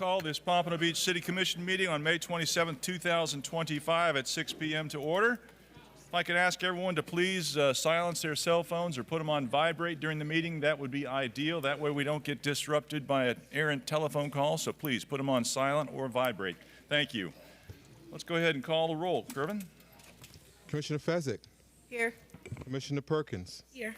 call this Pompano Beach City Commission meeting on May 27, 2025 at 6 p.m. to order. If I could ask everyone to please silence their cell phones or put them on vibrate during the meeting, that would be ideal. That way we don't get disrupted by an errant telephone call, so please put them on silent or vibrate. Thank you. Let's go ahead and call the roll. Kervin? Commissioner Fezzik. Here. Commissioner Perkins. Here.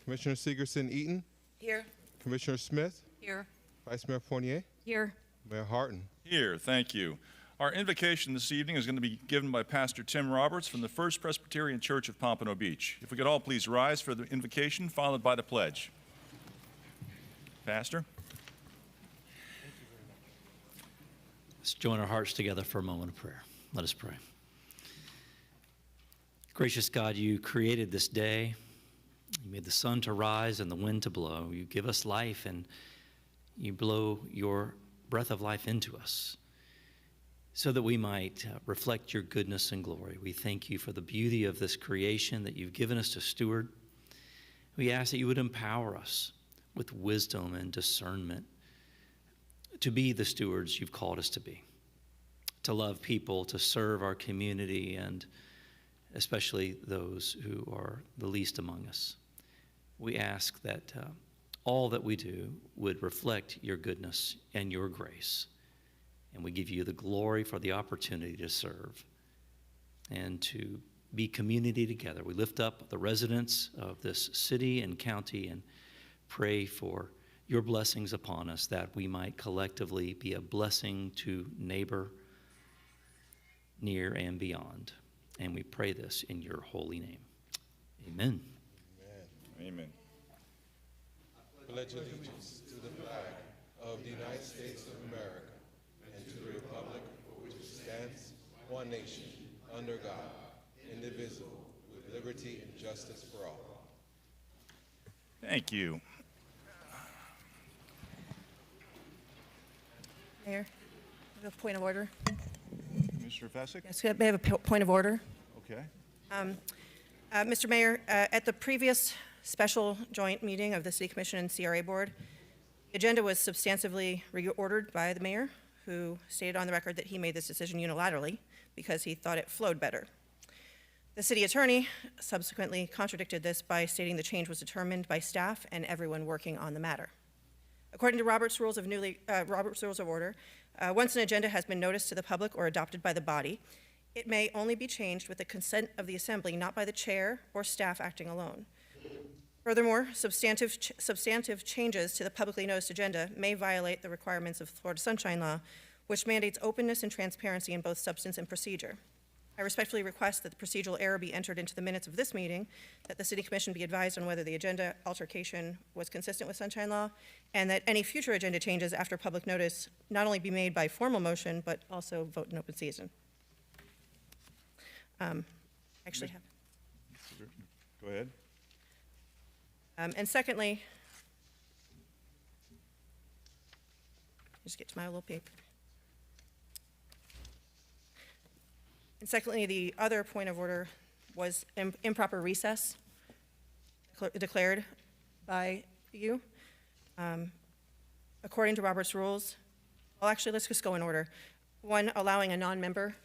Commissioner Segerson-Eaton. Here. Commissioner Smith. Here. Vice Mayor Fournier. Here. Mayor Harton. Here, thank you. Our invocation this evening is going to be given by Pastor Tim Roberts from the First Presbyterian Church of Pompano Beach. If we could all please rise for the invocation, followed by the pledge. Pastor? Let's join our hearts together for a moment of prayer. Let us pray. Gracious God, you created this day. You made the sun to rise and the wind to blow. You give us life and you blow your breath of life into us so that we might reflect your goodness and glory. We thank you for the beauty of this creation that you've given us to steward. We ask that you would empower us with wisdom and discernment to be the stewards you've called us to be, to love people, to serve our community, and especially those who are the least among us. We ask that all that we do would reflect your goodness and your grace. And we give you the glory for the opportunity to serve and to be community together. We lift up the residents of this city and county and pray for your blessings upon us, that we might collectively be a blessing to neighbor, near and beyond. And we pray this in your holy name. Amen. Amen. Pledge allegiance to the flag of the United States of America and to the republic for which it stands, one nation, under God, indivisible, with liberty and justice for all. Thank you. Mayor, I have a point of order. Mr. Fezzik? Yes, may I have a point of order? Okay. Mr. Mayor, at the previous special joint meeting of the City Commission and CRA Board, the agenda was substantively reordered by the mayor, who stated on the record that he made this decision unilaterally because he thought it flowed better. The city attorney subsequently contradicted this by stating the change was determined by staff and everyone working on the matter. According to Robert's Rules of Order, once an agenda has been noticed to the public or adopted by the body, it may only be changed with the consent of the assembly, not by the chair or staff acting alone. Furthermore, substantive changes to the publicly noticed agenda may violate the requirements of Florida Sunshine Law, which mandates openness and transparency in both substance and procedure. I respectfully request that the procedural error be entered into the minutes of this meeting, that the City Commission be advised on whether the agenda altercation was consistent with Sunshine Law, and that any future agenda changes after public notice not only be made by formal motion, but also vote in open season. Actually have. Go ahead. And secondly, just get to my little paper. And secondly, the other point of order was improper recess declared by you. According to Robert's rules, well, actually, let's just go in order. One, allowing a non-member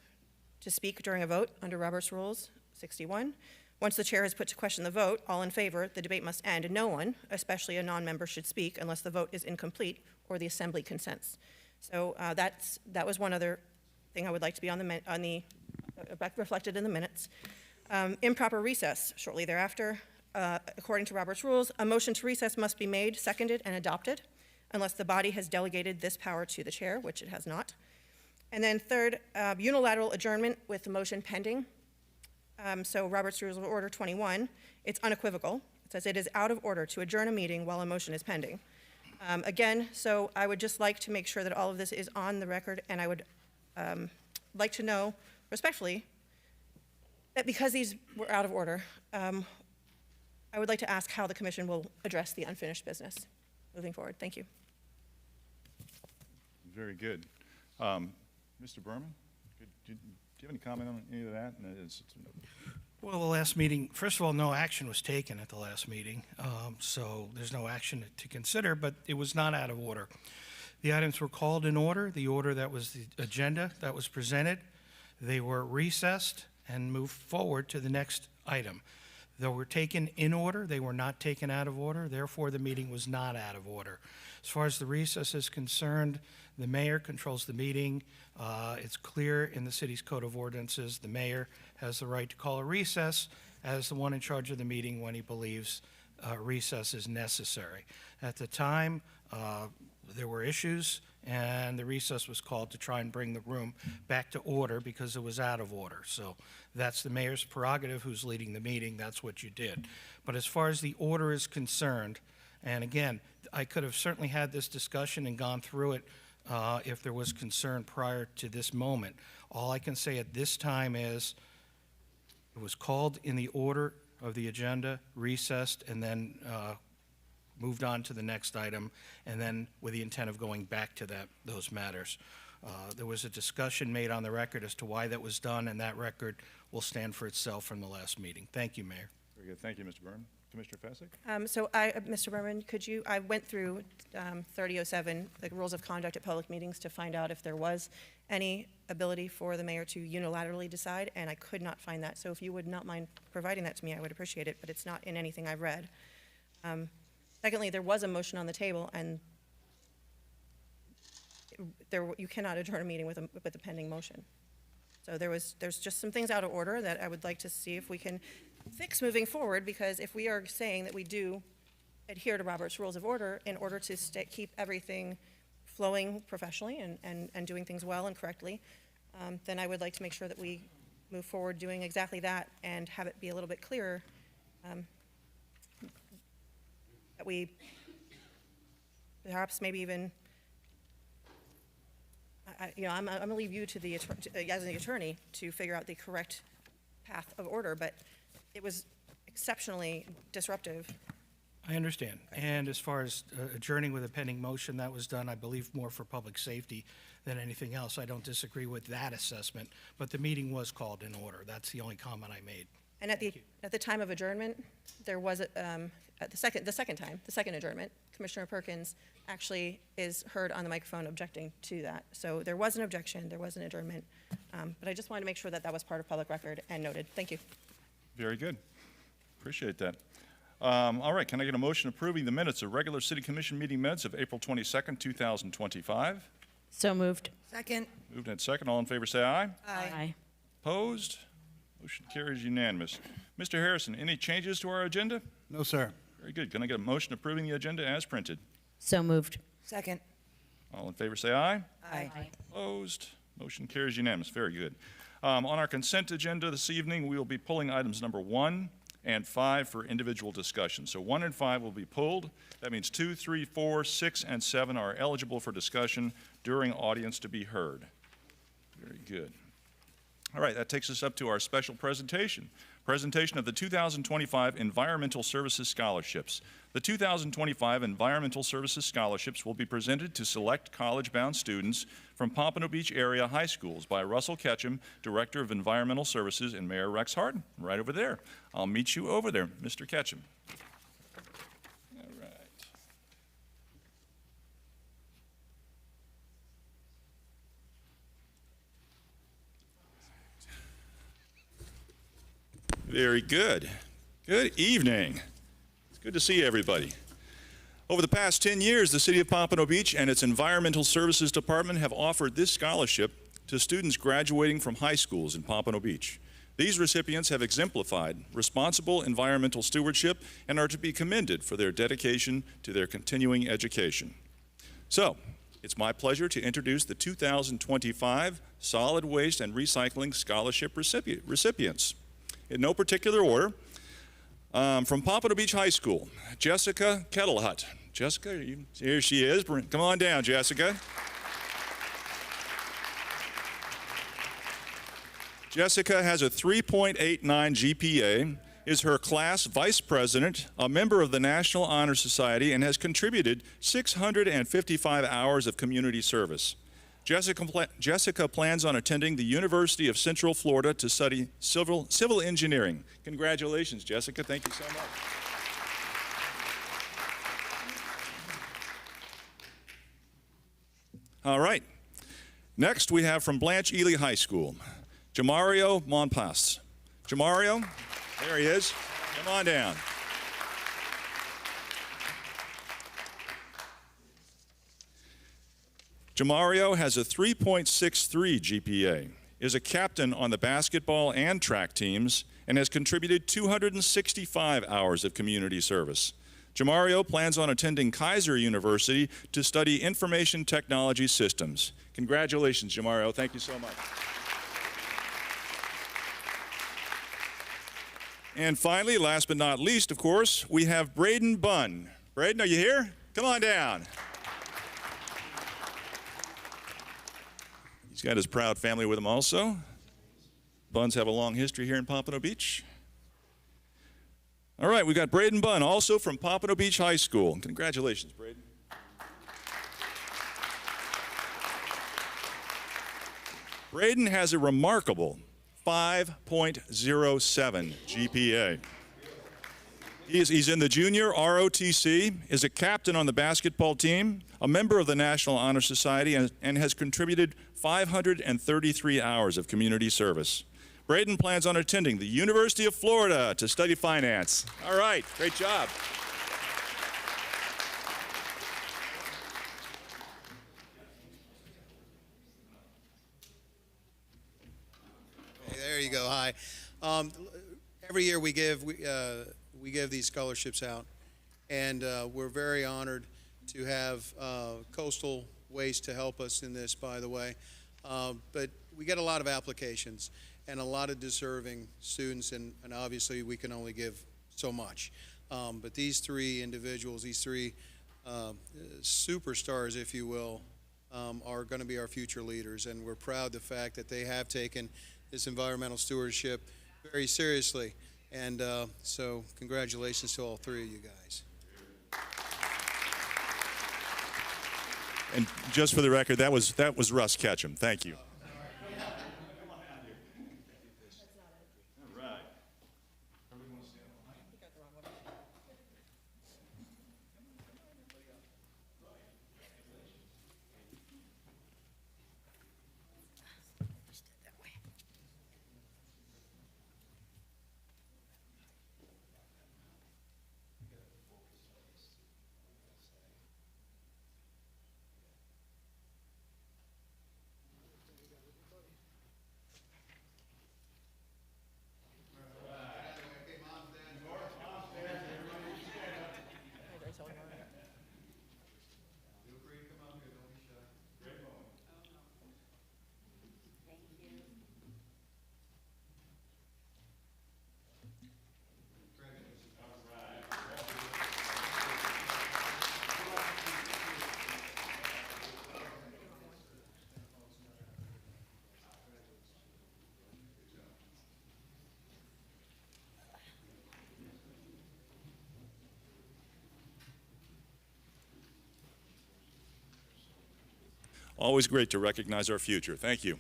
to speak during a vote under Robert's Rules, 61. Once the chair has put to question the vote, all in favor, the debate must end, and no one, especially a non-member, should speak unless the vote is incomplete or the assembly consents. So that was one other thing I would like to be reflected in the minutes. Improper recess shortly thereafter. According to Robert's Rules, a motion to recess must be made, seconded, and adopted unless the body has delegated this power to the chair, which it has not. And then third, unilateral adjournment with the motion pending. So Robert's Rules of Order 21, it's unequivocal. It says it is out of order to adjourn a meeting while a motion is pending. Again, so I would just like to make sure that all of this is on the record, and I would like to know, respectfully, that because these were out of order, I would like to ask how the commission will address the unfinished business moving forward. Thank you. Very good. Mr. Berman, do you have any comment on any of that? Well, the last meeting, first of all, no action was taken at the last meeting, so there's no action to consider, but it was not out of order. The items were called in order, the order that was the agenda that was presented. They were recessed and moved forward to the next item. They were taken in order, they were not taken out of order, therefore the meeting was not out of order. As far as the recess is concerned, the mayor controls the meeting. It's clear in the city's code of ordinances, the mayor has the right to call a recess as the one in charge of the meeting when he believes recess is necessary. At the time, there were issues, and the recess was called to try and bring the room back to order because it was out of order. So that's the mayor's prerogative, who's leading the meeting. That's what you did. But as far as the order is concerned, and again, I could have certainly had this discussion and gone through it if there was concern prior to this moment. All I can say at this time is it was called in the order of the agenda, recessed, and then moved on to the next item, and then with the intent of going back to those matters. There was a discussion made on the record as to why that was done, and that record will stand for itself from the last meeting. Thank you, Mayor. Very good. Thank you, Mr. Berman. Commissioner Fasick? Mr. Berman, I went through 3007, the rules of conduct at public meetings, to find out if there was any ability for the mayor to unilaterally decide, and I could not find that. So if you would not mind providing that to me, I would appreciate it, but it's not in anything I've read. Secondly, there was a motion on the table, and you cannot adjourn a meeting with a pending motion. So there's just some things out of order that I would like to see if we can fix moving forward, because if we are saying that we do adhere to Robert's Rules of Order in order to keep everything flowing professionally and doing things well and correctly, then I would like to make sure that we move forward doing exactly that and have it be a little bit clearer, that we perhaps maybe even, I'm going to leave you to as the attorney to figure out the correct path of order, but it was exceptionally disruptive. I understand. And as far as adjourning with a pending motion, that was done, I believe, more for public safety than anything else. I don't disagree with that assessment, but the meeting was called in order. That's the only comment I made. And at the time of adjournment, there was at the second adjournment, Commissioner Perkins actually is heard on the microphone objecting to that. So there was an objection, there was an adjournment, but I just wanted to make sure that that was part of public record and noted. Thank you. Very good. Appreciate that. All right, can I get a motion approving the minutes of regular City Commission meeting minutes of April 22nd, 2025? So moved. Second. Moved and second. All in favor say aye. Aye. Opposed? Motion carries unanimous. Mr. Harrison, any changes to our agenda? No, sir. Very good. Can I get a motion approving the agenda as printed? So moved. Second. All in favor say aye. Aye. Opposed? Motion carries unanimous. Very good. On our consent agenda this evening, we will be pulling items number 1 and 5 for individual discussion. So 1 and 5 will be pulled. That means 2, 3, 4, 6, and 7 are eligible for discussion during audience to be heard. Very good. All right, that takes us up to our special presentation. Presentation of the 2025 Environmental Services Scholarships. The 2025 Environmental Services Scholarships will be presented to select college-bound students from Pompano Beach area high schools by Russell Ketchum, Director of Environmental Services, and Mayor Rex Harden, right over there. I'll meet you over there, Mr. Ketchum. All right. Very good. Good evening. It's good to see everybody. Over the past 10 years, the City of Pompano Beach and its Environmental Services Department have offered this scholarship to students graduating from high schools in Pompano Beach. These recipients have exemplified responsible environmental stewardship and are to be commended for their dedication to their continuing education. So, it's my pleasure to introduce the 2025 Solid Waste and Recycling Scholarship recipients. In no particular order, from Pompano Beach High School, Jessica Kettlehut. Jessica, here she is. Come on down, Jessica. Jessica has a 3.89 GPA, is her class vice president, a member of the National Honor Society, and has contributed 655 hours of community service. Jessica plans on attending the University of Central Florida to study civil engineering. Congratulations, Jessica. Thank you so much. All right. Next, we have from Blanche Ely High School, Jamario Monpas. Jamario, there he is. Come on down. Jamario has a 3.63 GPA, is a captain on the basketball and track teams, and has contributed 265 hours of community service. Jamario plans on attending Kaiser University to study information technology systems. Congratulations, Jamario. Thank you so much. And finally, last but not least, of course, we have Braden Bunn. Braden, are you here? Come on down. He's got his proud family with him also. Bunns have a long history here in Pompano Beach. All right, we got Braden Bunn, also from Pompano Beach High School. Congratulations, Braden. Braden has a remarkable 5.07 GPA. He's in the junior ROTC, is a captain on the basketball team, a member of the National Honor Society, and has contributed 533 hours of community service. Braden plans on attending the University of Florida to study finance. All right, great job. Hey, there you go. Hi. Every year we give these scholarships out, and we're very honored to have Coastal Waste to help us in this, by the way. But we get a lot of applications and a lot of deserving students, and obviously we can only give so much. But these three individuals, these three superstars, if you will, are going to be our future leaders, and we're proud of the fact that they have taken this environmental stewardship very seriously. And so congratulations to all three of you guys. And just for the record, that was Russ Ketchum. Thank you. Always great to recognize our future. Thank you.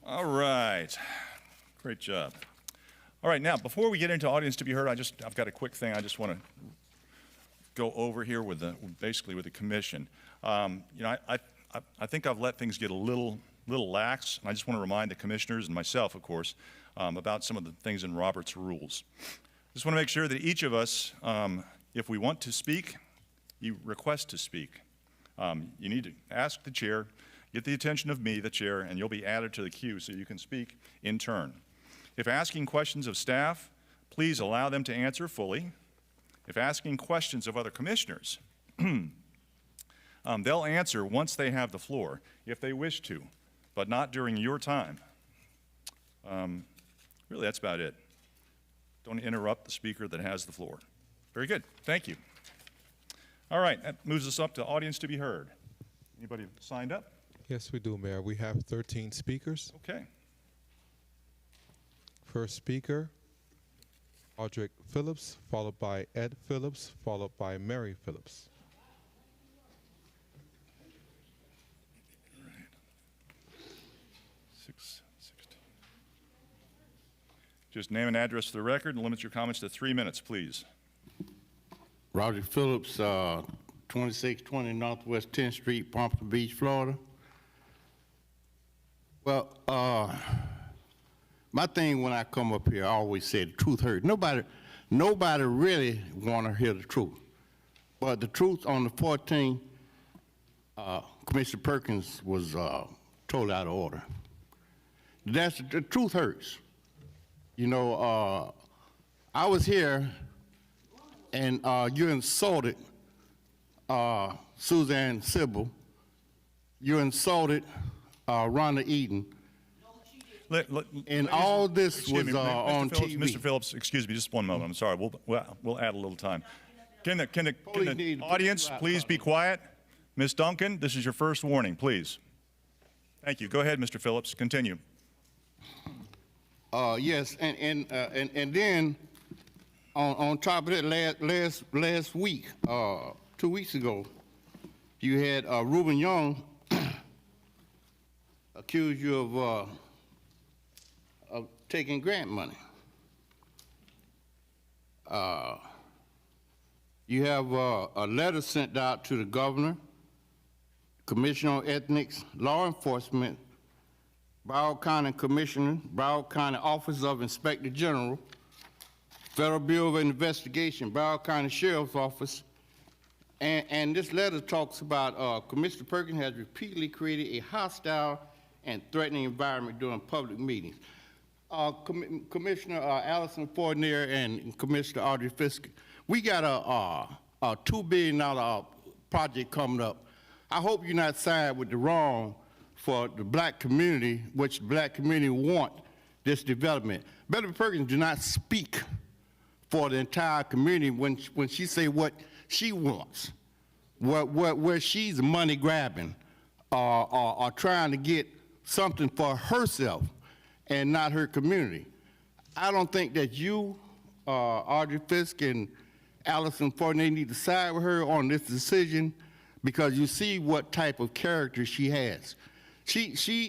All right. Great job. All right, now, before we get into audience to be heard, I've got a quick thing I just want to go over here with basically with the commission. I think I've let things get a little lax, and I just want to remind the commissioners and myself, of course, about some of the things in Robert's rules. Just want to make sure that each of us, if we want to speak, you request to speak. You need to ask the chair, get the attention of me, the chair, and you'll be added to the queue so you can speak in turn. If asking questions of staff, please allow them to answer fully. If asking questions of other commissioners, they'll answer once they have the floor, if they wish to, but not during your time. Really, that's about it. Don't interrupt the speaker that has the floor. Very good. Thank you. All right, that moves us up to audience to be heard. Anybody signed up? Yes, we do, Mayor. We have 13 speakers. Okay. First speaker, Audric Phillips, followed by Ed Phillips, followed by Mary Phillips. 16. Just name and address for the record and limit your comments to 3 minutes, please. Roger Phillips, 2620 Northwest 10th Street, Pompano Beach, Florida. Well, my thing when I come up here, I always say the truth hurts. Nobody really want to hear the truth. But the truth on the 14th, Commissioner Perkins was totally out of order. The truth hurts. You know, I was here and you insulted Suzanne Sybil. You insulted Rhonda Eden. And all this was on TV. Mr. Phillips, excuse me, just one moment. I'm sorry. We'll add a little time. Can the audience please be quiet? Ms. Duncan, this is your first warning, please. Thank you. Go ahead, Mr. Phillips. Continue. Yes, and then on top of that, last week, 2 weeks ago, you had Reuben Young accuse you of taking grant money. You have a letter sent out to the governor, Commissioner on Ethics, Law Enforcement, Broward County Commissioner, Broward County Office of Inspector General, Federal Bureau of Investigation, Broward County Sheriff's Office, and this letter talks about Commissioner Perkins has repeatedly created a hostile and threatening environment during public meetings. Commissioner Allison Fournier and Commissioner Audrey Fisk, we got a $2 billion project coming up. I hope you're not side with the wrong for the black community, which the black community want this development. Beverly Perkins do not speak for the entire community when she say what she wants, where she's money grabbing or trying to get something for herself and not her community. I don't think that you, Audrey Fisk and Allison Fournier need to side with her on this decision because you see what type of character she has. She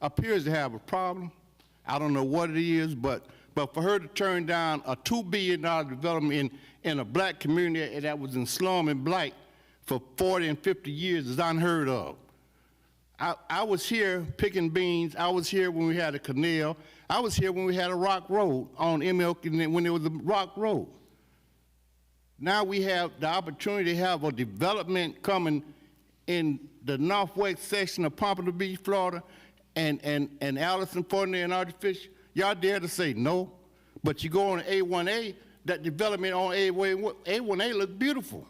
appears to have a problem. I don't know what it is, but for her to turn down a $2 billion development in a black community that was in slum and blight for 40 and 50 years is unheard of. I was here picking beans. I was here when we had a canal. I was here when we had a rock road on MLK when there was a rock road. Now we have the opportunity to have a development coming in the northwest section of Pompano Beach, Florida, and Allison Fournier and Audrey Fish, y'all dare to say no, but you go on A1A, that development on A1A looked beautiful.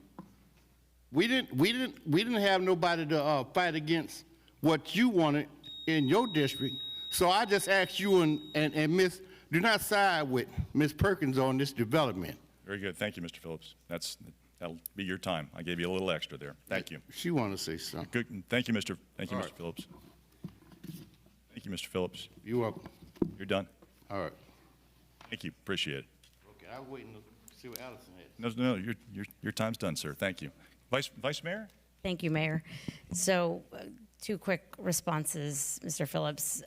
We didn't have nobody to fight against what you wanted in your district. So I just ask you and Miss, do not side with Ms. Perkins on this development. Very good. Thank you, Mr. Phillips. That'll be your time. I gave you a little extra there. Thank you. She want to say something. Good. Thank you, Mr. All right. Phillips. Thank you, Mr. Phillips. You're welcome. You're done. All right. Thank you. Appreciate it. Okay, I was waiting to see what Allison had. No, your time's done, sir. Thank you. Vice Mayor? Thank you, Mayor. So, two quick responses, Mr. Phillips.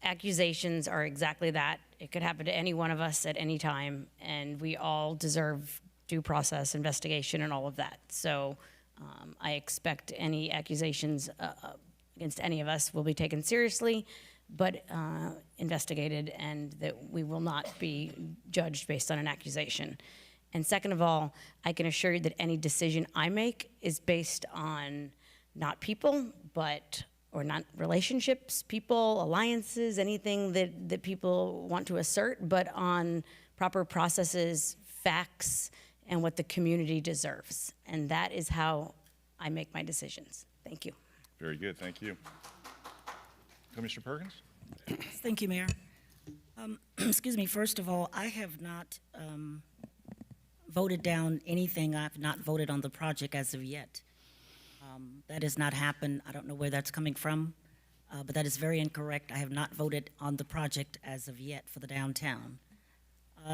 Accusations are exactly that. It could happen to any one of us at any time, and we all deserve due process, investigation, and all of that. So I expect any accusations against any of us will be taken seriously, but investigated, and that we will not be judged based on an accusation. And second of all, I can assure you that any decision I make is based on not people, or not relationships, people, alliances, anything that people want to assert, but on proper processes, facts, and what the community deserves. And that is how I make my decisions. Thank you. Very good. Thank you. Commissioner Perkins? Thank you, Mayor. Excuse me. First of all, I have not voted down anything. I've not voted on the project as of yet. That has not happened. I don't know where that's coming from, but that is very incorrect. I have not voted on the project as of yet for the downtown.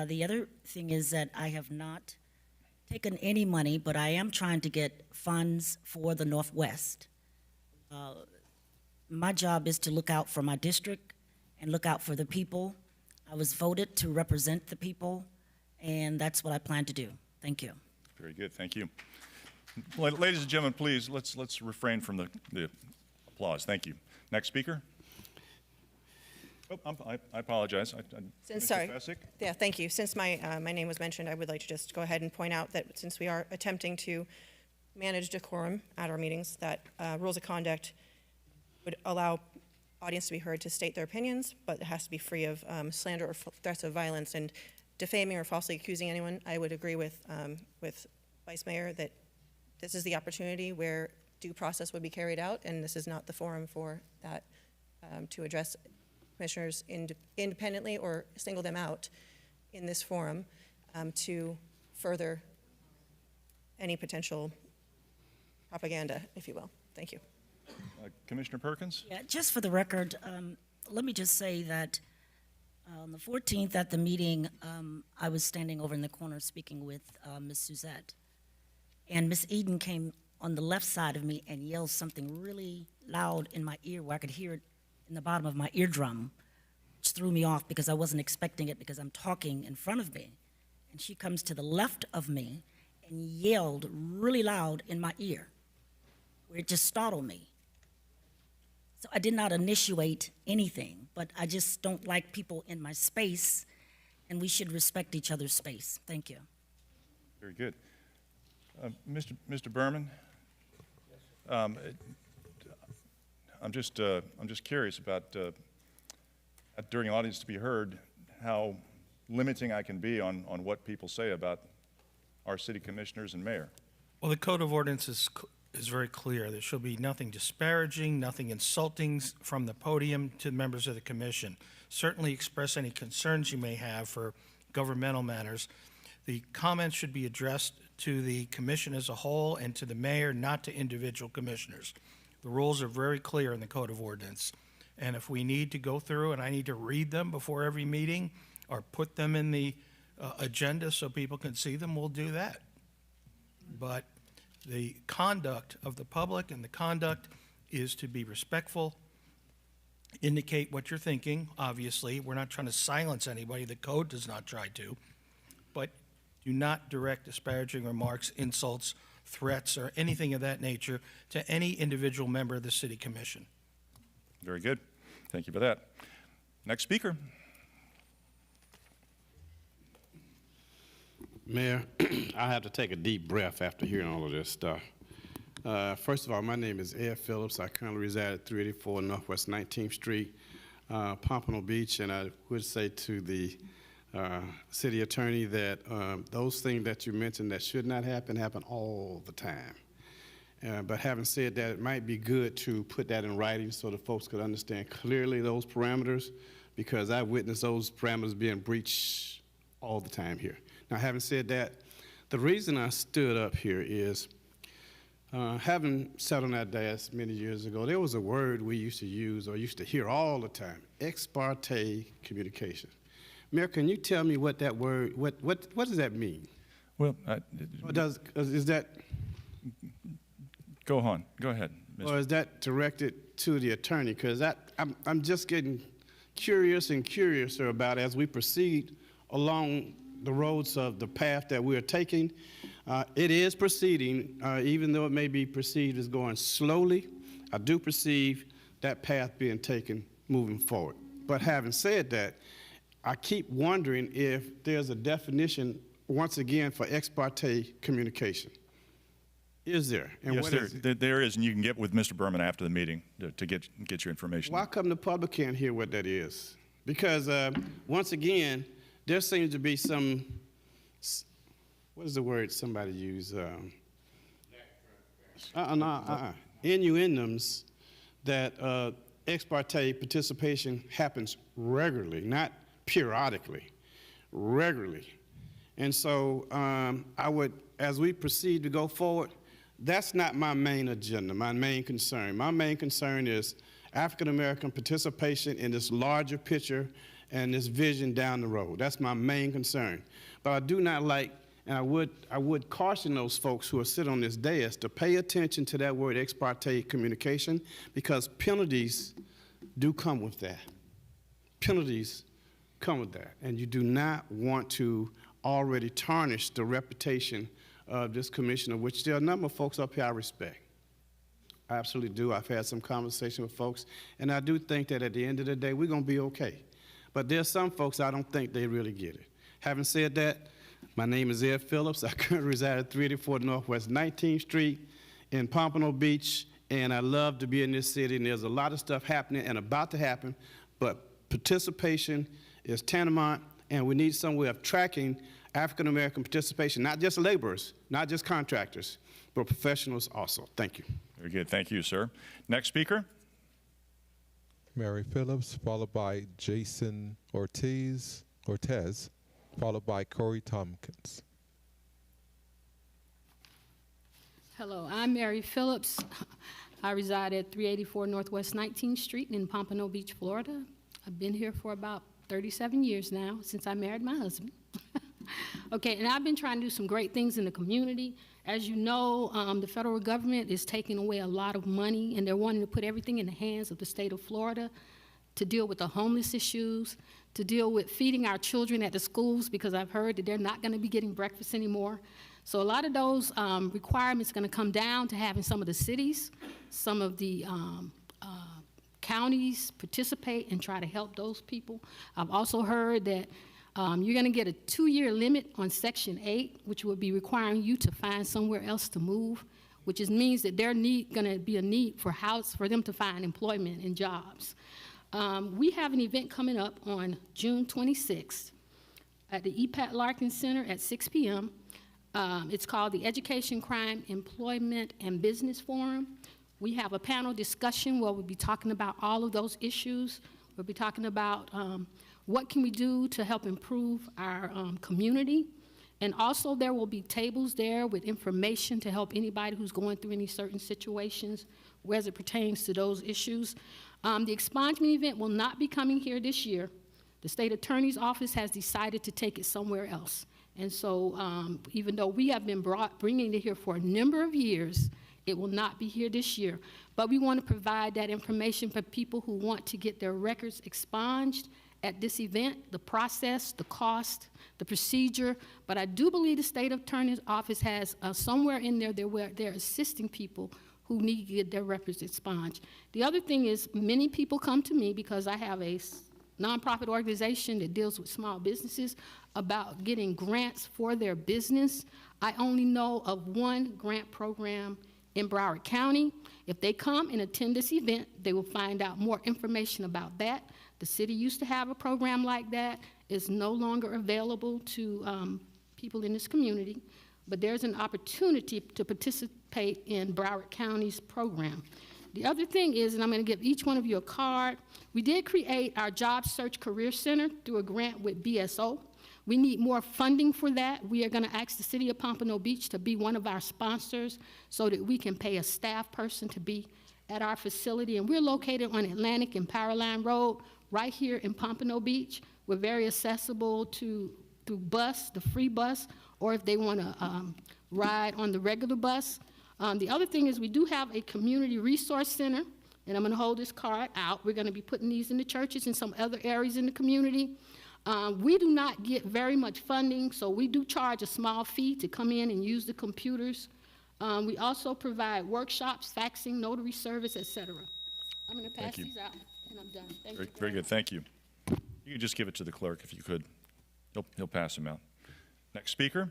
The other thing is that I have not taken any money, but I am trying to get funds for the Northwest. My job is to look out for my district and look out for the people. I was voted to represent the people, and that's what I plan to do. Thank you. Very good, thank you. Ladies and gentlemen, please, let's refrain from the applause. Thank you. Next speaker. Oh, I apologize. Sorry. Mr. Fessick? Yeah, thank you. Since my name was mentioned, I would like to just go ahead and point out that since we are attempting to manage decorum at our meetings, that rules of conduct would allow audience to be heard to state their opinions, but it has to be free of slander or threats of violence and defaming or falsely accusing anyone. I would agree with Vice Mayor that this is the opportunity where due process would be carried out, and this is not the forum for that to address commissioners independently or single them out in this forum to further any potential propaganda, if you will. Thank you. Commissioner Perkins? Yeah, just for the record, let me just say that on the 14th at the meeting, I was standing over in the corner speaking with Ms. Suzette. And Ms. Eden came on the left side of me and yelled something really loud in my ear where I could hear it in the bottom of my eardrum, which threw me off because I wasn't expecting it because I'm talking in front of me. And she comes to the left of me and yelled really loud in my ear, where it just startled me. So I did not initiate anything, but I just don't like people in my space, and we should respect each other's space. Thank you. Very good. Mr. Berman? I'm just curious about, during audience to be heard, how limiting I can be on what people say about our city commissioners and mayor. Well, the Code of Ordinances is very clear. There shall be nothing disparaging, nothing insulting from the podium to members of the commission. Certainly express any concerns you may have for governmental matters. The comments should be addressed to the commission as a whole and to the mayor, not to individual commissioners. The rules are very clear in the Code of Ordinance. And if we need to go through and I need to read them before every meeting or put them in the agenda so people can see them, we'll do that. But the conduct of the public and the conduct is to be respectful, indicate what you're thinking. Obviously, we're not trying to silence anybody. The code does not try to. But do not direct disparaging remarks, insults, threats, or anything of that nature to any individual member of the city commission. Very good. Thank you for that. Next speaker. Mayor, I have to take a deep breath after hearing all of this stuff. First of all, my name is Ed Phillips. I currently reside at 384 Northwest 19th Street, Pompano Beach, and I would say to the city attorney that those things that you mentioned that should not happen all the time. But having said that, it might be good to put that in writing so the folks could understand clearly those parameters, because I witnessed those parameters being breached all the time here. Now, having said that, the reason I stood up here is having sat on that dais many years ago, there was a word we used to use or used to hear all the time, ex parte communication. Mayor, can you tell me what that word, what does that mean? Well, is that? Go on. Go ahead. Mr. Or is that directed to the attorney? Because I'm just getting curious and curiouser about as we proceed along the roads of the path that we are taking. It is proceeding, even though it may be perceived as going slowly. I do perceive that path being taken moving forward. But having said that, I keep wondering if there's a definition, once again, for ex parte communication. Is there? And yes, what is it? there is, and you can get with Mr. Berman after the meeting to get your information. Why come the public can't hear what that is? Because, once again, there seems to be some, what is the word somebody used? Innuendos that ex parte participation happens regularly, not periodically, regularly. And so I would, as we proceed to go forward, that's not my main agenda, my main concern. My main concern is African-American participation in this larger picture and this vision down the road. That's my main concern. But I do not like And I would caution those folks who are sitting on this dais to pay attention to that word ex parte communication, because penalties do come with that. Penalties come with that. And you do not want to already tarnish the reputation of this commissioner, which there are a number of folks up here I respect. I absolutely do. I've had some conversation with folks, and I do think that at the end of the day, we're going to be okay. But there's some folks I don't think they really get it. Having said that, my name is Ed Phillips. I currently reside at 384 Northwest 19th Street in Pompano Beach, and I love to be in this city, and there's a lot of stuff happening and about to happen, but participation is tantamount, and we need some way of tracking African-American participation, not just laborers, not just contractors, but professionals also. Thank you. Very good. Thank you, sir. Next speaker. Mary Phillips, followed by Jason Ortez, followed by Corey Tompkins. Hello, I'm Mary Phillips. I reside at 384 Northwest 19th Street in Pompano Beach, Florida. I've been here for about 37 years now, since I married my husband. Okay, and I've been trying to do some great things in the community. As you know, the federal government is taking away a lot of money, and they're wanting to put everything in the hands of the state of Florida to deal with the homeless issues, to deal with feeding our children at the schools, because I've heard that they're not going to be getting breakfast anymore. So a lot of those requirements are going to come down to having some of the cities, some of the counties participate and try to help those people. I've also heard that you're going to get a 2-year limit on Section 8, which will be requiring you to find somewhere else to move, which means that there's going to be a need for them to find employment and jobs. We have an event coming up on June 26th at the EPAT Larkin Center at 6 p.m. It's called the Education, Crime, Employment, and Business Forum. We have a panel discussion where we'll be talking about all of those issues. We'll be talking about what can we do to help improve our community. And also there will be tables there with information to help anybody who's going through any certain situations as it pertains to those issues. The expungement event will not be coming here this year. The state attorney's office has decided to take it somewhere else. And so even though we have been bringing it here for a number of years, it will not be here this year. But we want to provide that information for people who want to get their records expunged at this event, the process, the cost, the procedure. But I do believe the state attorney's office has somewhere in there where they're assisting people who need to get their records expunged. The other thing is many people come to me because I have a nonprofit organization that deals with small businesses about getting grants for their business. I only know of one grant program in Broward County. If they come and attend this event, they will find out more information about that. The city used to have a program like that. It's no longer available to people in this community, but there's an opportunity to participate in Broward County's program. The other thing is, and I'm going to give each one of you a card, we did create our Job Search Career Center through a grant with BSO. We need more funding for that. We are going to ask the city of Pompano Beach to be one of our sponsors so that we can pay a staff person to be at our facility. And we're located on Atlantic and Powerline Road right here in Pompano Beach. We're very accessible through bus, the free bus, or if they want to ride on the regular bus. The other thing is we do have a community resource center, and I'm going to hold this card out. We're going to be putting these in the churches and some other areas in the community. We do not get very much funding, so we do charge a small fee to come in and use the computers. We also provide workshops, faxing, notary service, etc. I'm going to pass these out, and I'm done. Thank you. Very good. Thank you. You can just give it to the clerk if you could. He'll pass them out. Next speaker,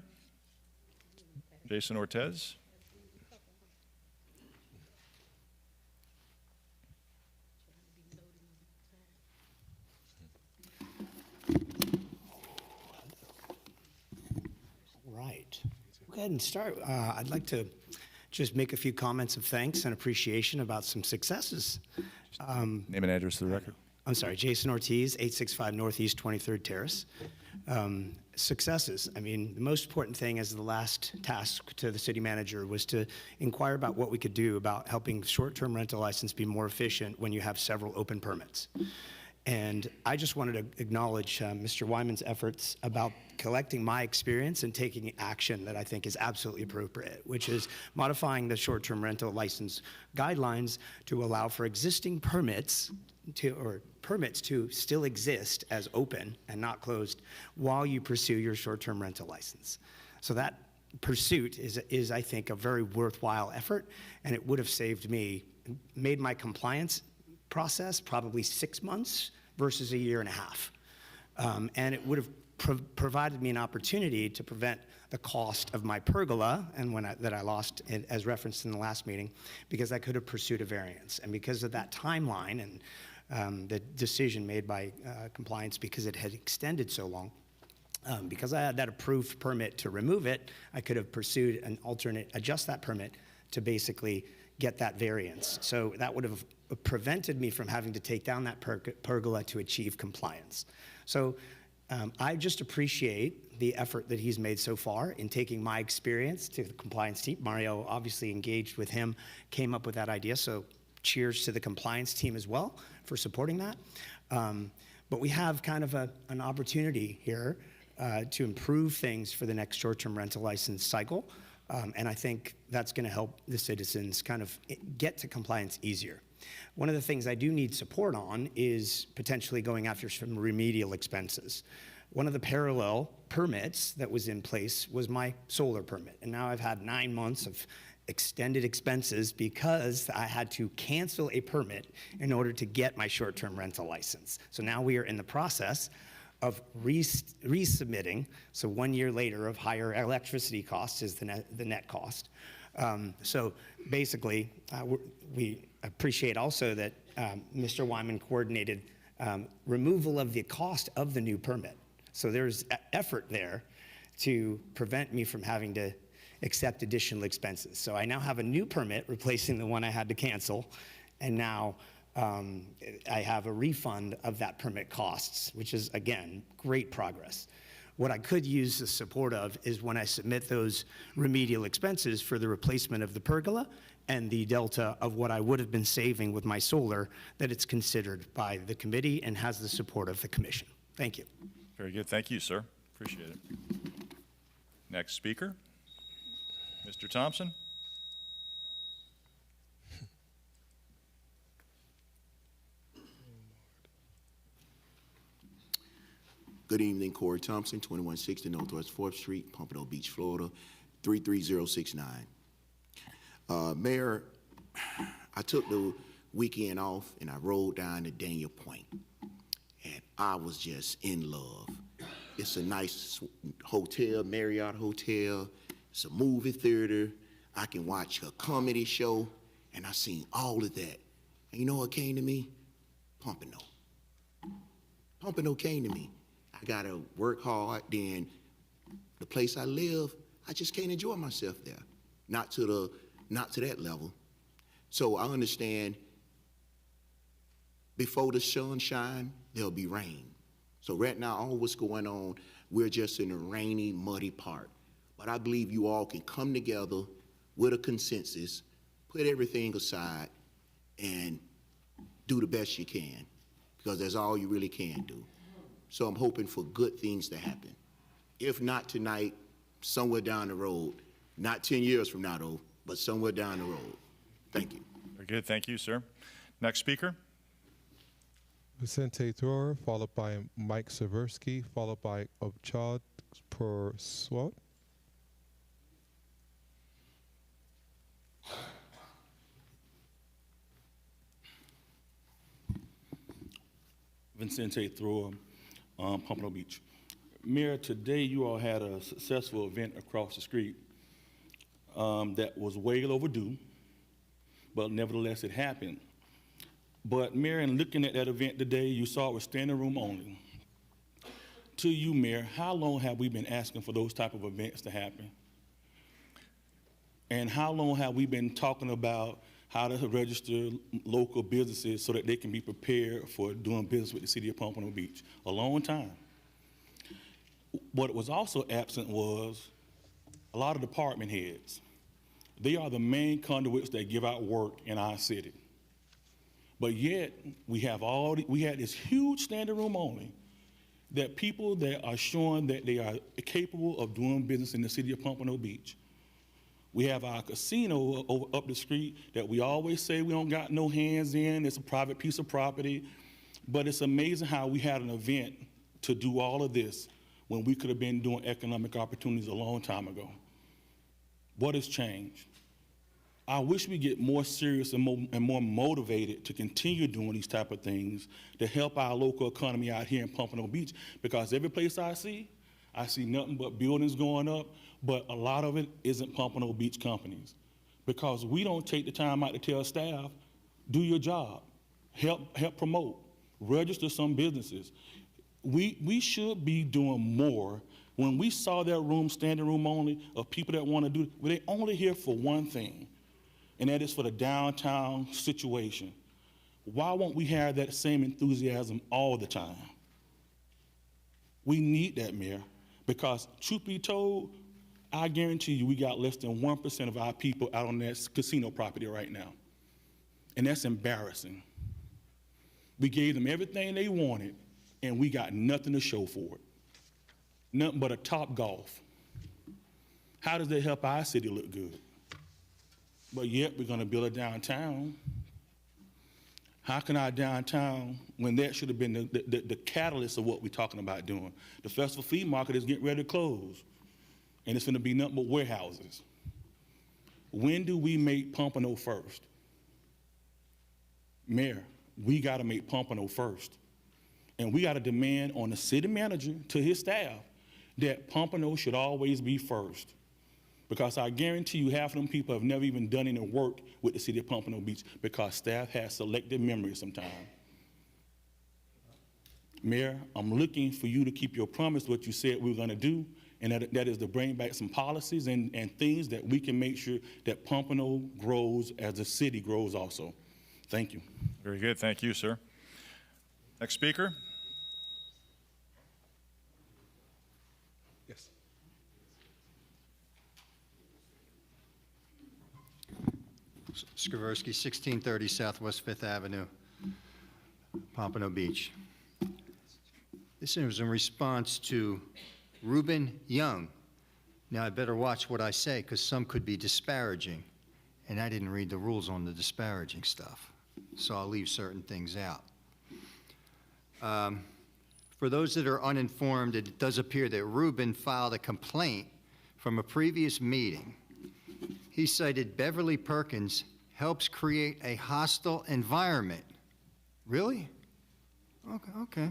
Jason Ortez. Right. Go ahead and start. I'd like to just make a few comments of thanks and appreciation about some successes. Name and address to the record. I'm sorry, Jason Ortiz, 865 Northeast 23rd Terrace. Successes. I mean, the most important thing as the last task to the city manager was to inquire about what we could do about helping short-term rental license be more efficient when you have several open permits. And I just wanted to acknowledge Mr. Wyman's efforts about collecting my experience and taking action that I think is absolutely appropriate, which is modifying the short-term rental license guidelines to allow for existing permits to still exist as open and not closed while you pursue your short-term rental license. So that pursuit is, I think, a very worthwhile effort, and it would have made my compliance process probably 6 months versus a year and a half. And it would have provided me an opportunity to prevent the cost of my pergola, and that I lost as referenced in the last meeting, because I could have pursued a variance. And because of that timeline and the decision made by compliance, because it had extended so long, because I had that approved permit to remove it, I could have pursued an alternate, adjust that permit to basically get that variance. So that would have prevented me from having to take down that pergola to achieve compliance. So I just appreciate the effort that he's made so far in taking my experience to the compliance team. Mario obviously engaged with him, came up with that idea, so cheers to the compliance team as well for supporting that. But we have kind of an opportunity here to improve things for the next short-term rental license cycle. And I think that's going to help the citizens kind of get to compliance easier. One of the things I do need support on is potentially going after some remedial expenses. One of the parallel permits that was in place was my solar permit. And now I've had 9 months of extended expenses because I had to cancel a permit in order to get my short-term rental license. So now we are in the process of resubmitting, so 1 year later of higher electricity costs is the net cost. So basically, we appreciate also that Mr. Wyman coordinated removal of the cost of the new permit. So there's effort there to prevent me from having to accept additional expenses. So I now have a new permit replacing the one I had to cancel, and now I have a refund of that permit costs, which is, again, great progress. What I could use the support of is when I submit those remedial expenses for the replacement of the pergola and the delta of what I would have been saving with my solar, that it's considered by the committee and has the support of the commission. Thank you. Very good. Thank you, sir. Appreciate it. Next speaker, Mr. Thompson. Good evening, Corey Thompson, 2160 Northwest 4th Street, Pompano Beach, Florida, 33069. Mayor, I took the weekend off and I rode down to Daniel Point, and I was just in love. It's a nice hotel, Marriott Hotel. It's a movie theater. I can watch a comedy show, and I seen all of that. And you know what came to me? Pompano. Pompano came to me. I gotta work hard, then the place I live, I just can't enjoy myself there. Not to that level. So I understand before the sun shine, there'll be rain. So right now, all what's going on, we're just in a rainy, muddy part. But I believe you all can come together with a consensus, put everything aside, and do the best you can, because that's all you really can do. So I'm hoping for good things to happen. If not tonight, somewhere down the road, not 10 years from now though, but somewhere down the road. Thank you. Very good. Thank you, sir. Next speaker. Vicente Thrower, followed by Mike Seversky, followed by Obchad Perswat. Vicente Thrower, Pompano Beach. Mayor, today you all had a successful event across the street that was way overdue, but nevertheless it happened. But Mayor, in looking at that event today, you saw it was standing room only. To you, Mayor, how long have we been asking for those type of events to happen? And how long have we been talking about how to register local businesses so that they can be prepared for doing business with the city of Pompano Beach? A long time. What was also absent was a lot of department heads. They are the main conduits that give out work in our city. But yet, we had this huge standing room only that people that are showing that they are capable of doing business in the city of Pompano Beach. We have our casino over up the street that we always say we don't got no hands in. It's a private piece of property. But it's amazing how we had an event to do all of this when we could have been doing economic opportunities a long time ago. What has changed? I wish we get more serious and more motivated to continue doing these type of things to help our local economy out here in Pompano Beach, because every place I see nothing but buildings going up, but a lot of it isn't Pompano Beach companies, because we don't take the time out to tell staff, do your job, help promote, register some businesses. We should be doing more. When we saw that room, standing room only, of people that want to do, well, they only here for one thing, and that is for the downtown situation. Why won't we have that same enthusiasm all the time? We need that, Mayor, because truth be told, I guarantee you we got less than 1% of our people out on that casino property right now. And that's embarrassing. We gave them everything they wanted, and we got nothing to show for it. Nothing but a Top Golf. How does that help our city look good? But yet we're going to build a downtown. How can our downtown, when that should have been the catalyst of what we're talking about doing? The Festival Flea Market is getting ready to close, and it's going to be nothing but warehouses. When do we make Pompano first? Mayor, we got to make Pompano first. And we got to demand on the city manager to his staff that Pompano should always be first. Because I guarantee you half of them people have never even done any work with the city of Pompano Beach because staff has selective memory sometimes. Mayor, I'm looking for you to keep your promise, what you said we were going to do, and that is to bring back some policies and things that we can make sure that Pompano grows as the city grows also. Thank you. Very good. Thank you, sir. Next speaker. Yes. Skaversky, 1630 Southwest 5th Avenue, Pompano Beach. This was in response to Reuben Young. Now, I better watch what I say because some could be disparaging, and I didn't read the rules on the disparaging stuff, so I'll leave certain things out. For those that are uninformed, it does appear that Reuben filed a complaint from a previous meeting. He cited Beverly Perkins helps create a hostile environment. Really? Okay.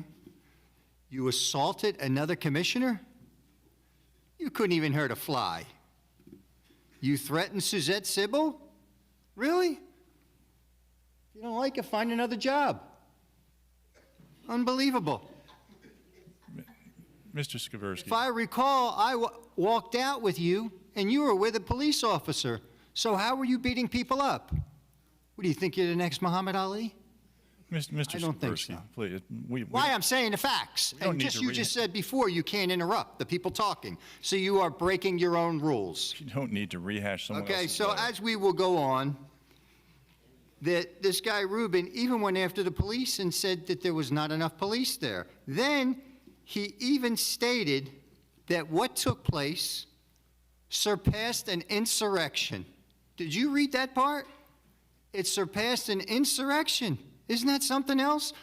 You assaulted another commissioner? You couldn't even hurt a fly. You threatened Suzette Sybil? Really? If you don't like it, find another job. Unbelievable. Mr. Skaversky. If I recall, I walked out with you, and you were with a police officer. So how were you beating people up? What, do you think you're the next Muhammad Ali? Mr. I don't think Skaversky, so. please. Why I'm saying the facts. And you just said before you can't interrupt the people talking. So you are breaking your own rules. You don't need to rehash someone else's Okay, so letter. as we will go on, that this guy Reuben even went after the police and said that there was not enough police there. Then he even stated that what took place surpassed an insurrection. Did you read that part? It surpassed an insurrection. Isn't that something else?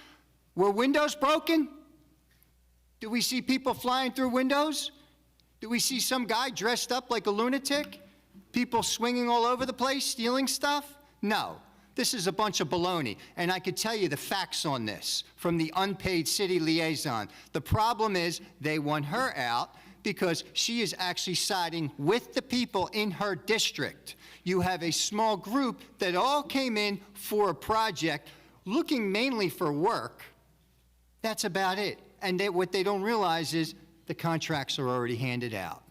Were windows broken? Do we see people flying through windows? Do we see some guy dressed up like a lunatic? People swinging all over the place, stealing stuff? No. This is a bunch of baloney, and I could tell you the facts on this from the unpaid city liaison. The problem is they want her out because she is actually siding with the people in her district. You have a small group that all came in for a project looking mainly for work. That's about it. And what they don't realize is the contracts are already handed out.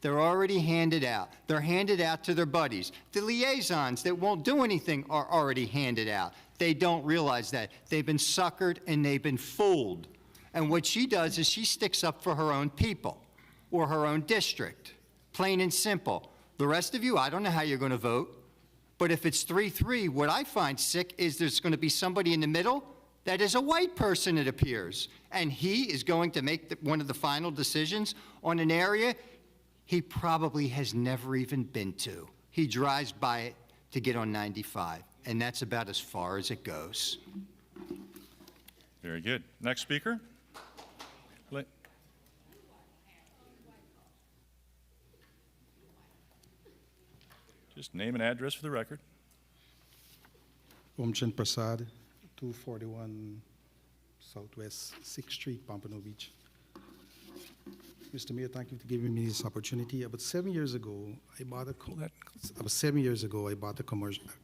They're already handed out. They're handed out to their buddies. The liaisons that won't do anything are already handed out. They don't realize that. They've been suckered and they've been fooled. And what she does is she sticks up for her own people or her own district, plain and simple. The rest of you, I don't know how you're going to vote. But if it's 3-3, what I find sick is there's going to be somebody in the middle that is a white person, it appears. And he is going to make one of the final decisions on an area he probably has never even been to. He drives by it to get on 95, and that's about as far as it goes. Very good. Next speaker. Just name and address for the record. Omchan Prasad, 241 Southwest 6th Street, Pompano Beach. Mr. Mayor, thank you for giving me this opportunity. About 7 years ago, I bought a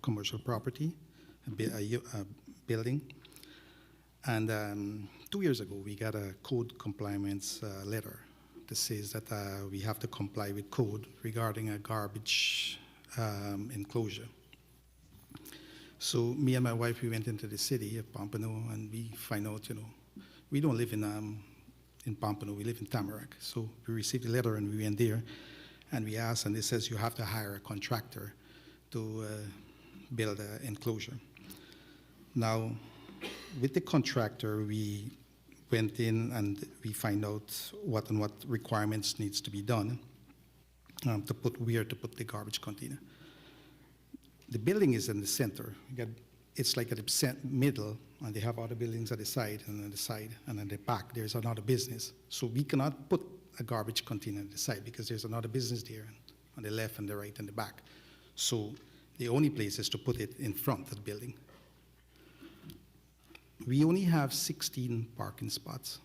commercial property, a building, and 2 years ago we got a code compliance letter that says that we have to comply with code regarding a garbage enclosure. So me and my wife, we went into the city of Pompano, and we find out, we don't live in Pompano, we live in Tamarack. So we received a letter, and we went there, and we asked, and it says you have to hire a contractor to build an enclosure. Now, with the contractor, we went in and we find out what requirements needs to be done to put the garbage container. The building is in the center. It's like at the middle, and they have other buildings at the side, and on the side, and on the back, there's another business. So we cannot put a garbage container at the side because there's another business there on the left and the right and the back. So the only place is to put it in front of the building. We only have 16 parking spots.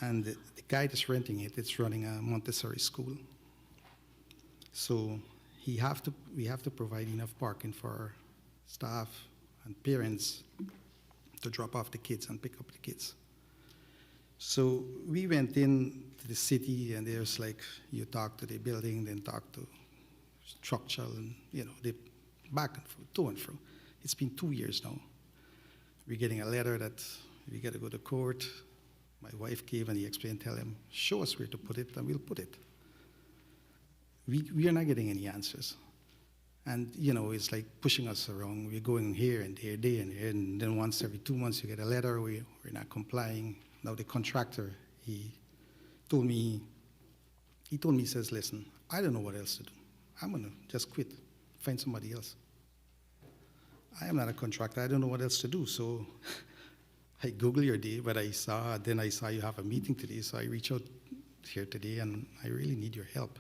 And the guy that's renting it, it's running a Montessori school. So we have to provide enough parking for staff and parents to drop off the kids and pick up the kids. So we went in to the city, and there's like, you talk to the building, then talk to structural, and they back and forth, to and fro. It's been 2 years now. We're getting a letter that we got to go to court. My wife came and he explained, tell him, show us where to put it, and we'll put it. We are not getting any answers. And, it's like pushing us around. We're going here and there, there and there, and then once every 2 months you get a letter, we're not complying. Now the contractor, he told me, he says, listen, I don't know what else to do. I'm going to just quit, find somebody else. I am not a contractor. I don't know what else to do. So I Googled your day, but then I saw you have a meeting today, so I reached out here today, and I really need your help.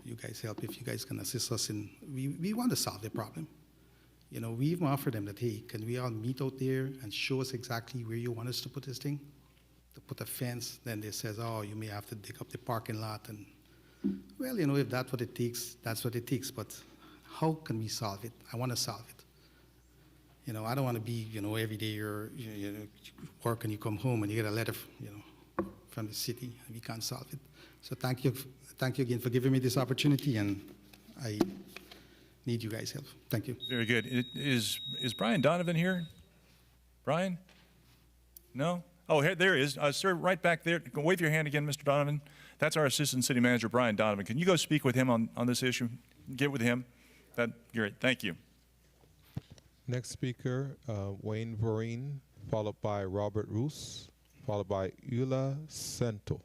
You guys help if you guys can assist us we want to solve the problem. We even offered them that, hey, can we all meet out there and show us exactly where you want us to put this thing? To put a fence, then they says, oh, you may have to dig up the parking lot. And, well, if that's what it takes, that's what it takes. But how can we solve it? I want to solve it. I don't want to be, every day you work and you come home and you get a letter, from the city, and we can't solve it. So thank you again for giving me this opportunity, and I need you guys' help. Thank you. Very good. Is Brian Donovan here? Brian? No? Oh, there he is. Sir, right back there. Wave your hand again, Mr. Donovan. That's our Assistant City Manager, Brian Donovan. Can you go speak with him on this issue? Get with him. Great. Thank you. Next speaker, Wayne Vereen, followed by Robert Roos, followed by Eula Soto.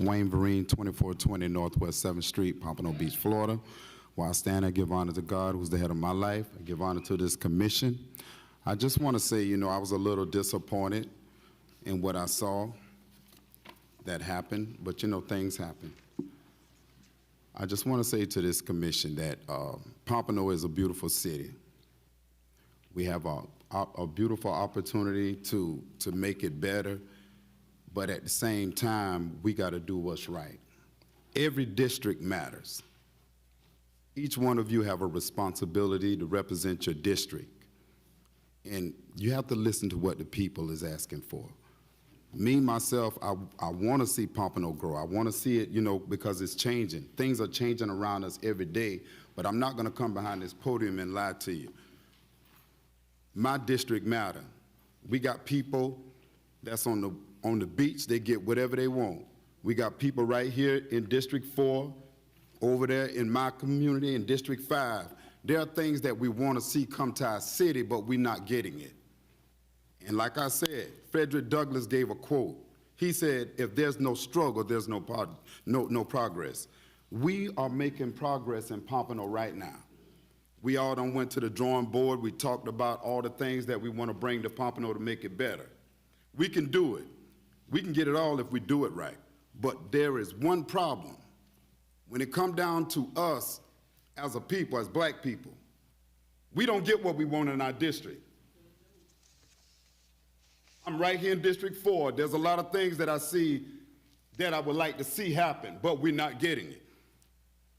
Wayne Vereen, 2420 Northwest 7th Street, Pompano Beach, Florida. While I stand, I give honor to God, who's the head of my life. I give honor to this commission. I just want to say, I was a little disappointed in what I saw that happened, but things happen. I just want to say to this commission that Pompano is a beautiful city. We have a beautiful opportunity to make it better, but at the same time, we got to do what's right. Every district matters. Each one of you have a responsibility to represent your district, and you have to listen to what the people is asking for. Me, myself, I want to see Pompano grow. I want to see it, you know, because it's changing. Things are changing around us every day, but I'm not going to come behind this podium and lie to you. My district matter. We got people that's on the beach, they get whatever they want. We got people right here in District 4, over there in my community in District 5. There are things that we want to see come to our city, but we're not getting it. And like I said, Frederick Douglass gave a quote. He said, if there's no struggle, there's no progress. We are making progress in Pompano right now. We all done went to the drawing board. We talked about all the things that we want to bring to Pompano to make it better. We can do it. We can get it all if we do it right. But there is one problem. When it comes down to us as a people, as black people, we don't get what we want in our district. I'm right here in District 4. There's a lot of things that I see that I would like to see happen, but we're not getting it.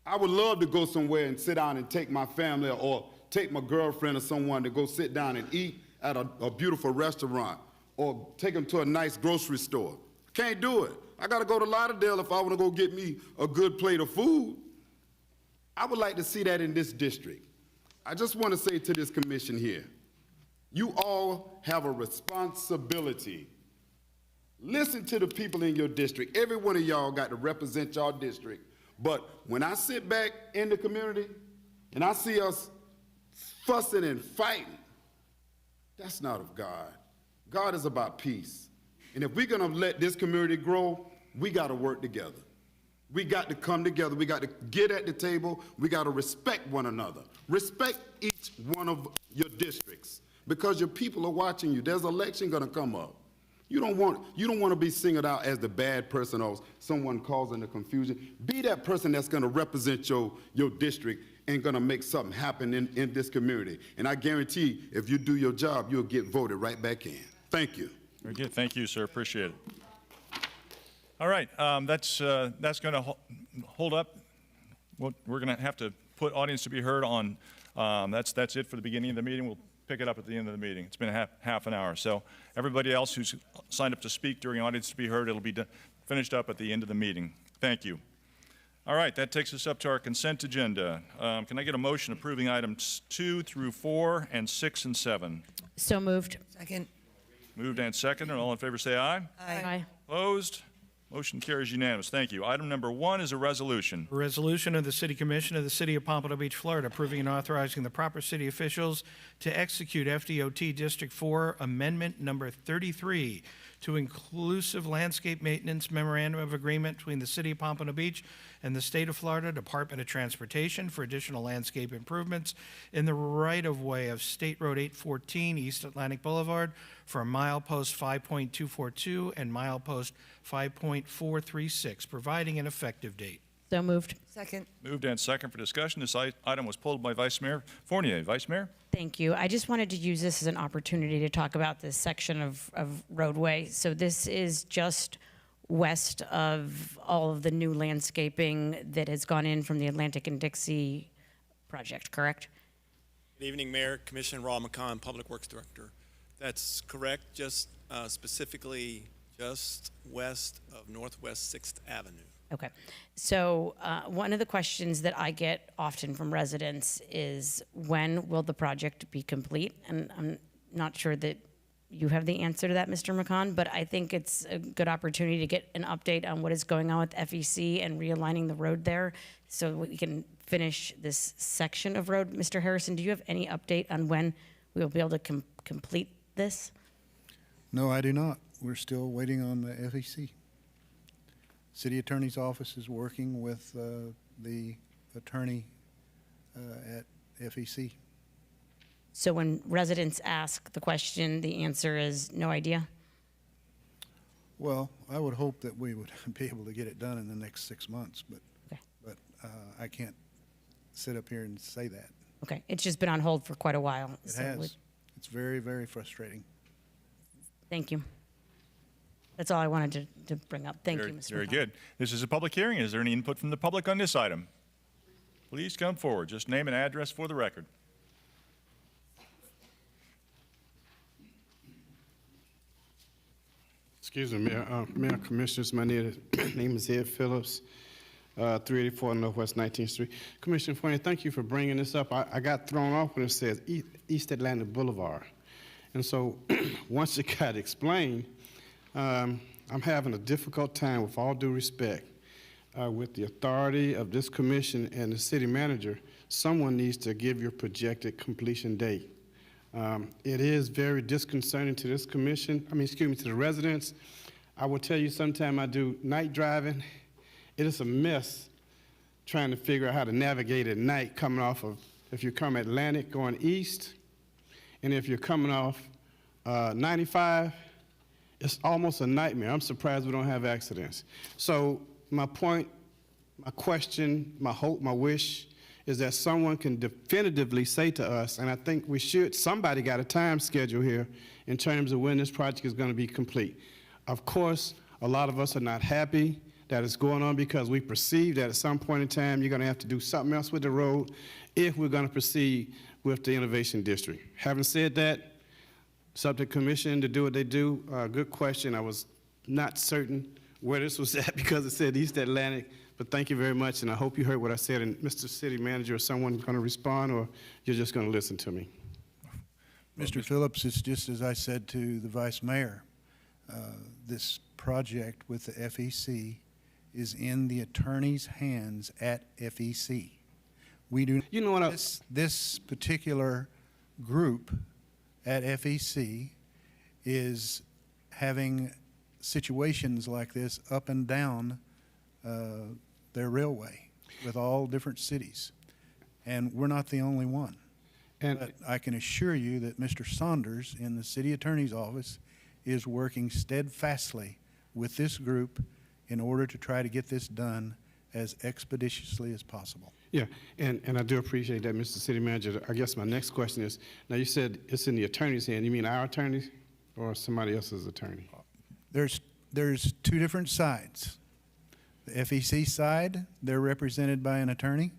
I would love to go somewhere and sit down and take my family or take my girlfriend or someone to go sit down and eat at a beautiful restaurant or take them to a nice grocery store. Can't do it. I got to go to Lauderdale if I want to go get me a good plate of food. I would like to see that in this district. I just want to say to this commission here, you all have a responsibility. Listen to the people in your district. Every one of y'all got to represent your district. But when I sit back in the community and I see us fussing and fighting, that's not of God. God is about peace. And if we're going to let this community grow, we got to work together. We got to come together. We got to get at the table. We got to respect one another. Respect each one of your districts because your people are watching you. There's an election going to come up. You don't want to be singled out as the bad person or someone causing the confusion. Be that person that's going to represent your district and going to make something happen in this community. And I guarantee if you do your job, you'll get voted right back in. Thank you. Very good. Thank you, sir. Appreciate it. All right. That's going to hold up. We're going to have to put audience to be heard on. That's it for the beginning of the meeting. We'll pick it up at the end of the meeting. It's been half an hour. So everybody else who's signed up to speak during audience to be heard, it'll be finished up at the end of the meeting. Thank you. All right. That takes us up to our consent agenda. Can I get a motion approving items 2 through 4 and 6 and 7? So moved. Second. Moved and seconded. All in favor say aye. Aye. Opposed? Motion carries unanimous. Thank you. Item number 1 is a resolution. A resolution of the City Commission of the City of Pompano Beach, Florida, approving and authorizing the proper city officials to execute FDOT District 4 Amendment Number 33 to Inclusive Landscape Maintenance Memorandum of Agreement between the City of Pompano Beach and the State of Florida Department of Transportation for additional landscape improvements in the right-of-way of State Road 814 East Atlantic Boulevard from milepost 5.242 and milepost 5.436, providing an effective date. So moved. Second. Moved and second for discussion. This item was pulled by Vice Mayor Fournier. Vice Mayor? Thank you. I just wanted to use this as an opportunity to talk about this section of roadway. So this is just west of all of the new landscaping that has gone in from the Atlantic and Dixie project, correct? Good evening, Mayor, Commissioner Raul McCon, Public Works Director. That's correct, just specifically just west of Northwest 6th Avenue. Okay. So one of the questions that I get often from residents is, when will the project be complete? And I'm not sure that you have the answer to that, Mr. McCon, but I think it's a good opportunity to get an update on what is going on with FEC and realigning the road there so we can finish this section of road. Mr. Harrison, do you have any update on when we will be able to complete this? No, I do not. We're still waiting on the FEC. City Attorney's Office is working with the attorney at FEC. So when residents ask the question, the answer is no idea? Well, I would hope that we would be able to get it done in the next 6 months, but I can't sit up here and say that. Okay, it's just been on hold for quite a while. It has. It's very, very frustrating. Thank you. That's all I wanted to bring up. Thank you, Mr. Very McCon. good. This is a public hearing. Is there any input from the public on this item? Please come forward. Just name and address for the record. Excuse me, Mayor, Commissioners, my name is Ed Phillips, 384 Northwest 19th Street. Commissioner Fuente, thank you for bringing this up. I got thrown off when it says East Atlantic Boulevard. And so once it got explained, I'm having a difficult time, with all due respect, with the authority of this commission and the city manager. Someone needs to give your projected completion date. It is very disconcerting to this commission, to the residents. I will tell you, sometime I do night driving. It is a mess trying to figure out how to navigate at night coming off of, if you come Atlantic going east, and if you're coming off 95, it's almost a nightmare. I'm surprised we don't have accidents. So my point, my question, my hope, my wish is that someone can definitively say to us, and I think we should, somebody got a time schedule here in terms of when this project is going to be complete. Of course, a lot of us are not happy that it's going on because we perceive that at some point in time you're going to have to do something else with the road if we're going to proceed with the Innovation District. Having said that, subject commission to do what they do, good question. I was not certain where this was at because it said East Atlantic. But thank you very much, and I hope you heard what I said. And Mr. City Manager, is someone going to respond, or you're just going to listen to me? Mr. Phillips, it's just as I said to the Vice Mayor. This project with the FEC is in the attorney's hands at FEC. We do. You know what? This particular group at FEC is having situations like this up and down their railway with all different cities. And we're not the only one. But I can assure you that Mr. Saunders in the city attorney's office is working steadfastly with this group in order to try to get this done as expeditiously as possible. Yeah, and I do appreciate that, Mr. City Manager. I guess my next question is, now you said it's in the attorney's hand. You mean our attorney or somebody else's attorney? There's two different sides. The FEC side, they're represented by an attorney,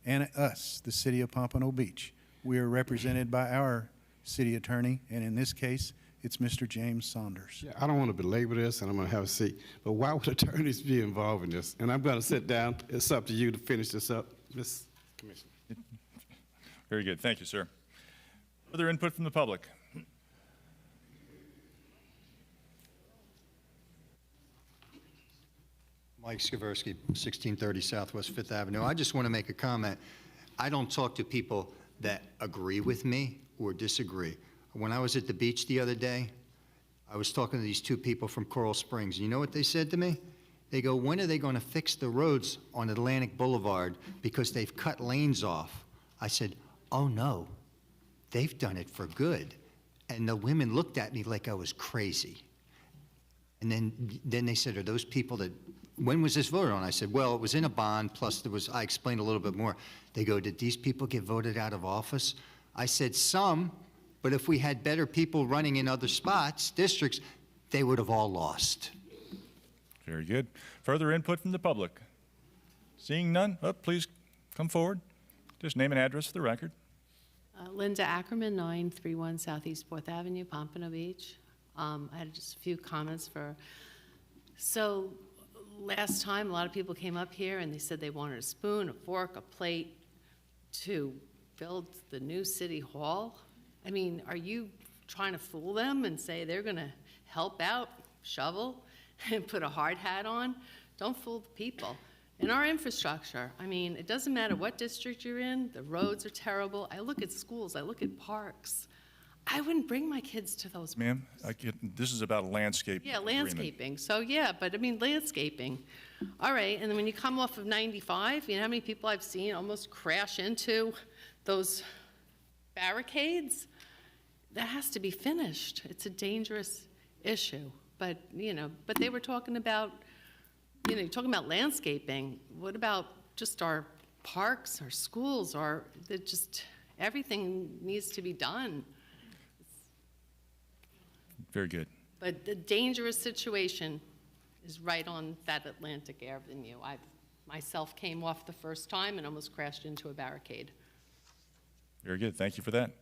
and us, the city of Pompano Beach. We are represented by our city attorney, and in this case, it's Mr. James Saunders. Yeah, I don't want to belabor this, and I'm going to have a seat, but why would attorneys be involved in this? And I'm going to sit down. It's up to you to finish this up, Ms. Commissioner. Very good. Thank you, sir. Further input from the public? Mike Skaversky, 1630 Southwest 5th Avenue. I just want to make a comment. I don't talk to people that agree with me or disagree. When I was at the beach the other day, I was talking to these two people from Coral Springs. You know what they said to me? They go, when are they going to fix the roads on Atlantic Boulevard because they've cut lanes off? I said, oh no, they've done it for good. And the women looked at me like I was crazy. And then they said, are those people that, when was this voted on? I said, well, it was in a bond, plus there was, I explained a little bit more. They go, did these people get voted out of office? I said, some, but if we had better people running in other spots, districts, they would have all lost. Very good. Further input from the public? Seeing none, please come forward. Just name and address for the record. Linda Ackerman, 931 Southeast 4th Avenue, Pompano Beach. I had just a few comments so last time a lot of people came up here and they said they wanted a spoon, a fork, a plate to build the new city hall. I mean, are you trying to fool them and say they're going to help out, shovel, and put a hard hat on? Don't fool the people. In our infrastructure, I mean, it doesn't matter what district you're in, the roads are terrible. I look at schools, I look at parks. I wouldn't bring my kids to those. Ma'am, this is about a landscape Yeah, agreement. landscaping. So yeah, but I mean, landscaping. All right, and then when you come off of 95, you know how many people I've seen almost crash into those barricades? That has to be finished. It's a dangerous issue. But, but they were talking about, talking about landscaping. What about just our parks, our schools, everything needs to be done. Very good. But the dangerous situation is right on that Atlantic Avenue. I myself came off the first time and almost crashed into a barricade. Very good. Thank you for that.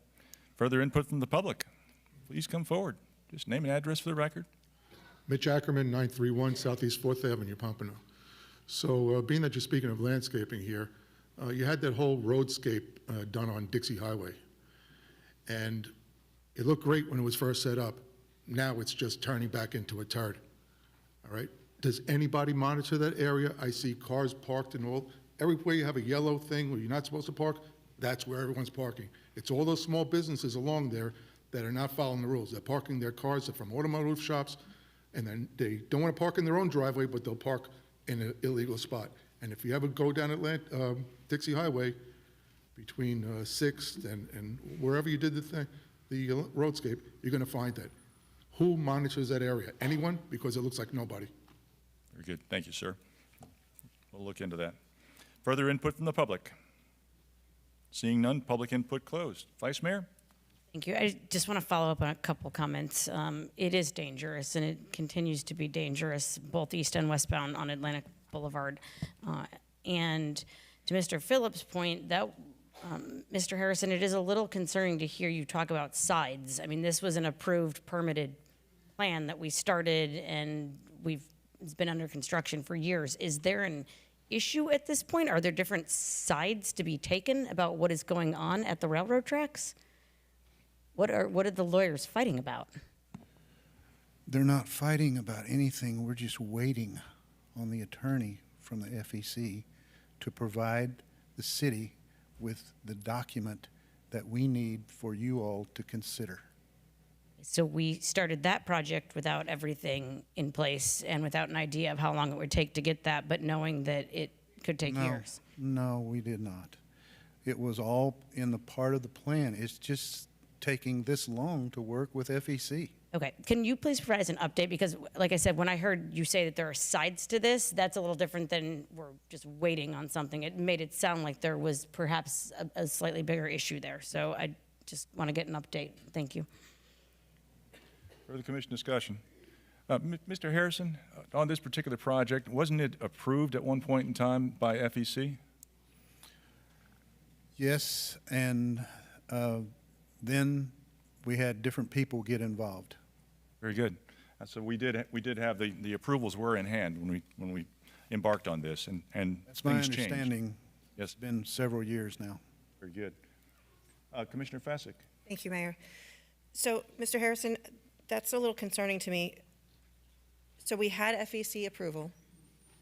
Further input from the public? Please come forward. Just name and address for the record. Mitch Ackerman, 931 Southeast 4th Avenue, Pompano. So being that you're speaking of landscaping here, you had that whole roadscape done on Dixie Highway. And it looked great when it was first set up. Now it's just turning back into a turd, all right? Does anybody monitor that area? I see cars parked and all. Everywhere you have a yellow thing where you're not supposed to park, that's where everyone's parking. It's all those small businesses along there that are not following the rules. They're parking their cars from automotive shops, and then they don't want to park in their own driveway, but they'll park in an illegal spot. And if you ever go down Dixie Highway between 6th and wherever you did the roadscape, you're going to find that. Who monitors that area? Anyone? Because it looks like nobody. Very good. Thank you, sir. We'll look into that. Further input from the public? Seeing none, public input closed. Vice Mayor? Thank you. I just want to follow up on a couple comments. It is dangerous, and it continues to be dangerous, both east and westbound on Atlantic Boulevard. And to Mr. Phillips' point, that Mr. Harrison, it is a little concerning to hear you talk about sides. I mean, this was an approved, permitted plan that we started, and it's been under construction for years. Is there an issue at this point? Are there different sides to be taken about what is going on at the railroad tracks? What are the lawyers fighting about? They're not fighting about anything. We're just waiting on the attorney from the FEC to provide the city with the document that we need for you all to consider. So we started that project without everything in place and without an idea of how long it would take to get that, but knowing that it could take years. No, we did not. It was all in the part of the plan. It's just taking this long to work with FEC. Okay, can you please provide us an update? Because like I said, when I heard you say that there are sides to this, that's a little different than we're just waiting on something. It made it sound like there was perhaps a slightly bigger issue there. So I just want to get an update. Thank you. Further commission discussion. Mr. Harrison, on this particular project, wasn't it approved at one point in time by FEC? Yes, and then we had different people get involved. Very good. So we did have the approvals were in hand when we embarked on this, and That's my things changed. understanding. Yes. It's been several years now. Very good. Commissioner Fasick. Thank you, Mayor. So, Mr. Harrison, that's a little concerning to me. So we had FEC approval,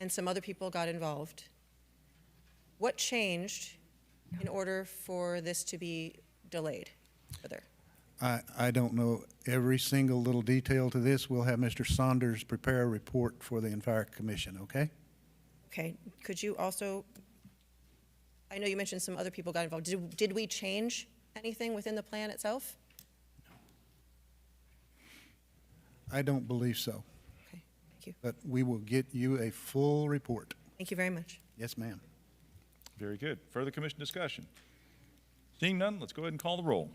and some other people got involved. What changed in order for this to be delayed further? I don't know every single little detail to this. We'll have Mr. Saunders prepare a report for the entire commission, okay? Okay, could you also, I know you mentioned some other people got involved. Did we change anything within the plan itself? I don't believe so. Okay, thank you. But we will get you a full report. Thank you very much. Yes, ma'am. Very good. Further commission discussion. Seeing none, let's go ahead and call the roll.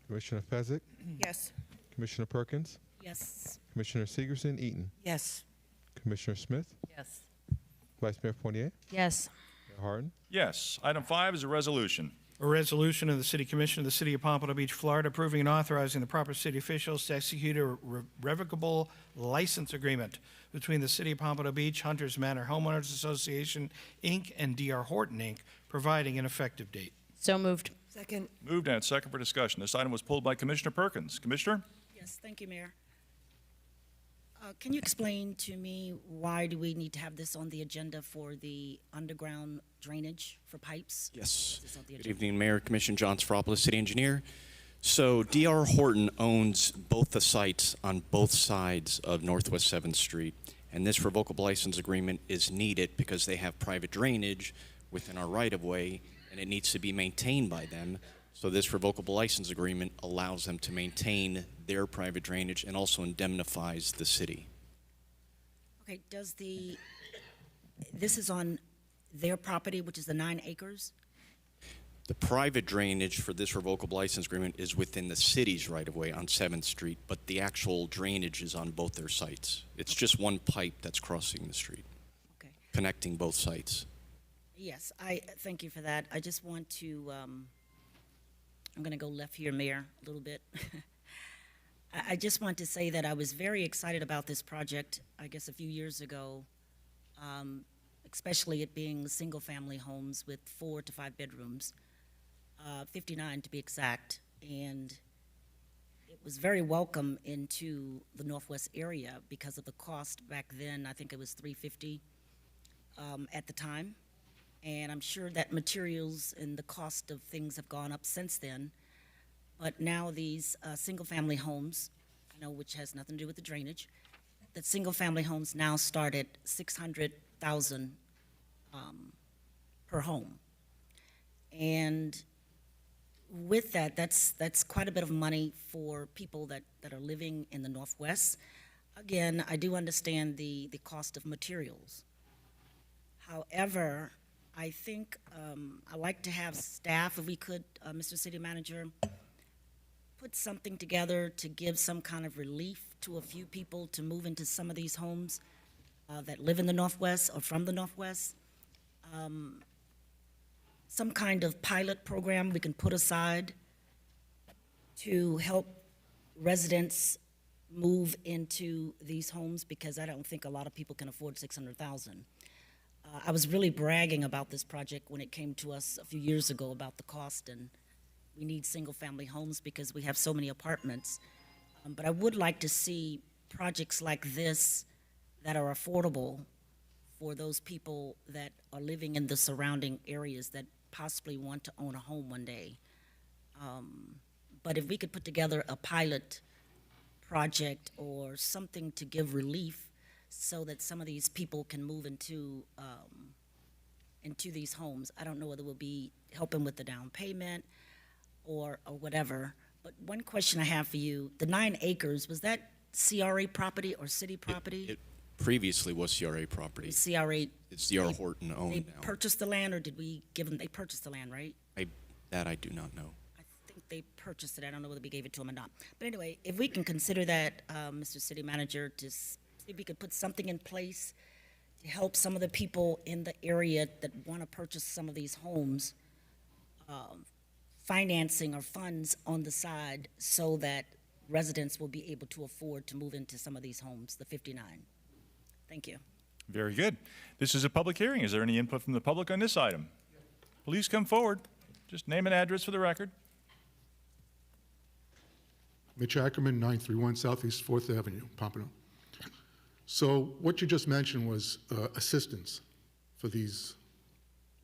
Commissioner Fezzik? Yes. Commissioner Perkins? Yes. Commissioner Segerson Eaton? Yes. Commissioner Smith? Yes. Vice Mayor Fournier? Yes. Mayor Harden? Yes. Item 5 is a resolution. A resolution of the City Commission of the City of Pompano Beach, Florida, approving and authorizing the proper city officials to execute a revocable license agreement between the City of Pompano Beach, Hunters Manor Homeowners Association, Inc., and D.R. Horton, Inc., providing an effective date. So moved. Second. Moved and second for discussion. This item was pulled by Commissioner Perkins. Commissioner? Yes, thank you, Mayor. Can you explain to me why do we need to have this on the agenda for the underground drainage for pipes? Yes. Is this on the Good agenda? evening, Mayor, Commissioner John Sfropoulos, City Engineer. So D.R. Horton owns both the sites on both sides of Northwest 7th Street, and this revocable license agreement is needed because they have private drainage within our right-of-way, and it needs to be maintained by them. So this revocable license agreement allows them to maintain their private drainage and also indemnifies the city. Okay, this is on their property, which is the 9 acres? The private drainage for this revocable license agreement is within the city's right-of-way on 7th Street, but the actual drainage is on both their sites. It's just one pipe that's crossing the street, connecting both sites. Yes, I thank you for that. I just want to, I'm going to go left here, Mayor, a little bit. I just want to say that I was very excited about this project, I guess a few years ago, especially it being single-family homes with 4 to 5 bedrooms, 59 to be exact, and it was very welcome into the Northwest area because of the cost back then. I think it was $350 at the time, and I'm sure that materials and the cost of things have gone up since then. But now these single-family homes, which has nothing to do with the drainage, that single-family homes now start at $600,000 per home. And with that, that's quite a bit of money for people that are living in the Northwest. Again, I do understand the cost of materials. However, I think I'd like to have staff, if we could, Mr. City Manager, put something together to give some kind of relief to a few people to move into some of these homes that live in the Northwest or from the Northwest. Some kind of pilot program we can put aside to help residents move into these homes, because I don't think a lot of people can afford $600,000. I was really bragging about this project when it came to us a few years ago about the cost, and we need single-family homes because we have so many apartments. But I would like to see projects like this that are affordable for those people that are living in the surrounding areas that possibly want to own a home one day. But if we could put together a pilot project or something to give relief so that some of these people can move into these homes. I don't know whether we'll be helping with the down payment or whatever. But one question I have for you, the 9 acres, was that CRA property or city property? It previously was CRA property. CRA. It's D.R. Horton owned They now. purchased the land, or did we give them, they purchased the land, right? That I do not know. I think they purchased it. I don't know whether we gave it to them or not. But anyway, if we can consider that, Mr. City Manager, to see if we could put something in place to help some of the people in the area that want to purchase some of these homes, financing or funds on the side so that residents will be able to afford to move into some of these homes, the 59. Thank you. Very good. This is a public hearing. Is there any input from the public on this item? Please come forward. Just name and address for the record. Mitch Ackerman, 931 Southeast 4th Avenue, Pompano. So what you just mentioned was assistance for these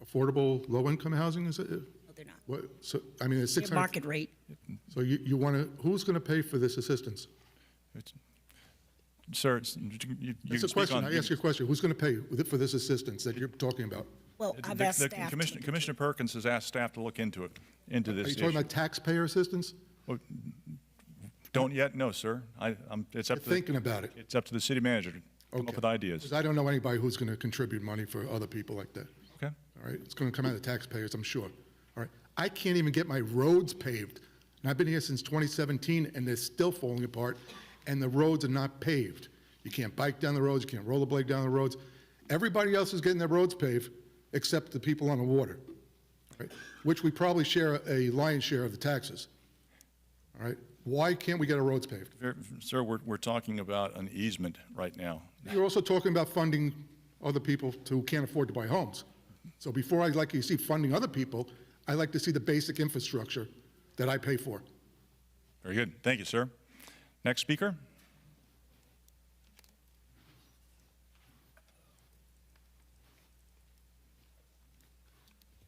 affordable low-income housing, is it? No, they're not. What, so, I mean, it's They're 600. market rate. So you want to, who's going to pay for this assistance? Sir, you That's a speak question. on- I ask you a question. Who's going to pay for this assistance that you're talking about? Well, I've asked staff. Commissioner Perkins has asked staff to look into it, into this Are you issue. talking about taxpayer assistance? Well, don't yet, no, sir. It's up You're to thinking about it. It's up to the city manager to come up with ideas. Because I don't know anybody who's going to contribute money for other people like that. Okay. All right, it's going to come out of the taxpayers, I'm sure. All right, I can't even get my roads paved. And I've been here since 2017, and they're still falling apart, and the roads are not paved. You can't bike down the roads, you can't rollerblade down the roads. Everybody else is getting their roads paved, except the people on the water, right? Which we probably share a lion's share of the taxes. All right, why can't we get our roads paved? Sir, we're talking about an easement right now. You're also talking about funding other people who can't afford to buy homes. So before I'd like to see funding other people, I like to see the basic infrastructure that I pay for. Very good. Thank you, sir. Next speaker.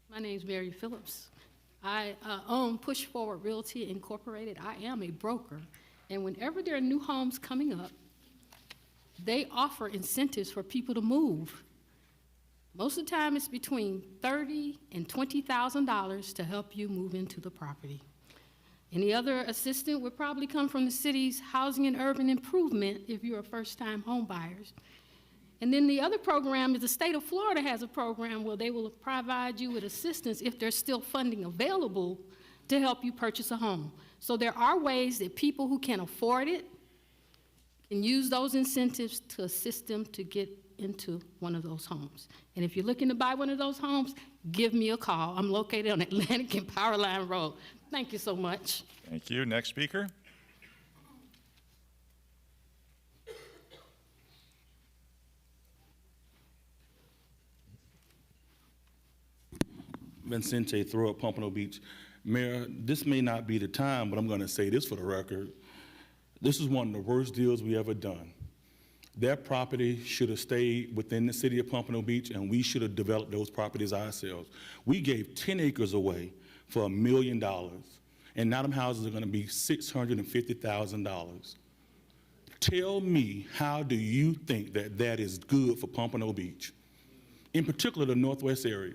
My name's Mary Phillips. I own Push Forward Realty Incorporated. I am a broker, and whenever there are new homes coming up, they offer incentives for people to move. Most of the time, it's between $30,000 and $20,000 to help you move into the property. Any other assistance would probably come from the city's Housing and Urban Improvement if you're a first-time home buyers. And then the other program is the state of Florida has a program where they will provide you with assistance if there's still funding available to help you purchase a home. So there are ways that people who can afford it can use those incentives to assist them to get into one of those homes. And if you're looking to buy one of those homes, give me a call. I'm located on Atlantic and Powerline Road. Thank you so much. Thank you. Next speaker. Vincente throw up Pompano Beach. Mayor, this may not be the time, but I'm going to say this for the record. This is one of the worst deals we ever done. That property should have stayed within the city of Pompano Beach, and we should have developed those properties ourselves. We gave 10 acres away for $1 million, and now them houses are going to be $650,000. Tell me, how do you think that that is good for Pompano Beach? In particular, the Northwest area.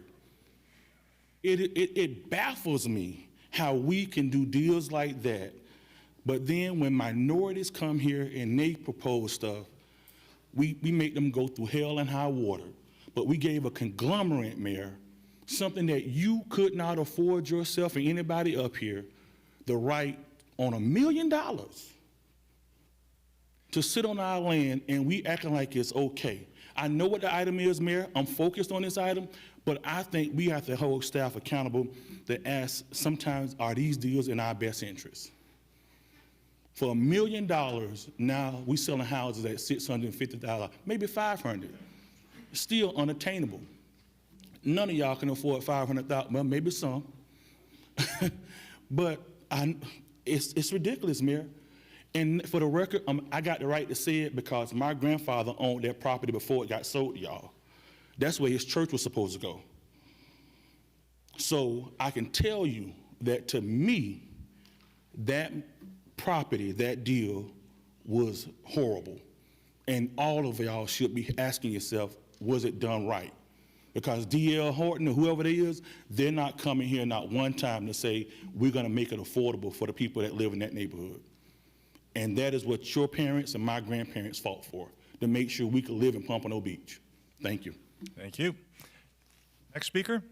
It baffles me how we can do deals like that, but then when minorities come here and they propose stuff, we make them go through hell and high water. But we gave a conglomerate, Mayor, something that you could not afford yourself and anybody up here, the right on $1 million to sit on our land, and we acting like it's okay. I know what the item is, Mayor. I'm focused on this item, but I think we have to hold staff accountable to ask sometimes, are these deals in our best interest? For $1 million, now we selling houses at $650,000, maybe $500. Still unattainable. None of y'all can afford $500,000, well, maybe some. But it's ridiculous, Mayor. And for the record, I got the right to say it because my grandfather owned that property before it got sold to y'all. That's where his church was supposed to go. So I can tell you that to me, that property, that deal was horrible. And all of y'all should be asking yourself, was it done right? Because D.L. Horton or whoever they is, they're not coming here not one time to say, we're gonna make it affordable for the people that live in that neighborhood. And that is what your parents and my grandparents fought for, to make sure we could live in Pompano Beach. Thank you. Thank you. Next speaker.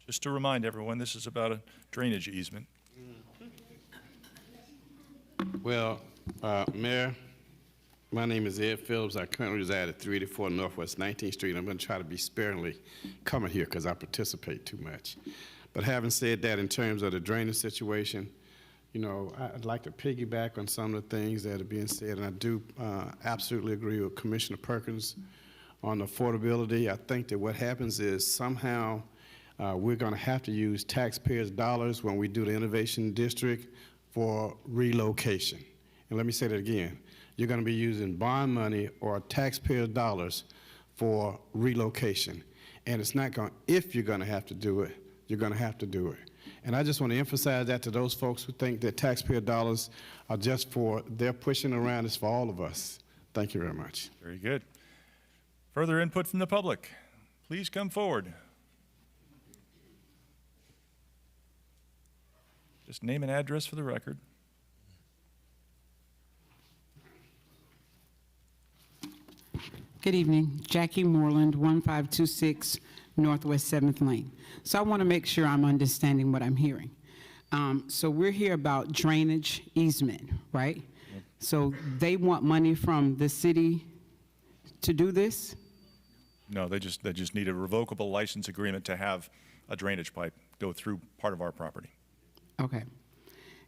Just to remind everyone, this is about a drainage easement. Well, Mayor, my name is Ed Phillips. I currently reside at 384 Northwest 19th Street. I'm going to try to be sparingly coming here because I participate too much. But having said that, in terms of the drainage situation, you know, I'd like to piggyback on some of the things that are being said, and I do absolutely agree with Commissioner Perkins on affordability. I think that what happens is somehow we're going to have to use taxpayers' dollars when we do the Innovation District for relocation. And let me say that again. You're going to be using bond money or taxpayers' dollars for relocation. And it's not going, if you're going to have to do it, you're going to have to do it. And I just want to emphasize that to those folks who think that taxpayer dollars are just for, they're pushing around, it's for all of us. Thank you very much. Very good. Further input from the public. Please come forward. Just name and address for the record. Good evening. Jackie Moreland, 1526 Northwest 7th Lane. So I want to make sure I'm understanding what I'm hearing. So we're here about drainage easement, right? Yep. So they want money from the city to do this? No, they just need a revocable license agreement to have a drainage pipe go through part of our property. Okay.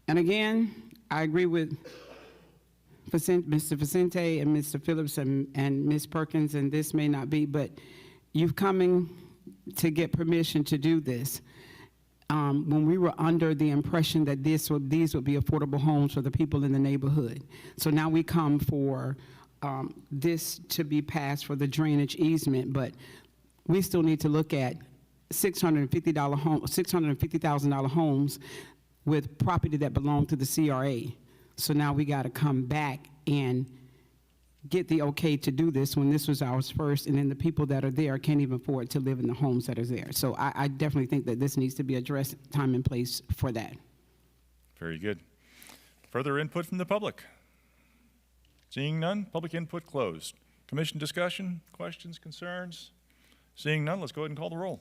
And again, I agree with Mr. Vicente and Mr. Phillips and Ms. Perkins, and this may not be, but you've coming to get permission to do this. When we were under the impression that these would be affordable homes for the people in the neighborhood. So now we come for this to be passed for the drainage easement, but we still need to look at $650,000 homes with property that belonged to the CRA. So now we got to come back and get the okay to do this when this was ours first, and then the people that are there can't even afford to live in the homes that are there. So I definitely think that this needs to be addressed, time and place for that. Very good. Further input from the public? Seeing none, public input closed. Commission discussion, questions, concerns? Seeing none, let's go ahead and call the roll.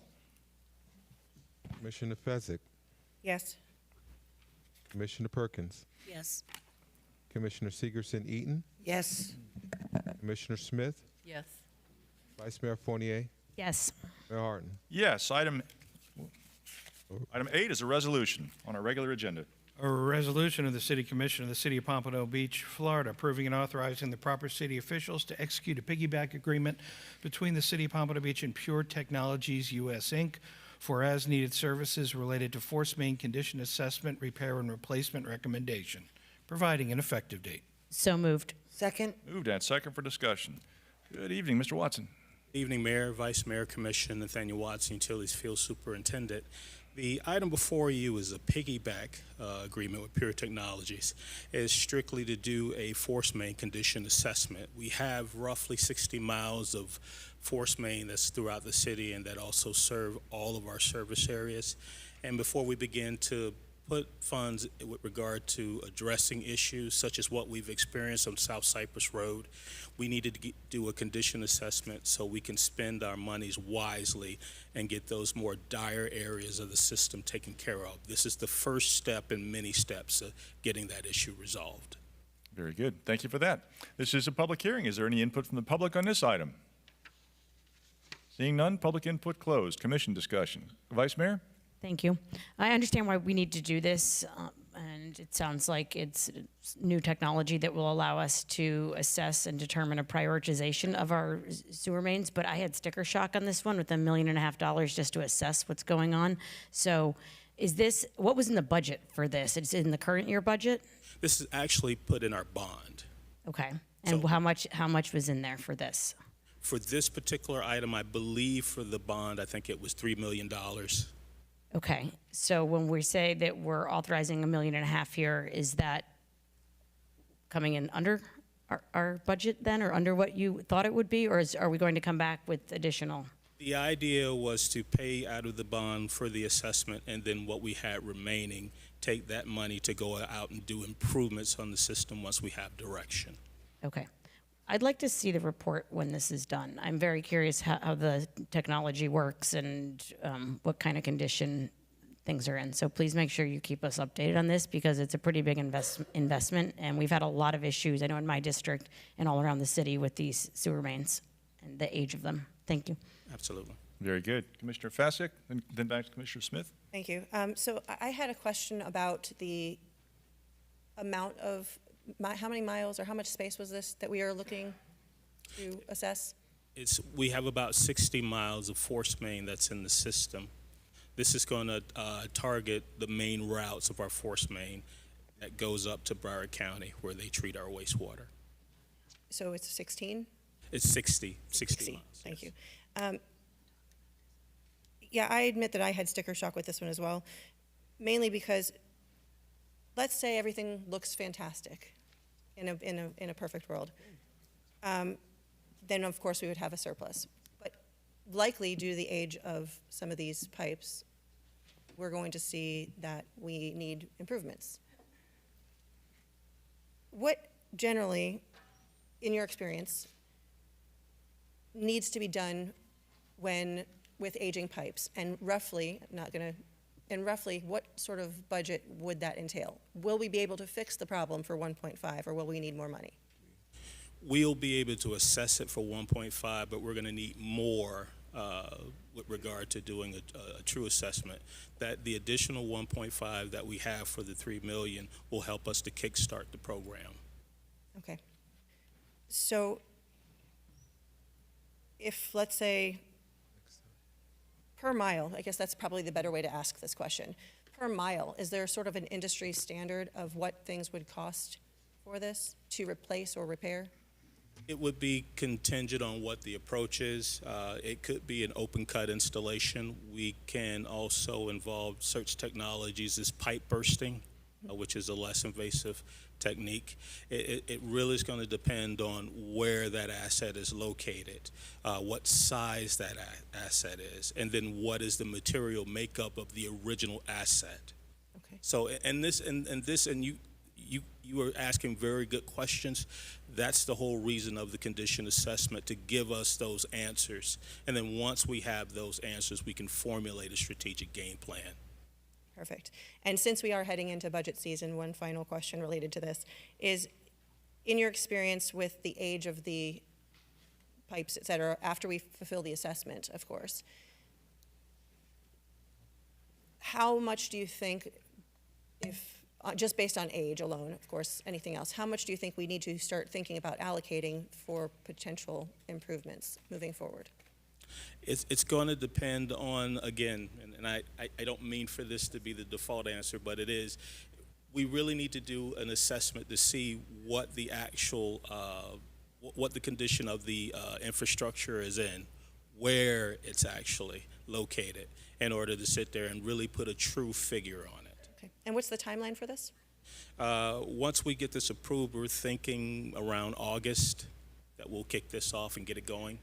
Commissioner Fezzik. Yes. Commissioner Perkins. Yes. Commissioner Segerson-Eaton. Yes. Commissioner Smith. Yes. Vice Mayor Fournier. Yes. Mayor Harton. Yes, item 8 is a resolution on our regular agenda. A resolution of the City Commission of the City of Pompano Beach, Florida, approving and authorizing the proper city officials to execute a piggyback agreement between the City of Pompano Beach and Pure Technologies U.S. Inc. for as-needed services related to force main condition assessment, repair, and replacement recommendation, providing an effective date. So moved. Second. Moved and second for discussion. Good evening, Mr. Watson. Evening, Mayor, Vice Mayor, Commission, Nathaniel Watson, Utilities Field Superintendent. The item before you is a piggyback agreement with Pure Technologies. It's strictly to do a force main condition assessment. We have roughly 60 miles of force main that's throughout the city and that also serve all of our service areas. And before we begin to put funds with regard to addressing issues such as what we've experienced on South Cypress Road, we needed to do a condition assessment so we can spend our monies wisely and get those more dire areas of the system taken care of. This is the first step in many steps of getting that issue resolved. Very good. Thank you for that. This is a public hearing. Is there any input from the public on this item? Seeing none, public input closed. Commission discussion. Vice Mayor? Thank you. I understand why we need to do this, and it sounds like it's new technology that will allow us to assess and determine a prioritization of our sewer mains, but I had sticker shock on this one with $1.5 million just to assess what's going on. So is this, what was in the budget for this? It's in the current year budget? This is actually put in our bond. Okay. And So- how much was in there for this? For this particular item, I believe for the bond, I think it was $3 million. Okay, so when we say that we're authorizing $1.5 million here, is that coming in under our budget then, or under what you thought it would be, or are we going to come back with additional? The idea was to pay out of the bond for the assessment, and then what we had remaining, take that money to go out and do improvements on the system once we have direction. Okay. I'd like to see the report when this is done. I'm very curious how the technology works and what kind of condition things are in. So please make sure you keep us updated on this because it's a pretty big investment, and we've had a lot of issues, I know in my district and all around the city with these sewer mains and the age of them. Thank you. Absolutely. Very good. Commissioner Fasick, then back to Commissioner Smith. Thank you. So I had a question about the amount of, how many miles or how much space was this that we are looking to assess? We have about 60 miles of force main that's in the system. This is going to target the main routes of our force main that goes up to Broward County where they treat our wastewater. So it's 16? It's 60 miles. Thank you. Yeah, I admit that I had sticker shock with this one as well, mainly because let's say everything looks fantastic in a perfect world. Then of course we would have a surplus. But likely due to the age of some of these pipes, we're going to see that we need improvements. What generally, in your experience, needs to be done with aging pipes, and roughly, what sort of budget would that entail? Will we be able to fix the problem for 1.5, or will we need more money? We'll be able to assess it for 1.5, but we're going to need more with regard to doing a true assessment. That the additional 1.5 that we have for the $3 million will help us to kickstart the program. Okay. So if, let's say, per mile, I guess that's probably the better way to ask this question. Per mile, is there sort of an industry standard of what things would cost for this to replace or repair? It would be contingent on what the approach is. It could be an open cut installation. We can also involve such technologies as pipe bursting, which is a less invasive technique. It really is going to depend on where that asset is located, what size that asset is, and then what is the material makeup of the original asset. Okay. So, you were asking very good questions. That's the whole reason of the condition assessment, to give us those answers. And then once we have those answers, we can formulate a strategic game plan. Perfect. And since we are heading into budget season, one final question related to this is, in your experience with the age of the pipes, et cetera, after we fulfill the assessment, of course, how much do you think, if just based on age alone, of course, anything else, how much do you think we need to start thinking about allocating for potential improvements moving forward? It's going to depend on, again, and I don't mean for this to be the default answer, but it is, we really need to do an assessment to see what the actual, what the condition of the infrastructure is in, where it's actually located, in order to sit there and really put a true figure on it. Okay. And what's the timeline for this? Once we get this approved, we're thinking around August that we'll kick this off and get it going.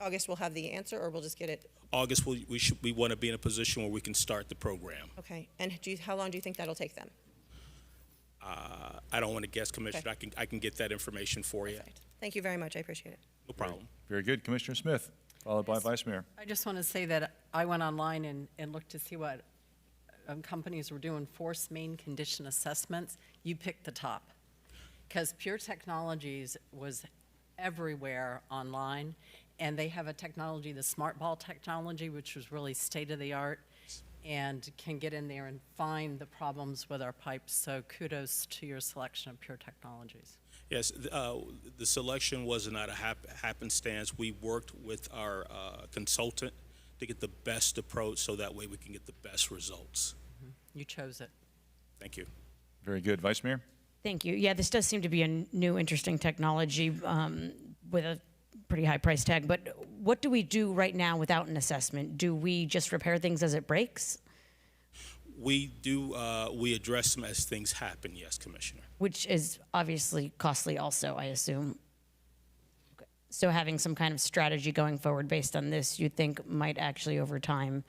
August we'll have the answer, or we'll just get it? August, we want to be in a position where we can start the program. Okay. And how long do you think that'll take them? I don't want to guess, Commissioner. Okay. I can get that information for you. Perfect. Thank you very much. I appreciate it. No problem. Very good. Commissioner Smith, followed by Vice Mayor. I just want to say that I went online and looked to see what companies were doing force main condition assessments. You picked the top, because Pure Technologies was everywhere online, and they have a technology, the Smart Ball technology, which was really state-of-the-art, and can get in there and find the problems with our pipes. So kudos to your selection of Pure Technologies. Yes, the selection was not a happenstance. We worked with our consultant to get the best approach, so that way we can get the best results. You chose it. Thank you. Very good. Vice Mayor? Thank you. Yeah, this does seem to be a new, interesting technology with a pretty high price tag. But what do we do right now without an assessment? Do we just repair things as it breaks? We do, we address them as things happen, yes, Commissioner. Which is obviously costly also, I assume. Okay. So having some kind of strategy going forward based on this, you think might actually over time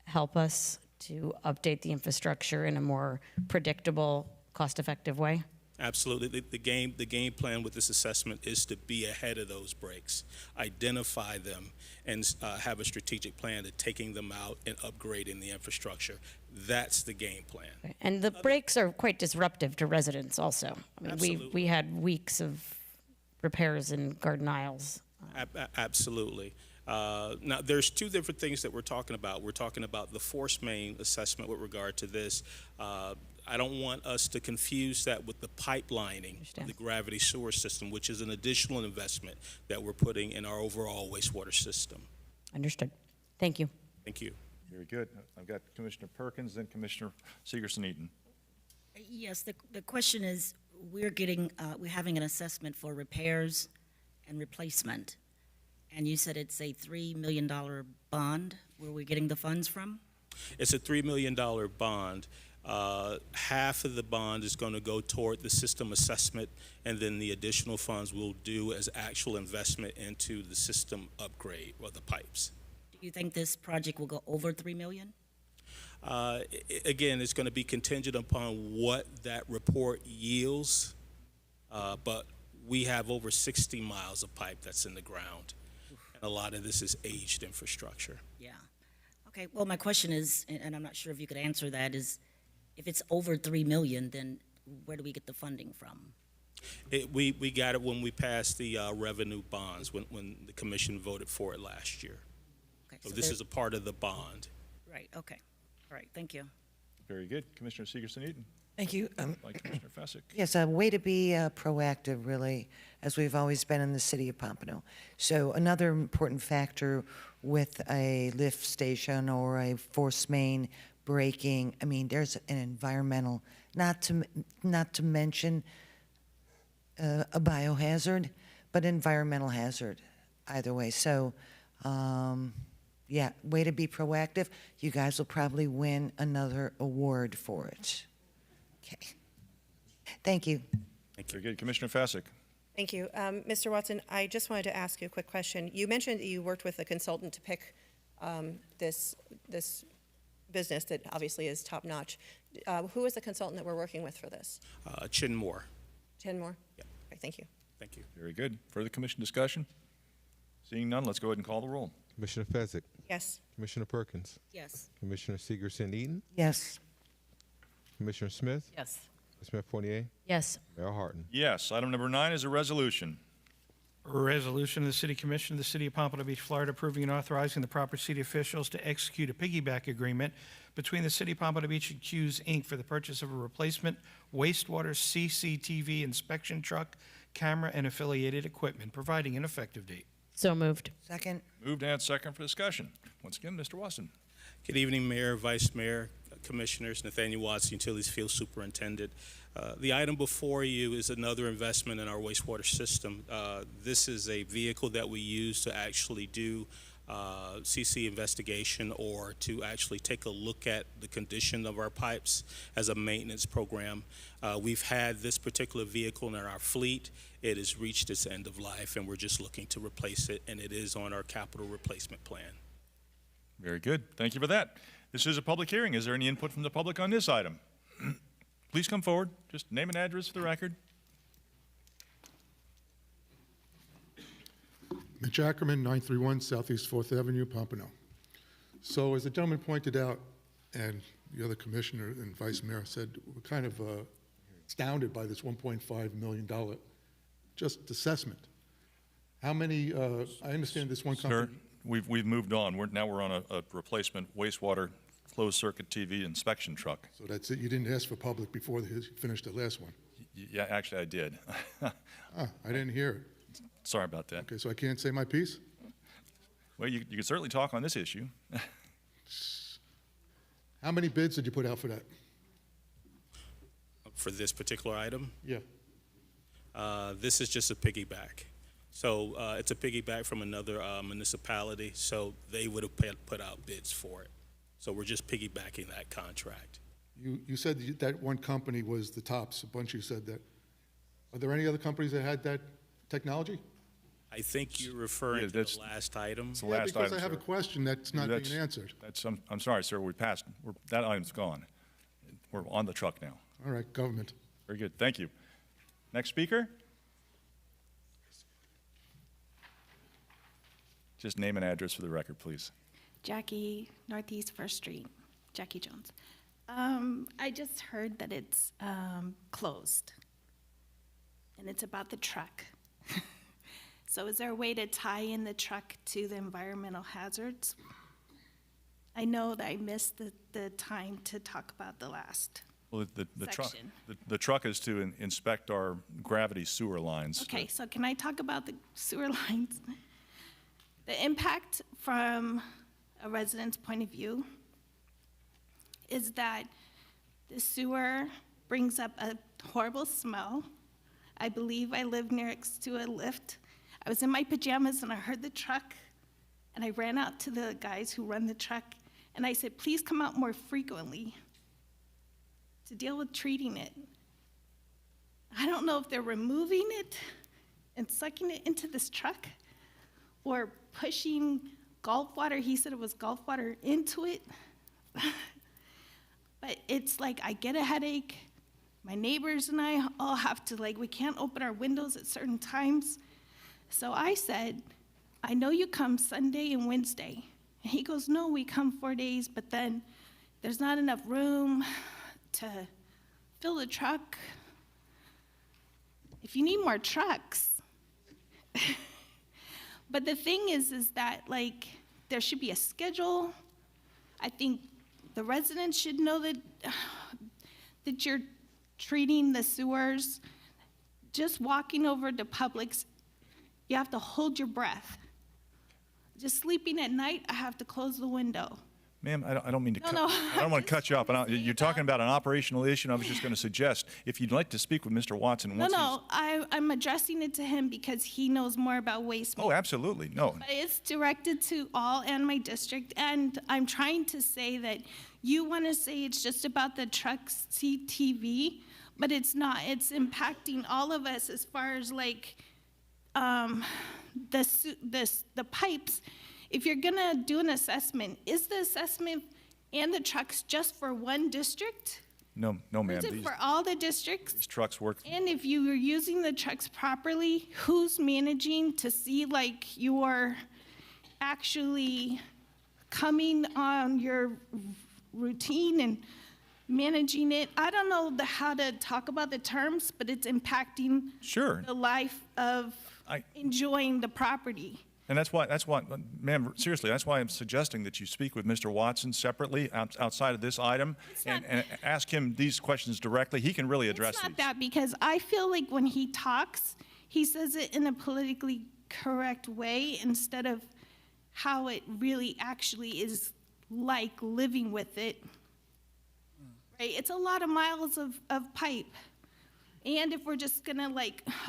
help us to update the infrastructure in a more predictable, cost-effective way? Absolutely. The game plan with this assessment is to be ahead of those breaks, identify them, and have a strategic plan to taking them out and upgrading the infrastructure. That's the game plan. Okay. And the breaks are quite disruptive to residents also. I mean, Absolutely. we had weeks of repairs in Garden Isles. Absolutely. Now, there's two different things that we're talking about. We're talking about the force main assessment with regard to this. I don't want us to confuse that with the pipelining of the gravity sewer system, which is an additional investment that we're putting in our overall wastewater system. Understood. Thank you. Thank you. Very good. I've got Commissioner Perkins, then Commissioner Segerson-Eaton. Yes, the question is, we're having an assessment for repairs and replacement. And you said it's a $3 million bond. Where are we getting the funds from? It's a $3 million bond. Half of the bond is going to go toward the system assessment, and then the additional funds we'll do as actual investment into the system upgrade or the pipes. Do you think this project will go over $3 million? Again, it's going to be contingent upon what that report yields, but we have over 60 miles of pipe that's in the ground, and a lot of this is aged infrastructure. Yeah. Okay, well, my question is, and I'm not sure if you could answer that, is if it's over $3 million, then where do we get the funding from? We got it when we passed the revenue bonds, when the commission voted for it last year. Okay, So this is a part of the bond. Right, okay. All right, thank you. Very good. Commissioner Segerson-Eaton. Thank you. Like Commissioner Fessick. Yes, a way to be proactive, really, as we've always been in the city of Pompano. So another important factor with a lift station or a force main breaking, I mean, there's an environmental, not to mention a biohazard, but environmental hazard either way. So, yeah, way to be proactive. You guys will probably win another award for it. Okay. Thank you. Very good. Commissioner Fessick. Thank you. Mr. Watson, I just wanted to ask you a quick question. You mentioned that you worked with a consultant to pick this business that obviously is top-notch. Who is the consultant that we're working with for this? Chin Moore. Chin Moore? Yeah. Okay, thank you. Thank you. Very good. Further commission discussion? Seeing none, let's go ahead and call the roll. Commissioner Fezzik. Yes. Commissioner Perkins. Yes. Commissioner Segerson-Eaton. Yes. Commissioner Smith. Yes. Vice Mayor Fournier. Yes. Mayor Harton. Yes. Item number 9 is a resolution. Resolution of the City Commission of the City of Pompano Beach, Florida, approving and authorizing the proper city officials to execute a piggyback agreement between the City of Pompano Beach and Q's Inc. for the purchase of a replacement wastewater CCTV inspection truck, camera, and affiliated equipment, providing an effective date. So moved. Second. Moved and second for discussion. Once again, Mr. Watson. Good evening, Mayor, Vice Mayor, Commissioners, Nathaniel Watson, Utilities Field Superintendent. The item before you is another investment in our wastewater system. This is a vehicle that we use to actually do CC investigation or to actually take a look at the condition of our pipes as a maintenance program. We've had this particular vehicle in our fleet. It has reached its end of life, and we're just looking to replace it, and it is on our capital replacement plan. Very good. Thank you for that. This is a public hearing. Is there any input from the public on this item? Please come forward. Just name and address for the record. Mitch Ackerman, 931 Southeast 4th Avenue, Pompano. So as the gentleman pointed out, and the other commissioner and vice mayor said, we're kind of astounded by this $1.5 million just assessment. How many, I understand this one company. Sir, we've moved on. Now we're on a replacement wastewater closed-circuit TV inspection truck. So that's it, you didn't ask for public before he finished the last one? Yeah, actually, I did. I didn't hear it. Sorry about that. Okay, so I can't say my piece? Well, you can certainly talk on this issue. How many bids did you put out for that? For this particular item, Yeah. this is just a piggyback. So it's a piggyback from another municipality, so they would have put out bids for it. So we're just piggybacking that contract. You said that one company was the tops. A bunch of you said that. Are there any other companies that had that technology? I think you're referring to the last item. It's the last because item, I have sir. a question that's not being answered. I'm sorry, sir. We passed. That item's gone. We're on the truck now. All right, government. Very good. Thank you. Next speaker. Just name and address for the record, please. Jackie, Northeast 1st Street, Jackie Jones. I just heard that it's closed, and it's about the truck. So is there a way to tie in the truck to the environmental hazards? I know that I missed the time to talk about the last Well, section. the truck is to inspect our gravity sewer lines. Okay, so can I talk about the sewer lines? The impact from a resident's point of view is that the sewer brings up a horrible smell. I believe I live next to a lift. I was in my pajamas and I heard the truck, and I ran out to the guys who run the truck, and I said, please come out more frequently to deal with treating it. I don't know if they're removing it and sucking it into this truck or pushing Gulf water, he said it was Gulf water, into it. But it's like I get a headache. My neighbors and I all have to, we can't open our windows at certain times. So I said, I know you come Sunday and Wednesday. And he goes, no, we come 4 days, but then there's not enough room to fill the truck. If you need more trucks. But the thing is that, there should be a schedule. I think the residents should know that you're treating the sewers. Just walking over to Publix, you have to hold your breath. Just sleeping at night, I have to close the window. Ma'am, I don't mean to No. I don't want to cut you off. You're talking about an operational issue, and I was just going to suggest, if you'd like to speak with Mr. Watson. I'm addressing it to him because he knows more about waste. Oh, absolutely. No. But it's directed to all and my district, and I'm trying to say that you want to say it's just about the truck CTV, but it's not. It's impacting all of us as far as the pipes. If you're gonna do an assessment, is the assessment and the trucks just for one district? No, ma'am. Is it for all the districts? These trucks work. And if you are using the trucks properly, who's managing to see you are actually coming on your routine and managing it? I don't know how to talk about the terms, but it's impacting Sure. the life of enjoying the property. And that's why, ma'am, seriously, that's why I'm suggesting that you speak with Mr. Watson separately outside of this item and ask him these questions directly. He can really address It's not these. that, because I feel like when he talks, he says it in a politically correct way instead of how it really actually is like living with it. Right? It's a lot of miles of pipe. And if we're just gonna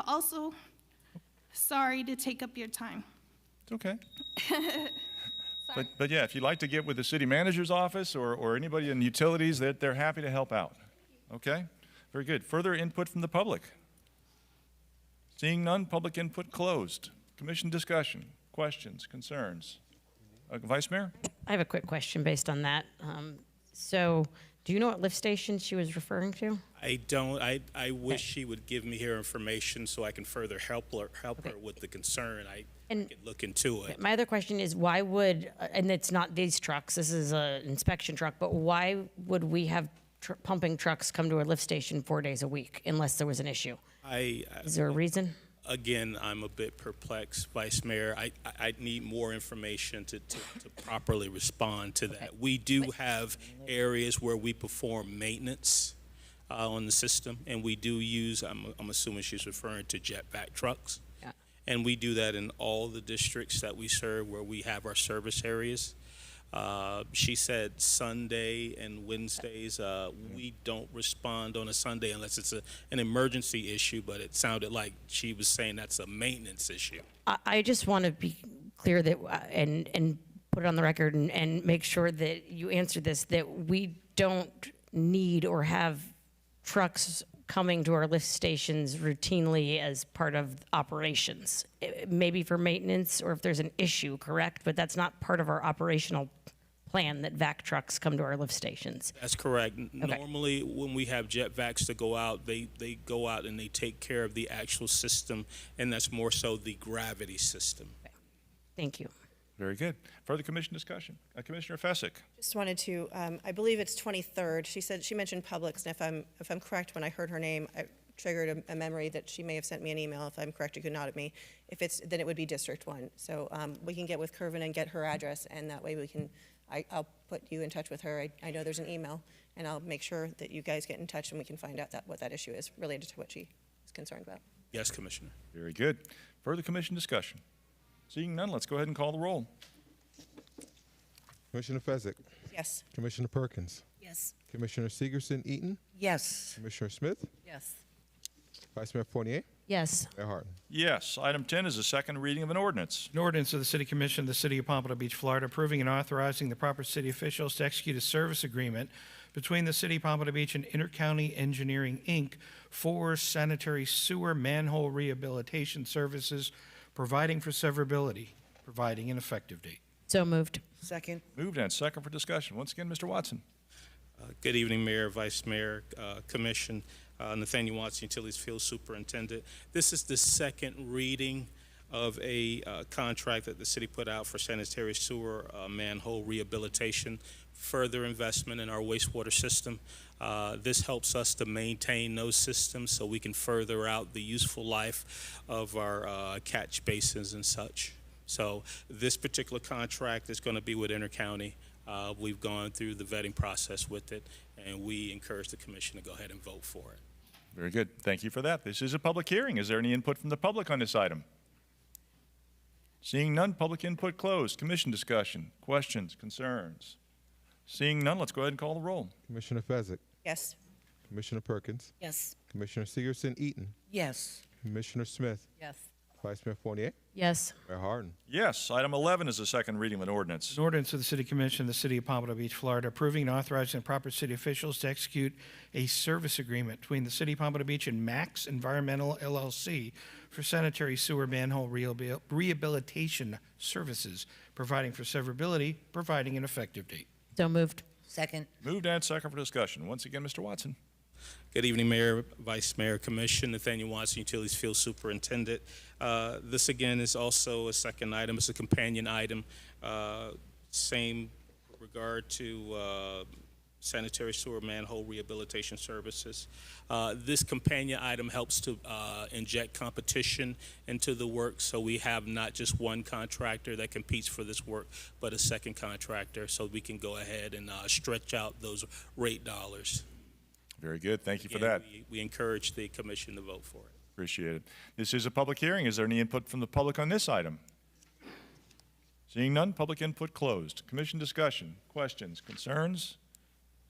also, sorry to take up your time. It's okay. But yeah, if you'd like to get with the city manager's office or anybody in utilities, they're happy to help out. Okay? Very good. Further input from the public? Seeing none, public input closed. Commission discussion, questions, concerns? Vice Mayor? I have a quick question based on that. So, do you know what lift station she was referring to? I don't. I wish she would give me her information so I can further help her with the concern. I could look into it. My other question is, why would, and it's not these trucks, this is an inspection truck, but why would we have pumping trucks come to our lift station 4 days a week unless there was an issue? Is there a reason? Again, I'm a bit perplexed, Vice Mayor. I need more information to properly respond to that. We do have areas where we perform maintenance on the system, and we do use, I'm assuming she's referring to jet vac trucks. Yeah. And we do that in all the districts that we serve where we have our service areas. She said Sunday and Wednesdays. We don't respond on a Sunday unless it's an emergency issue, but it sounded like she was saying that's a maintenance issue. I just want to be clear that, and put it on the record and make sure that you answer this, that we don't need or have trucks coming to our lift stations routinely as part of operations. Maybe for maintenance or if there's an issue, correct? But that's not part of our operational plan that vac trucks come to our lift stations. That's correct. Normally, when we have jet vacs to go out, they go out and they take care of the actual system, and that's more so the gravity system. Okay. Thank you. Very good. Further commission discussion? Commissioner Fessick. Just wanted to, I believe it's 23rd. She mentioned Publix, and if I'm correct, when I heard her name, I triggered a memory that she may have sent me an email. If I'm correct, you could nod at me. If it's, then it would be District 1. So we can get with Curvin and get her address, and that way we can, I'll put you in touch with her. I know there's an email, and I'll make sure that you guys get in touch and we can find out what that issue is related to what she is concerned about. Yes, Commissioner. Very good. Further commission discussion? Seeing none, let's go ahead and call the roll. Commissioner Fezzik? Yes. Commissioner Perkins? Yes. Commissioner Segerson-Eaton? Yes. Commissioner Smith? Yes. Vice Mayor Fournier? Yes. Mayor Harden? Yes. Item 10 is a second reading of an ordinance. An ordinance of the City Commission of the City of Pompano Beach, Florida, approving and authorizing the proper city officials to execute a service agreement between the City of Pompano Beach and Intercounty Engineering, Inc. for sanitary sewer manhole rehabilitation services, providing for severability, providing an effective date. So moved. Second. Moved and second for discussion. Once again, Mr. Watson. Good evening, Mayor, Vice Mayor, Commission. Nathaniel Watson, Utilities Field Superintendent. This is the second reading of a contract that the city put out for sanitary sewer manhole rehabilitation, further investment in our wastewater system. This helps us to maintain those systems so we can further out the useful life of our catch basins and such. So this particular contract is going to be with Intercounty. We've gone through the vetting process with it, and we encourage the commission to go ahead and vote for it. Very good. Thank you for that. This is a public hearing. Is there any input from the public on this item? Seeing none, public input closed. Commission discussion, questions, concerns? Seeing none, let's go ahead and call the roll. Commissioner Fezzik? Yes. Commissioner Perkins? Yes. Commissioner Segerson-Eaton? Yes. Commissioner Smith? Yes. Vice Mayor Fournier? Yes. Mayor Harden? Yes. Item 11 is a second reading of an ordinance. An ordinance of the City Commission of the City of Pompano Beach, Florida, approving and authorizing the proper city officials to execute a service agreement between the City of Pompano Beach and Max Environmental LLC for sanitary sewer manhole rehabilitation services, providing for severability, providing an effective date. So moved. Second. Moved and second for discussion. Once again, Mr. Watson. Good evening, Mayor, Vice Mayor, Commission. Nathaniel Watson, Utilities Field Superintendent. This, again, is also a second item. It's a companion item. Same regard to sanitary sewer manhole rehabilitation services. This companion item helps to inject competition into the work, so we have not just one contractor that competes for this work, but a second contractor, so we can go ahead and stretch out those rate dollars. Very good. Thank you for Again, that. we encourage the commission to vote for it. Appreciate it. This is a public hearing. Is there any input from the public on this item? Seeing none, public input closed. Commission discussion, questions, concerns?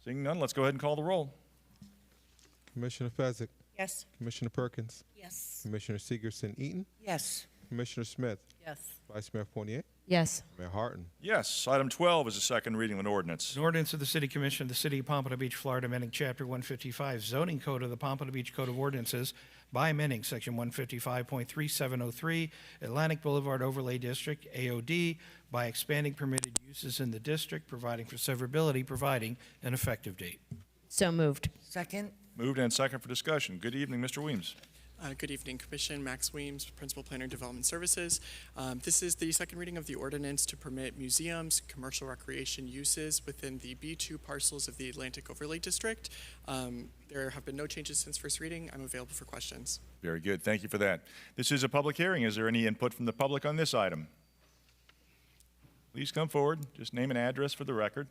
Seeing none, let's go ahead and call the roll. Commissioner Fezzik? Yes. Commissioner Perkins? Yes. Commissioner Segerson-Eaton? Yes. Commissioner Smith? Yes. Vice Mayor Fournier? Yes. Mayor Harton? Yes. Item 12 is a second reading of an ordinance. An ordinance of the City Commission of the City of Pompano Beach, Florida, amending Chapter 155 zoning code of the Pompano Beach Code of Ordinances by amending Section 155.3703 Atlantic Boulevard Overlay District, AOD, by expanding permitted uses in the district, providing for severability, providing an effective date. So moved. Second? Moved and second for discussion. Good evening, Mr. Weems. Good evening, Commission. Max Weems, Principal Planner Development Services. This is the second reading of the ordinance to permit museums, commercial recreation uses within the B2 parcels of the Atlantic Overlay District. There have been no changes since first reading. I'm available for questions. Very good. Thank you for that. This is a public hearing. Is there any input from the public on this item? Please come forward. Just name and address for the record.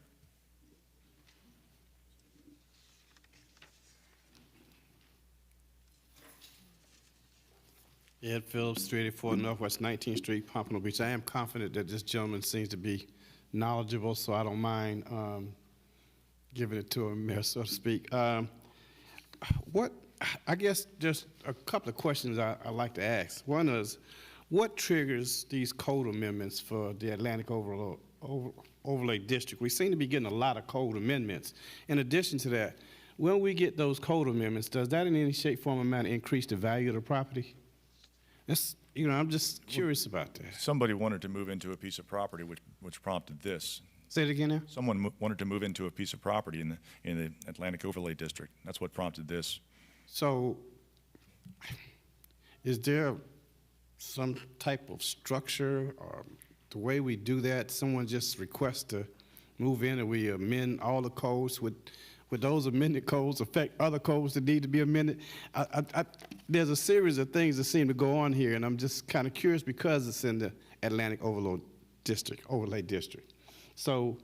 Ed Phillips, 384 Northwest 19th Street, Pompano Beach. I am confident that this gentleman seems to be knowledgeable, so I don't mind giving it to him, so to speak. I guess just a couple of questions I'd like to ask. One is, what triggers these code amendments for the Atlantic Overlay District? We seem to be getting a lot of code amendments. In addition to that, when we get those code amendments, does that in any shape, form, or manner increase the value of the property? I'm just curious about that. Somebody wanted to move into a piece of property which prompted this. Say it again now? Someone wanted to move into a piece of property in the Atlantic Overlay District. That's what prompted this. So, is there some type of structure or the way we do that? Someone just requests to move in and we amend all the codes? Would those amended codes affect other codes that need to be amended? There's a series of things that seem to go on here, and I'm just kind of curious because it's in the Atlantic Overlay District. So,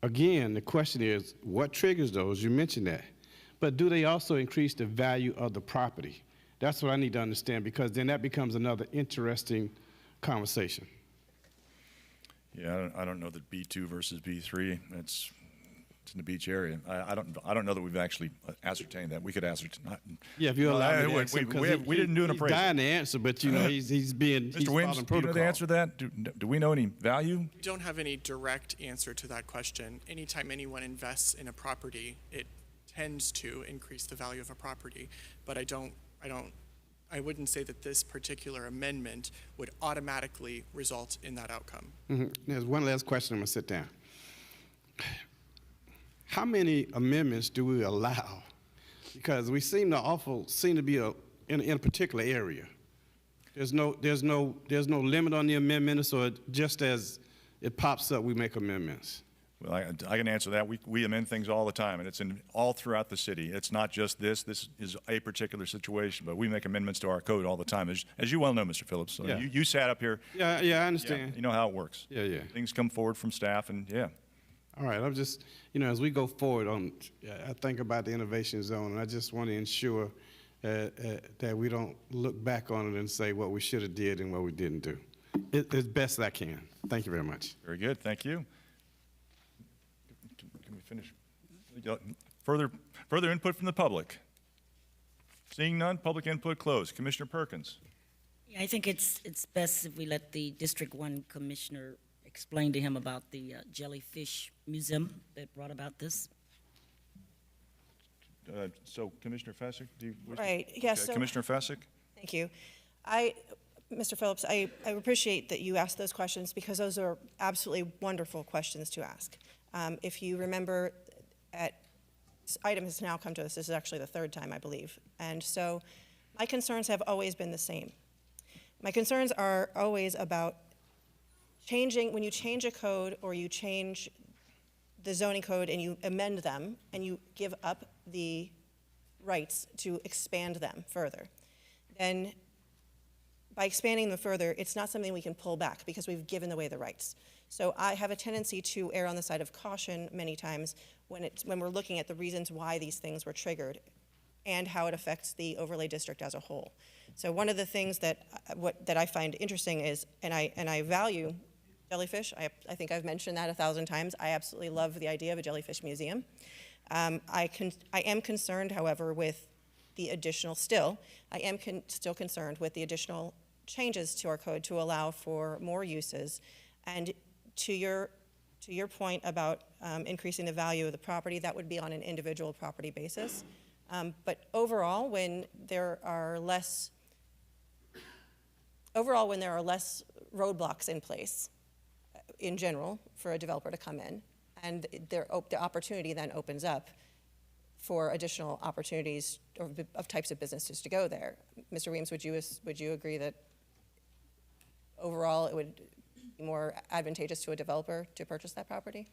again, the question is, what triggers those? You mentioned that. But do they also increase the value of the property? That's what I need to understand, because then that becomes another interesting conversation. Yeah, I don't know that B2 versus B3. It's in the beach area. I don't know that we've actually ascertained that. We could ascertain. Yeah, if you allow me to answer, we didn't do an appraisal. He's dying to answer, but he's Mr. Williams, do you know the answer to that? Do we know any value? We don't have any direct answer to that question. Anytime anyone invests in a property, it tends to increase the value of a property. But I wouldn't say that this particular amendment would automatically result in that outcome. Mm-hmm. There's one last question. I'm gonna sit down. How many amendments do we allow? Because we seem to be in a particular area. There's no limit on the amendments, or just as it pops up, we make amendments. Well, I can answer that. We amend things all the time, and it's all throughout the city. It's not just this. This is a particular situation, but we make amendments to our code all the time, as you well know, Mr. Phillips. So Yeah. you sat up here. Yeah, I understand. Yeah, you know how it works. Yeah. Things come forward from staff, and yeah. All right, I'm just, as we go forward I think about the innovation zone, and I just want to ensure that we don't look back on it and say what we should have did and what we didn't do. As best I can. Thank you very much. Very good. Thank you. Can we finish? Further input from the public? Seeing none, public input closed. Commissioner Perkins. Yeah, I think it's best if we let the District 1 Commissioner explain to him about the Jellyfish Museum that brought about this. So, Commissioner Fessick, do you wish Right, yes. So, Commissioner Fessick? thank you. Mr. Phillips, I appreciate that you asked those questions because those are absolutely wonderful questions to ask. If you remember, this item has now come to us. This is actually the third time, I believe. And so my concerns have always been the same. My concerns are always about when you change a code or you change the zoning code and you amend them, and you give up the rights to expand them further, then by expanding them further, it's not something we can pull back because we've given away the rights. So I have a tendency to err on the side of caution many times when we're looking at the reasons why these things were triggered and how it affects the overlay district as a whole. So one of the things that I find interesting is, and I value jellyfish. I think I've mentioned that 1,000 times. I absolutely love the idea of a jellyfish museum. I am concerned, however, with the additional, still concerned with the additional changes to our code to allow for more uses. And to your point about increasing the value of the property, that would be on an individual property basis. But overall, when there are less roadblocks in place, in general, for a developer to come in, and the opportunity then opens up for additional opportunities of types of businesses to go there. Mr. Weems, would you agree that overall it would be more advantageous to a developer to purchase that property?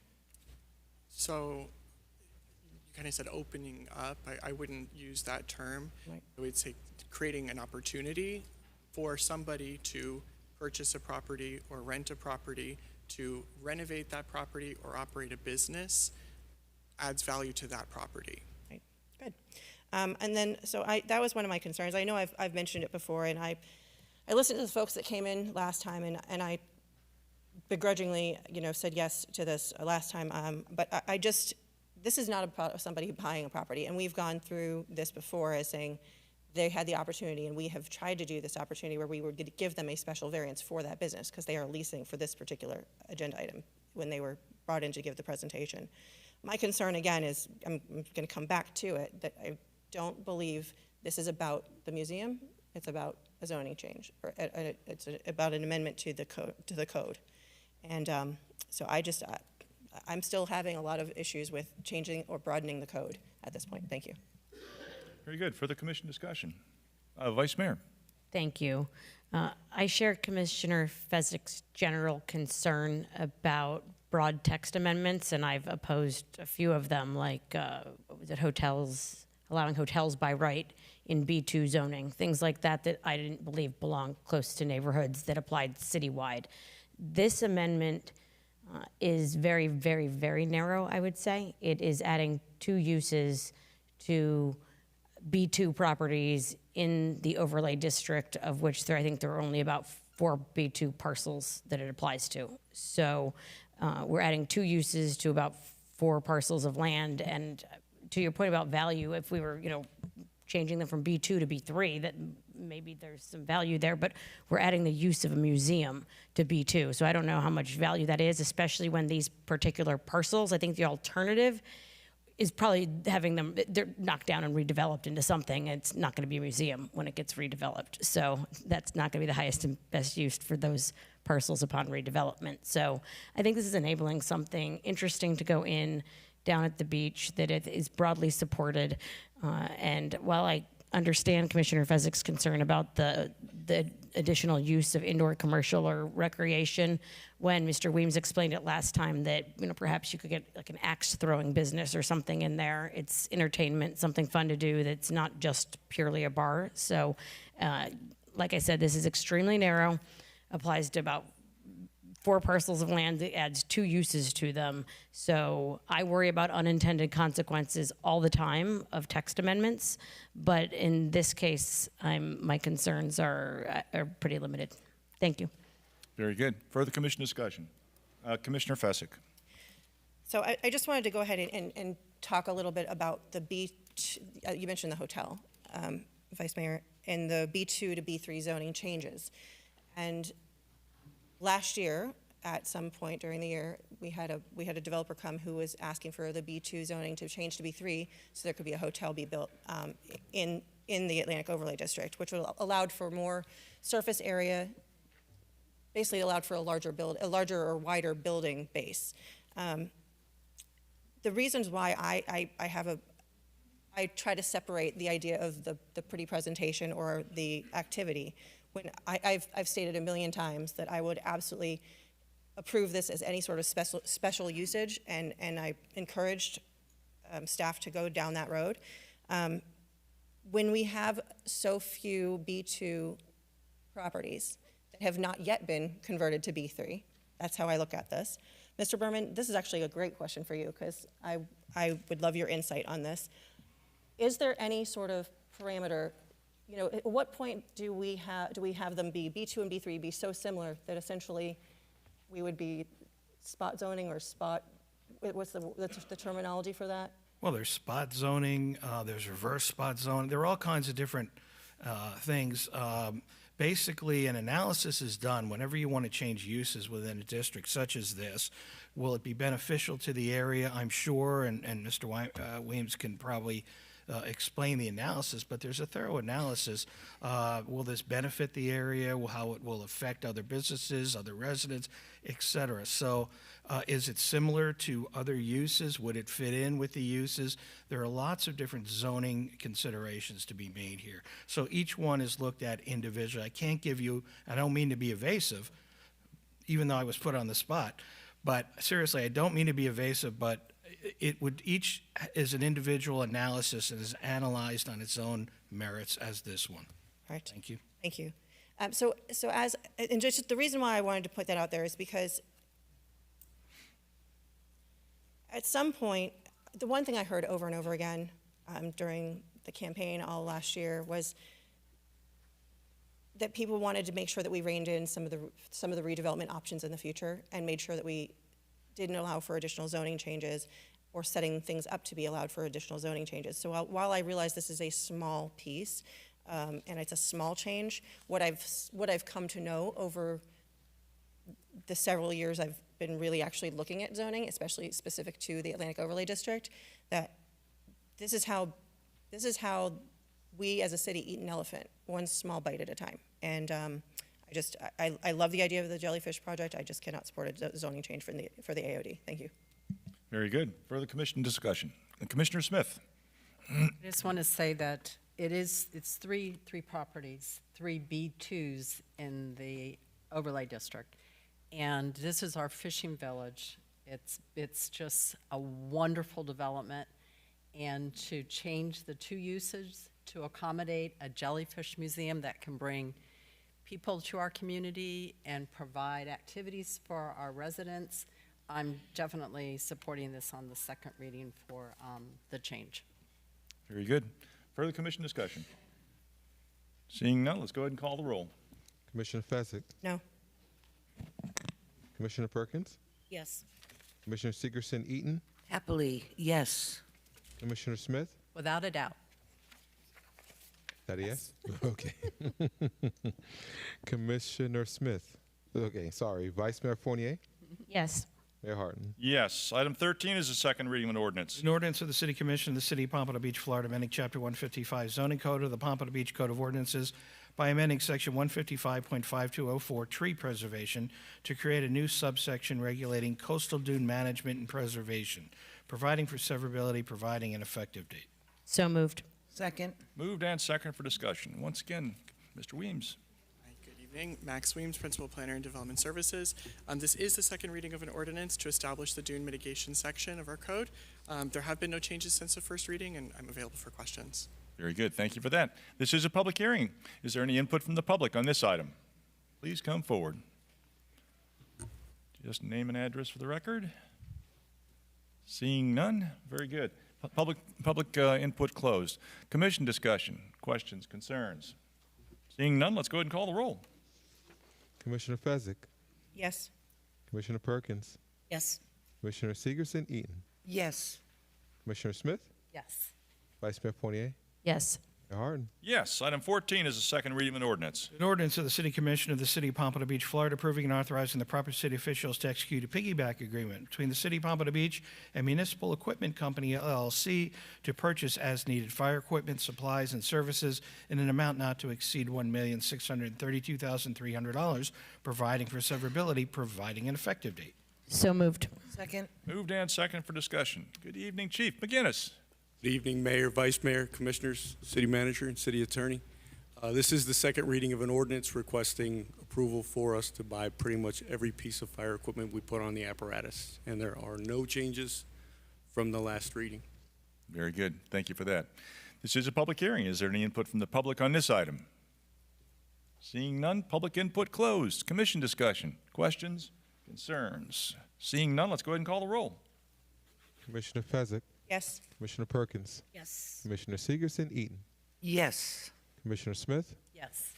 So you kind of said opening up. I wouldn't use that term. Right. I would say creating an opportunity for somebody to purchase a property or rent a property, to renovate that property or operate a business adds value to that property. Right. Good. And then, so that was one of my concerns. I know I've mentioned it before, and I listened to the folks that came in last time, and I begrudgingly, said yes to this last time. But this is not about somebody buying a property, and we've gone through this before as saying they had the opportunity, and we have tried to do this opportunity where we would give them a special variance for that business because they are leasing for this particular agenda item when they were brought in to give the presentation. My concern, again, is, I'm going to come back to it, that I don't believe this is about the museum. It's about a zoning change, or it's about an amendment to the code. And so I'm still having a lot of issues with changing or broadening the code at this point. Thank you. Very good. Further commission discussion. Vice Mayor. Thank you. I share Commissioner Fezzik's general concern about broad text amendments, and I've opposed a few of them, like hotels, allowing hotels by right in B2 zoning, things like that I didn't believe belong close to neighborhoods that applied citywide. This amendment is very, very, very narrow, I would say. It is adding 2 uses to B2 properties in the overlay district, of which I think there are only about 4 B2 parcels that it applies to. So we're adding 2 uses to about 4 parcels of land. And to your point about value, if we were, changing them from B2 to B3, that maybe there's some value there, but we're adding the use of a museum to B2. So I don't know how much value that is, especially when these particular parcels, I think the alternative is probably having them, they're knocked down and redeveloped into something. It's not going to be a museum when it gets redeveloped. So that's not going to be the highest and best use for those parcels upon redevelopment. So I think this is enabling something interesting to go in down at the beach, that it is broadly supported. And while I understand Commissioner Fezzik's concern about the additional use of indoor commercial or recreation, when Mr. Weems explained it last time that perhaps you could get like an axe throwing business or something in there. It's entertainment, something fun to do that's not just purely a bar. So like I said, this is extremely narrow, applies to about 4 parcels of land, that adds 2 uses to them. So I worry about unintended consequences all the time of text amendments, but in this case, my concerns are pretty limited. Thank you. Very good. Further commission discussion. Commissioner Fezzik. So I just wanted to go ahead and talk a little bit about the beach. You mentioned the hotel, Vice Mayor, and the B2 to B3 zoning changes. And last year, at some point during the year, we had a developer come who was asking for the B2 zoning to change to B3, so there could be a hotel be built in the Atlantic Overlay District, which would allowed for more surface area, basically allowed for a larger or wider building base. The reasons why I try to separate the idea of the pretty presentation or the activity, when I've stated a million times that I would absolutely approve this as any sort of special usage, and I encouraged staff to go down that road. When we have so few B2 properties that have not yet been converted to B3, that's how I look at this. Mr. Berman, this is actually a great question for you, because I would love your insight on this. Is there any sort of parameter, you know, at what point do we have them be B2 and B3 be so similar that essentially we would be spot zoning or spot, what's the terminology for that? Well, there's spot zoning, there's reverse spot zoning, there are all kinds of different things. Basically, an analysis is done whenever you want to change uses within a district such as this. Will it be beneficial to the area? I'm sure, and Mr. Weems can probably explain the analysis, but there's a thorough analysis. Will this benefit the area? How it will affect other businesses, other residents, et cetera. So is it similar to other uses? Would it fit in with the uses? There are lots of different zoning considerations to be made here. So each one is looked at individually. I can't give you, I don't mean to be evasive, even though I was put on the spot, but seriously, I don't mean to be evasive, but it would, each is an individual analysis and is analyzed on its own merits as this one. All right. Thank you. Thank you. And just the reason why I wanted to put that out there is because at some point, the one thing I heard over and over again during the campaign all last year was that people wanted to make sure that we reined in some of the redevelopment options in the future and made sure that we didn't allow for additional zoning changes or setting things up to be allowed for additional zoning changes. So while I realize this is a small piece and it's a small change, what I've come to know over the several years I've been really actually looking at zoning, especially specific to the Atlantic Overlay District, that this is how we as a city eat an elephant, one small bite at a time. And I love the idea of the jellyfish project. I just cannot support a zoning change for the AOD. Thank you. Very good. Further commission discussion. Commissioner Smith. I just want to say that it's three properties, 3 B2s in the overlay district. And this is our fishing village. It's just a wonderful development. And to change the 2 uses to accommodate a jellyfish museum that can bring people to our community and provide activities for our residents, I'm definitely supporting this on the second reading for the change. Very good. Further commission discussion. Seeing none, let's go ahead and call the roll. Commissioner Fezzik? No. Commissioner Perkins? Yes. Commissioner Sigerson-Eaton? Happily, yes. Commissioner Smith? Without a doubt. Is that a yes? Okay. Commissioner Smith? Okay, sorry. Vice Mayor Fournier? Yes. Mayor Harton? Yes. Item 13 is the second reading of an ordinance. An ordinance of the City Commission of the City of Pompano Beach, Florida, amending Chapter 155 zoning code of the Pompano Beach Code of Ordinances by amending Section 155.5204 tree preservation to create a new subsection regulating coastal dune management and preservation, providing for severability, providing an effective date. So moved. Second. Moved and second for discussion. Once again, Mr. Weems. Good evening. Max Weems, Principal Planner and Development Services. This is the second reading of an ordinance to establish the dune mitigation section of our code. There have been no changes since the first reading, and I'm available for questions. Very good. Thank you for that. This is a public hearing. Is there any input from the public on this item? Please come forward. Just name and address for the record. Seeing none. Very good. Public input closed. Commission discussion. Questions, concerns. Seeing none, let's go ahead and call the roll. Commissioner Fezzik? Yes. Commissioner Perkins? Yes. Commissioner Sigerson-Eaton? Yes. Commissioner Smith? Yes. Vice Mayor Fournier? Yes. Mayor Harton? Yes. Item 14 is the second reading of an ordinance. An ordinance of the City Commission of the City of Pompano Beach, Florida, approving and authorizing the proper city officials to execute a piggyback agreement between the City of Pompano Beach and Municipal Equipment Company, LLC, to purchase as-needed fire equipment, supplies, and services in an amount not to exceed $1,632,300, providing for severability, providing an effective date. So moved. Second. Moved and second for discussion. Good evening, Chief McGinnis. Good evening, Mayor, Vice Mayor, Commissioners, City Manager, and City Attorney. This is the second reading of an ordinance requesting approval for us to buy pretty much every piece of fire equipment we put on the apparatus, and there are no changes from the last reading. Very good. Thank you for that. This is a public hearing. Is there any input from the public on this item? Seeing none, public input closed. Commission discussion. Questions? Concerns? Seeing none, let's go ahead and call the roll. Commissioner Fezzik. Yes. Commissioner Perkins. Yes. Commissioner Segerson Eaton. Yes. Commissioner Smith. Yes.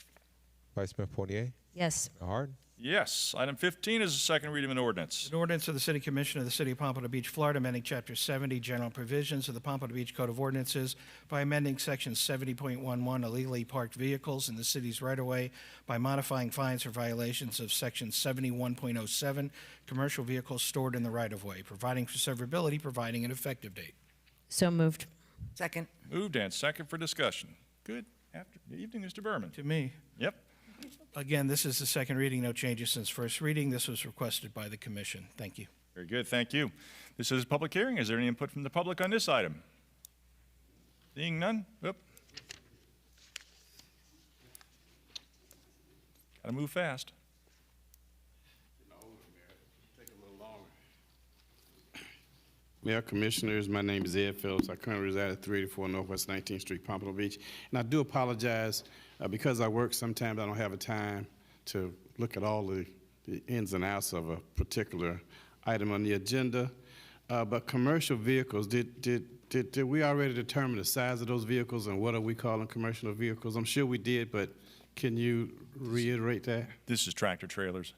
Vice Mayor Fournier. Yes. Mayor Harden. Yes. Item 15 is a second reading of an ordinance. An ordinance of the City Commission of the City of Pompano Beach, Florida, amending Chapter 70, General Provisions of the Pompano Beach Code of Ordinances by amending Section 70.11, illegally parked vehicles in the city's right-of-way by modifying fines for violations of Section 71.07, commercial vehicles stored in the right-of-way, providing for severability, providing an effective date. So moved. Second. Moved and second for discussion. Good evening, Mr. Berman. To me. Yep. Again, this is the second reading, no changes since first reading. This was requested by the commission. Thank you. Very good. Thank you. This is a public hearing. Is there any input from the public on this item? Seeing none? Oop. Got to move fast. Mayor, Commissioners, my name is Ed Phillips. I currently reside at 384 Northwest 19th Street, Pompano Beach. And I do apologize because I work, sometimes I don't have a time to look at all the ins and outs of a particular item on the agenda. But commercial vehicles, did we already determine the size of those vehicles and what are we calling commercial vehicles? I'm sure we did, but can you reiterate that? This is tractor trailers.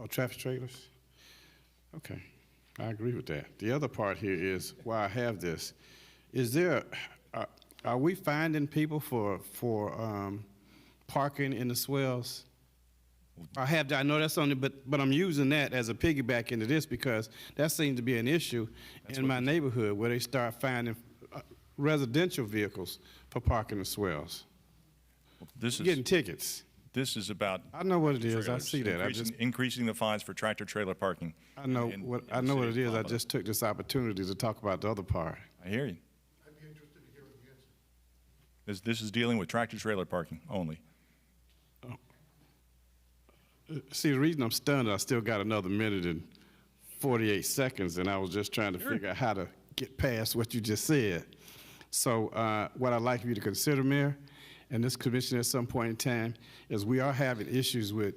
Oh, tractor trailers? Okay. I agree with that. The other part here is why I have this. Is there, are we finding people for parking in the swells? I know that's only, but I'm using that as a piggyback into this because that seems to be an issue in my neighborhood where they start finding residential vehicles for parking the swells. This is getting tickets. This is about. I know what it is. I trailers, see that. Increasing the fines for tractor trailer parking. I know what it is. I just took this opportunity to talk about the other part. I hear you. I'd be interested to hear the answer. This is dealing with tractor trailer parking only. See, the reason I'm stunned, I still got another minute and 48 seconds, and I was just trying to figure out how to get past what you just said. So what I'd like for you to consider, Mayor, and this commission at some point in time, is we are having issues with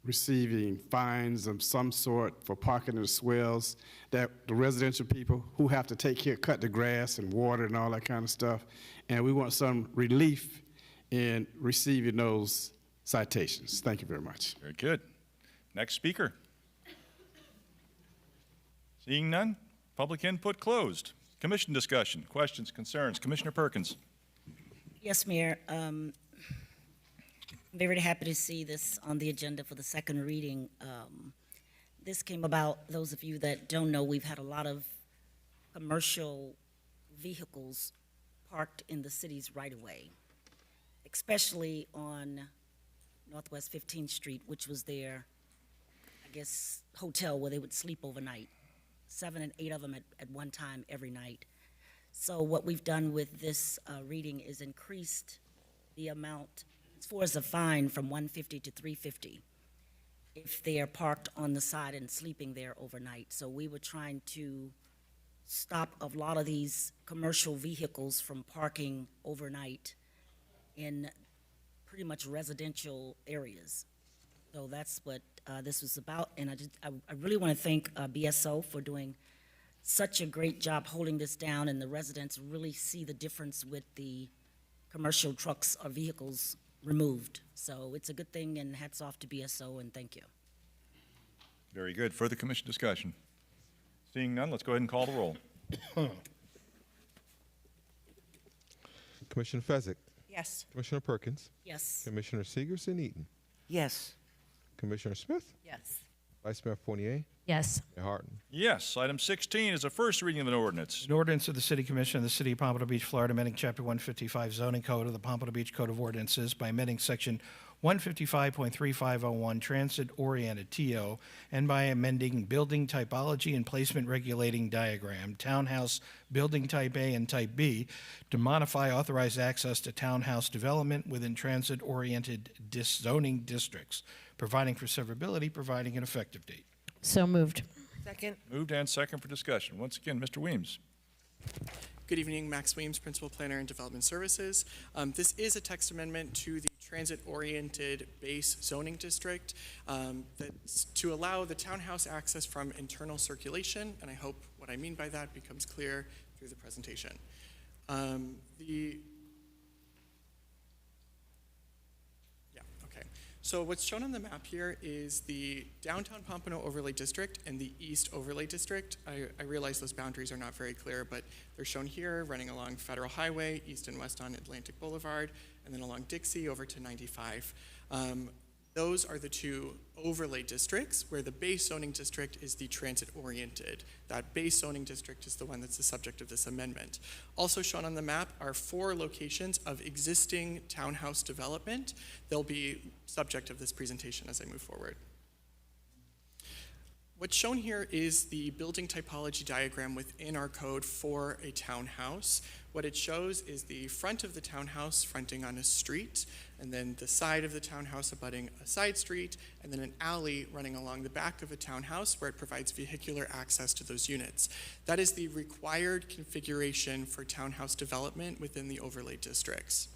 receiving fines of some sort for parking in the swells, that the residential people who have to take care, cut the grass and water and all that kind of stuff, and we want some relief in receiving those citations. Thank you very much. Very good. Next speaker. Seeing none, public input closed. Commission discussion, questions, concerns. Commissioner Perkins. Yes, Mayor. I'm very happy to see this on the agenda for the second reading. This came about, those of you that don't know, we've had a lot of commercial vehicles parked in the city's right-of-way, especially on Northwest 15th Street, which was their, I guess, hotel where they would sleep overnight. 7 and 8 of them at one time every night. So what we've done with this reading is increased the amount as far as the fine from $150 to $350 if they are parked on the side and sleeping there overnight. So we were trying to stop a lot of these commercial vehicles from parking overnight in pretty much residential areas. So that's what this was about, and I really want to thank BSO for doing such a great job holding this down, and the residents really see the difference with the commercial trucks or vehicles removed. So it's a good thing, and hats off to BSO, and thank you. Very good. Further commission discussion. Seeing none, let's go ahead and call the roll. Commissioner Fezzik. Yes. Commissioner Perkins. Yes. Commissioner Segerson Eaton. Yes. Commissioner Smith. Yes. Vice Mayor Fournier. Yes. Mayor Harden. Yes. Item 16 is a first reading of an ordinance. An ordinance of the City Commission of the City of Pompano Beach, Florida, amending Chapter 155 zoning code of the Pompano Beach Code of Ordinances by amending Section 155.3501 transit-oriented TO, and by amending building typology and placement regulating diagram, townhouse building type A and type B, to modify authorized access to townhouse development within transit-oriented zoning districts, providing for severability, providing an effective date. So moved. Second. Moved and second for discussion. Once again, Mr. Weems. Good evening, Max Weems, Principal Planner and Development Services. This is a text amendment to the transit-oriented base zoning district that's to allow the townhouse access from internal circulation, and I hope what I mean by that becomes clear through the presentation. So what's shown on the map here is the downtown Pompano overlay district and the east overlay district. I realize those boundaries are not very clear, but they're shown here running along Federal Highway, east and west on Atlantic Boulevard, and then along Dixie over to 95. Those are the two overlay districts where the base zoning district is the transit-oriented. That base zoning district is the one that's the subject of this amendment. Also shown on the map are 4 locations of existing townhouse development. They'll be subject of this presentation as I move forward. What's shown here is the building typology diagram within our code for a townhouse. What it shows is the front of the townhouse fronting on a street, and then the side of the townhouse abutting a side street, and then an alley running along the back of a townhouse where it provides vehicular access to those units. That is the required configuration for townhouse development within the overlay districts.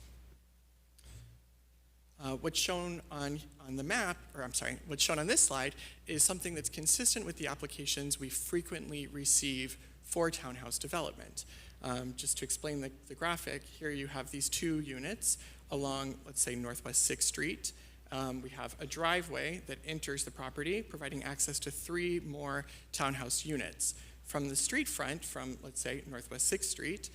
What's shown on the map, or I'm sorry, what's shown on this slide is something that's consistent with the applications we frequently receive for townhouse development. Just to explain the graphic, here you have these 2 units along, let's say, Northwest 6th Street. We have a driveway that enters the property, providing access to 3 more townhouse units. From the street front, from, let's say, Northwest 6th Street,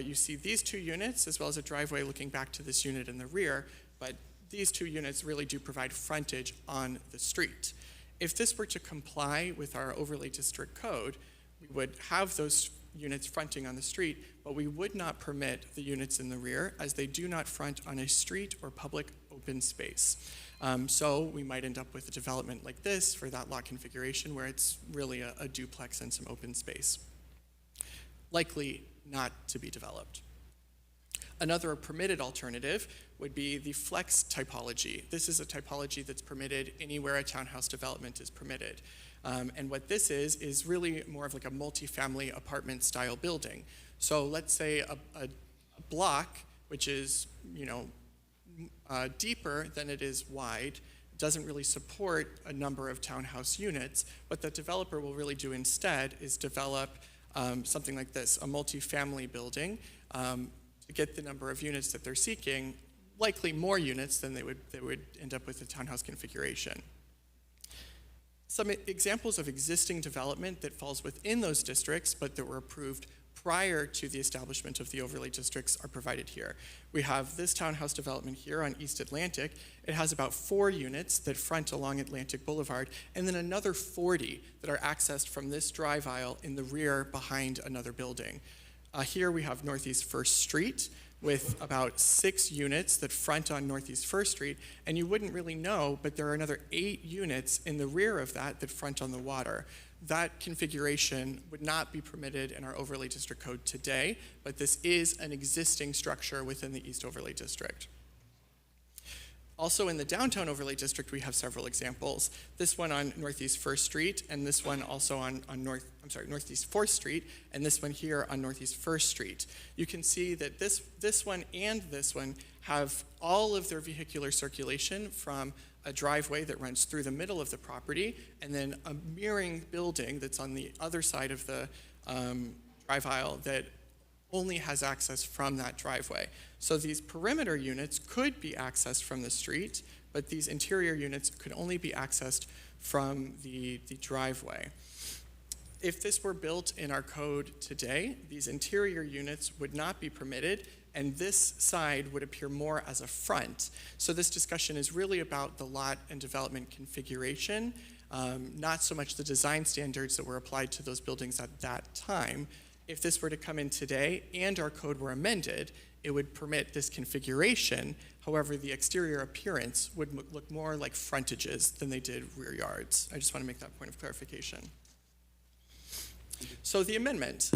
you see these 2 units, as well as a driveway looking back to this unit in the rear, but these 2 units really do provide frontage on the street. If this were to comply with our overlay district code, we would have those units fronting on the street, but we would not permit the units in the rear as they do not front on a street or public open space. So we might end up with a development like this for that lot configuration where it's really a duplex and some open space. Likely not to be developed. Another permitted alternative would be the flex typology. This is a typology that's permitted anywhere a townhouse development is permitted. And what this is really more of like a multifamily apartment style building. So let's say a block, which is, deeper than it is wide, doesn't really support a number of townhouse units. What the developer will really do instead is develop something like this, a multifamily building, to get the number of units that they're seeking, likely more units than they would end up with a townhouse configuration. Some examples of existing development that falls within those districts, but that were approved prior to the establishment of the overlay districts are provided here. We have this townhouse development here on East Atlantic. It has about 4 units that front along Atlantic Boulevard, and then another 40 that are accessed from this drive aisle in the rear behind another building. Here we have Northeast 1st Street with about 6 units that front on Northeast 1st Street, and you wouldn't really know, but there are another 8 units in the rear of that front on the water. That configuration would not be permitted in our overlay district code today, but this is an existing structure within the East Overlay District. Also in the downtown overlay district, we have several examples. This one on Northeast 1st Street, and this one also on Northeast 4th Street, and this one here on Northeast 1st Street. You can see that this one and this one have all of their vehicular circulation from a driveway that runs through the middle of the property, and then a mirroring building that's on the other side of the drive aisle that only has access from that driveway. So these perimeter units could be accessed from the street, but these interior units could only be accessed from the driveway. If this were built in our code today, these interior units would not be permitted, and this side would appear more as a front. So this discussion is really about the lot and development configuration, not so much the design standards that were applied to those buildings at that time. If this were to come in today and our code were amended, it would permit this configuration. However, the exterior appearance would look more like frontages than they did rear yards. I just want to make that point of clarification. So the amendment,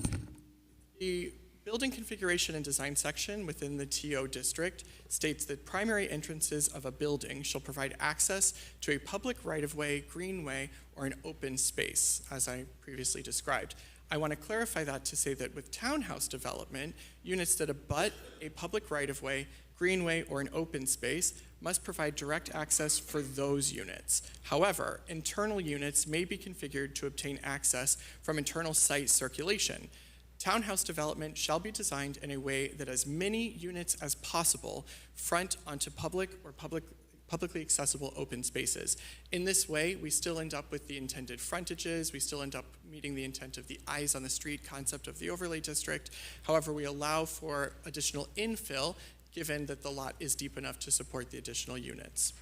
the building configuration and design section within the TO district states that primary entrances of a building shall provide access to a public right-of-way, greenway, or an open space, as I previously described. I want to clarify that to say that with townhouse development, units that abut a public right-of-way, greenway, or an open space must provide direct access for those units. However, internal units may be configured to obtain access from internal site circulation. Townhouse development shall be designed in a way that as many units as possible front onto public or publicly accessible open spaces. In this way, we still end up with the intended frontages, we still end up meeting the intent of the eyes on the street concept of the overlay district. However, we allow for additional infill given that the lot is deep enough to support the additional units.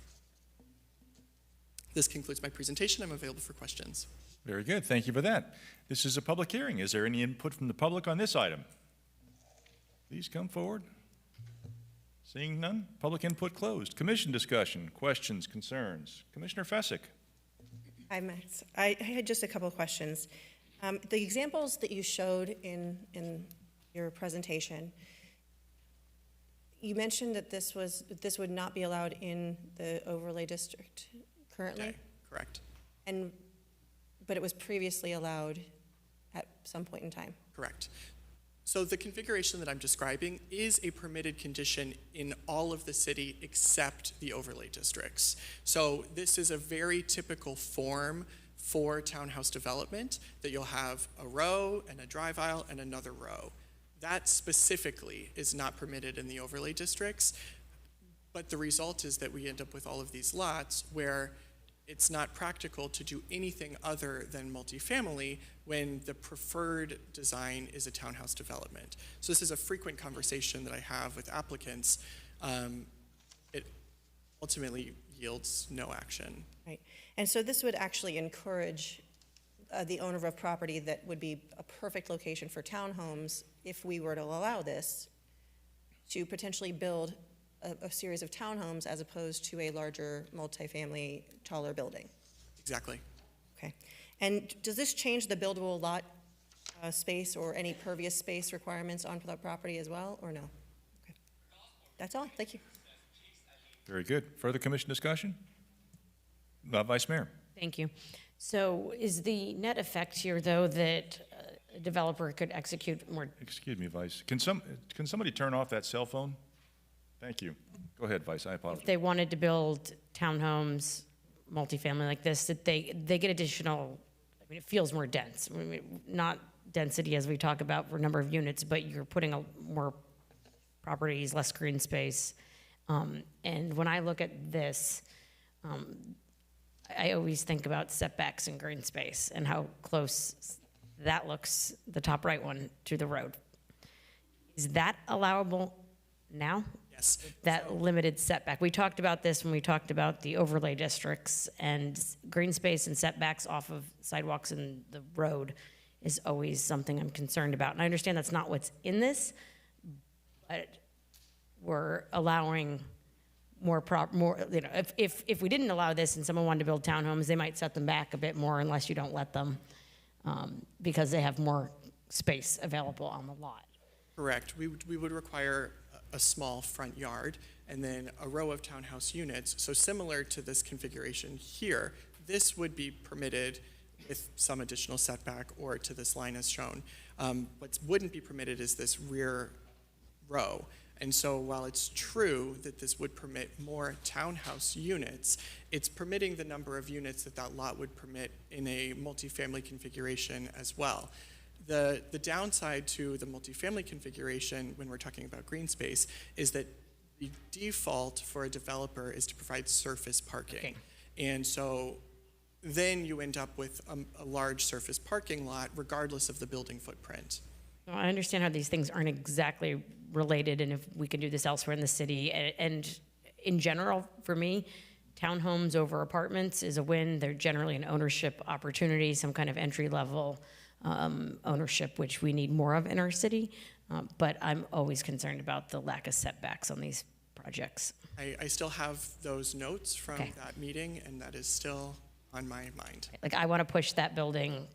This concludes my presentation. I'm available for questions. Very good. Thank you for that. This is a public hearing. Is there any input from the public on this item? Please come forward. Seeing none, public input closed. Commission discussion, questions, concerns. Commissioner Fessick. Hi, Max. I had just a couple of questions. The examples that you showed in your presentation, you mentioned that this would not be allowed in the overlay district currently? Okay, correct. But it was previously allowed at some point in time? Correct. So the configuration that I'm describing is a permitted condition in all of the city except the overlay districts. So this is a very typical form for townhouse development, that you'll have a row and a drive aisle and another row. That specifically is not permitted in the overlay districts, but the result is that we end up with all of these lots where it's not practical to do anything other than multifamily when the preferred design is a townhouse development. So this is a frequent conversation that I have with applicants. It ultimately yields no action. Right. And so this would actually encourage the owner of property that would be a perfect location for townhomes, if we were to allow this, to potentially build a series of townhomes as opposed to a larger multifamily, taller building. Exactly. Okay. And does this change the buildable lot space or any pervious space requirements on the property as well, or no? Okay. That's all. Thank you. Very good. Further commission discussion? Vice Mayor. Thank you. So is the net effect here, though, that a developer could execute more? Excuse me, Vice. Can somebody turn off that cell phone? Thank you. Go ahead, Vice. I apologize. If they wanted to build townhomes, multifamily like this, that they get additional, I mean, it feels more dense. I mean, not density as we talk about for number of units, but you're putting more properties, less green space. And when I look at this, I always think about setbacks and green space and how close that looks, the top right one, to the road. Is that allowable now? Yes. That limited setback. We talked about this when we talked about the overlay districts, and green space and setbacks off of sidewalks and the road is always something I'm concerned about. And I understand that's not what's in this, but we're allowing more, you know, if we didn't allow this and someone wanted to build townhomes, they might set them back a bit more unless you don't let them, because they have more space available on the lot. Correct. We would require a small front yard and then a row of townhouse units. So similar to this configuration here, this would be permitted with some additional setback or to this line as shown. What wouldn't be permitted is this rear row. And so while it's true that this would permit more townhouse units, it's permitting the number of units that that lot would permit in a multifamily configuration as well. The downside to the multifamily configuration when we're talking about green space is that the default for a developer is to provide surface parking. Okay. And so then you end up with a large surface parking lot regardless of the building footprint. Well, I understand how these things aren't exactly related, and if we can do this elsewhere in the city. And in general, for me, townhomes over apartments is a win. They're generally an ownership opportunity, some kind of entry level ownership, which we need more of in our city. But I'm always concerned about the lack of setbacks on these projects. I still have those notes from Okay. that meeting, and that is still on my mind. Like, I want to push that building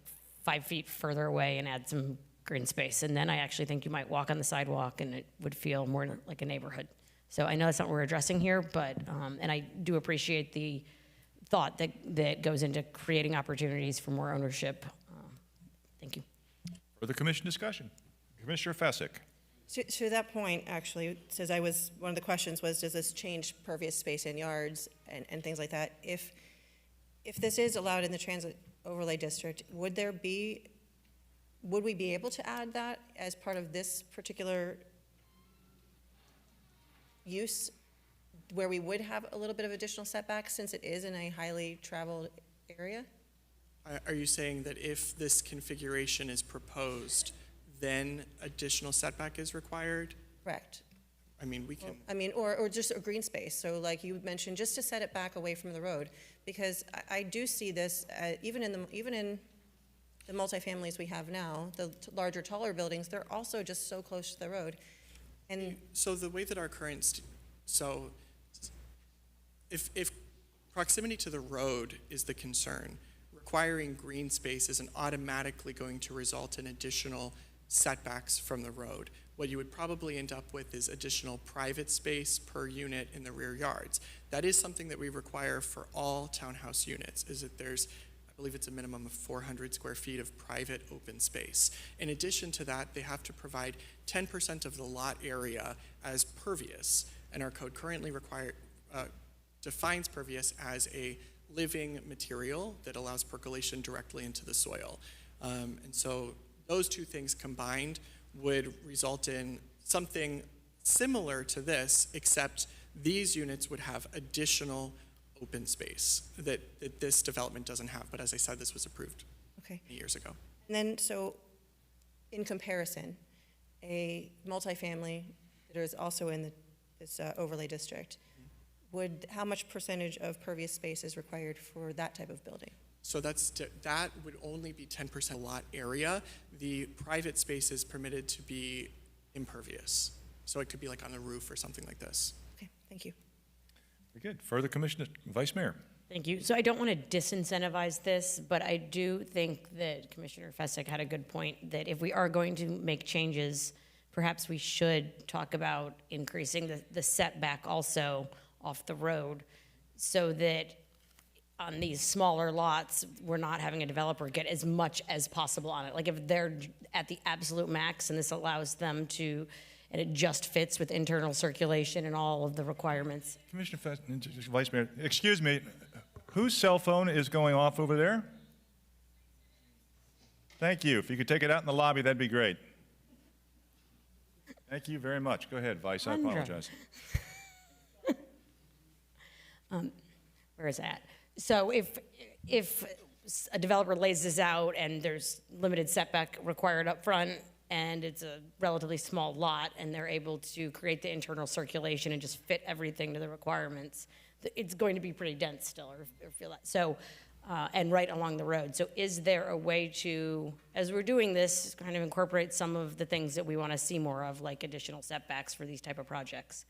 5 feet further away and add some green space. And then I actually think you might walk on the sidewalk and it would feel more like a neighborhood. So I know that's not what we're addressing here, but, and I do appreciate the thought that goes into creating opportunities for more ownership. Thank you. Further commission discussion? Commissioner Fessick. To that point, actually, since one of the questions was, does this change pervious space in yards and things like that? If this is allowed in the transit overlay district, would we be able to add that as part of this particular use, where we would have a little bit of additional setback since it is in a highly traveled area? Are you saying that if this configuration is proposed, then additional setback is required? Correct. I mean, we can. Or just a green space. So like you mentioned, just to set it back away from the road, because I do see this, even in the multifamilies we have now, the larger, taller buildings, they're also just so close to the road. And So the way that our current, so if proximity to the road is the concern, requiring green space isn't automatically going to result in additional setbacks from the road. What you would probably end up with is additional private space per unit in the rear yards. That is something that we require for all townhouse units, is that there's, I believe it's a minimum of 400 square feet of private open space. In addition to that, they have to provide 10% of the lot area as pervious, and our code currently defines pervious as a living material that allows percolation directly into the soil. And so those two things combined would result in something similar to this, except these units would have additional open space that this development doesn't have. But as I said, this was approved years ago. And then, so in comparison, a multifamily that is also in this overlay district, how much percentage of pervious space is required for that type of building? So that would only be 10% lot area. The private space is permitted to be impervious. So it could be like on the roof or something like this. Okay, thank you. Very good. Further Commissioner, Vice Mayor. Thank you. So I don't want to disincentivize this, but I do think that Commissioner Fessick had a good point that if we are going to make changes, perhaps we should talk about increasing the setback also off the road so that on these smaller lots, we're not having a developer get as much as possible on it. Like if they're at the absolute max and this allows them to, and it just fits with internal circulation and all of the requirements. Commissioner Vice Mayor, excuse me, whose cell phone is going off over there? Thank you. If you could take it out in the lobby, that'd be great. Thank you very much. Go ahead, Vice. I apologize. Where is that? So if a developer lays this out and there's limited setback required up front and it's a relatively small lot and they're able to create the internal circulation and just fit everything to the requirements, it's going to be pretty dense still, or feel that. So, and right along the road. So is there a way to, as we're doing this, kind of incorporate some of the things that we want to see more of, like additional setbacks for these type of projects?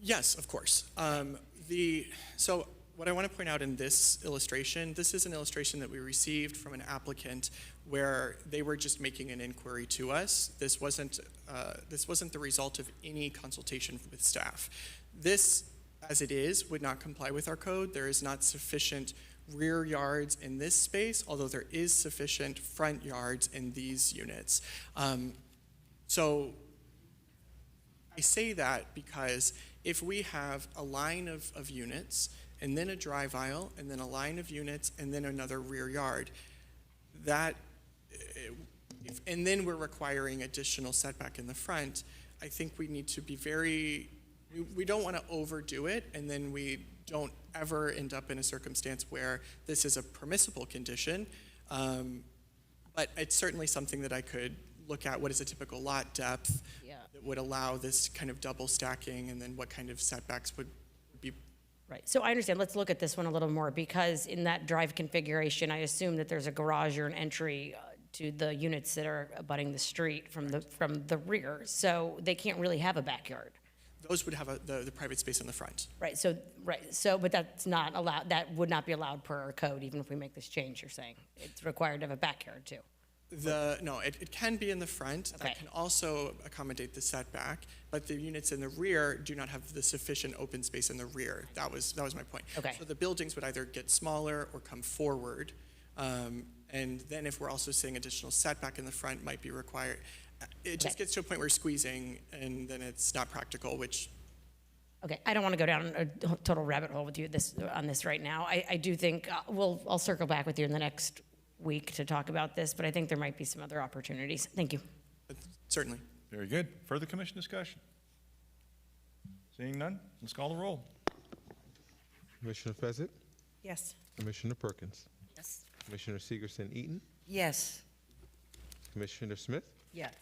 Yes, of course. So what I want to point out in this illustration, this is an illustration that we received from an applicant where they were just making an inquiry to us. This wasn't the result of any consultation with staff. This, as it is, would not comply with our code. There is not sufficient rear yards in this space, although there is sufficient front yards in these units. So I say that because if we have a line of units and then a drive aisle and then a line of units and then another rear yard, and then we're requiring additional setback in the front, I think we need to be we don't want to overdo it and then we don't ever end up in a circumstance where this is a permissible condition. But it's certainly something that I could look at. What is a typical lot depth that would allow this kind of double stacking, and then what kind of setbacks would be. Right. So I understand. Let's look at this one a little more, because in that drive configuration, I assume that there's a garage or an entry to the units that are abutting the street from the rear. So they can't really have a backyard. Those would have the private space in the front. Right, so, but that's not allowed, that would not be allowed per our code, even if we make this change, you're saying? It's required to have a backyard, too? No, it can be in the front. Okay. That can also accommodate the setback, but the units in the rear do not have the sufficient open space in the rear. That was my point. Okay. So the buildings would either get smaller or come forward, and then if we're also saying additional setback in the front might be required. It just gets to a point where we're squeezing, and then it's not practical, which. Okay, I don't want to go down a total rabbit hole with you on this right now. I do think I'll circle back with you in the next week to talk about this, but I think there might be some other opportunities. Thank you. Certainly. Very good. Further commission discussion? Seeing none, let's call the roll. Commissioner Fezzik? Yes. Commissioner Perkins? Yes. Commissioner Segerson-Eaton? Yes. Commissioner Smith? Yes.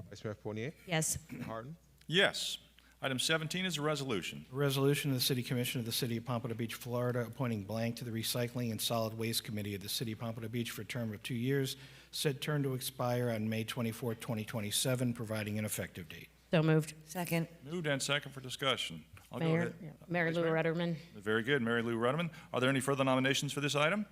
Vice Mayor Fournier? Yes. Harden? Yes. Item 17 is a resolution. A resolution of the City Commission of the City of Pompano Beach, Florida, appointing blank to the Recycling and Solid Waste Committee of the City of Pompano Beach for a term of 2 years, said term to expire on May 24, 2027, providing an effective date. So moved. Second. Moved and second for discussion. I'll go Mayor, ahead. Mary Lou Rutterman. Very good. Mary Lou Rudderman. Are there any further nominations for this item?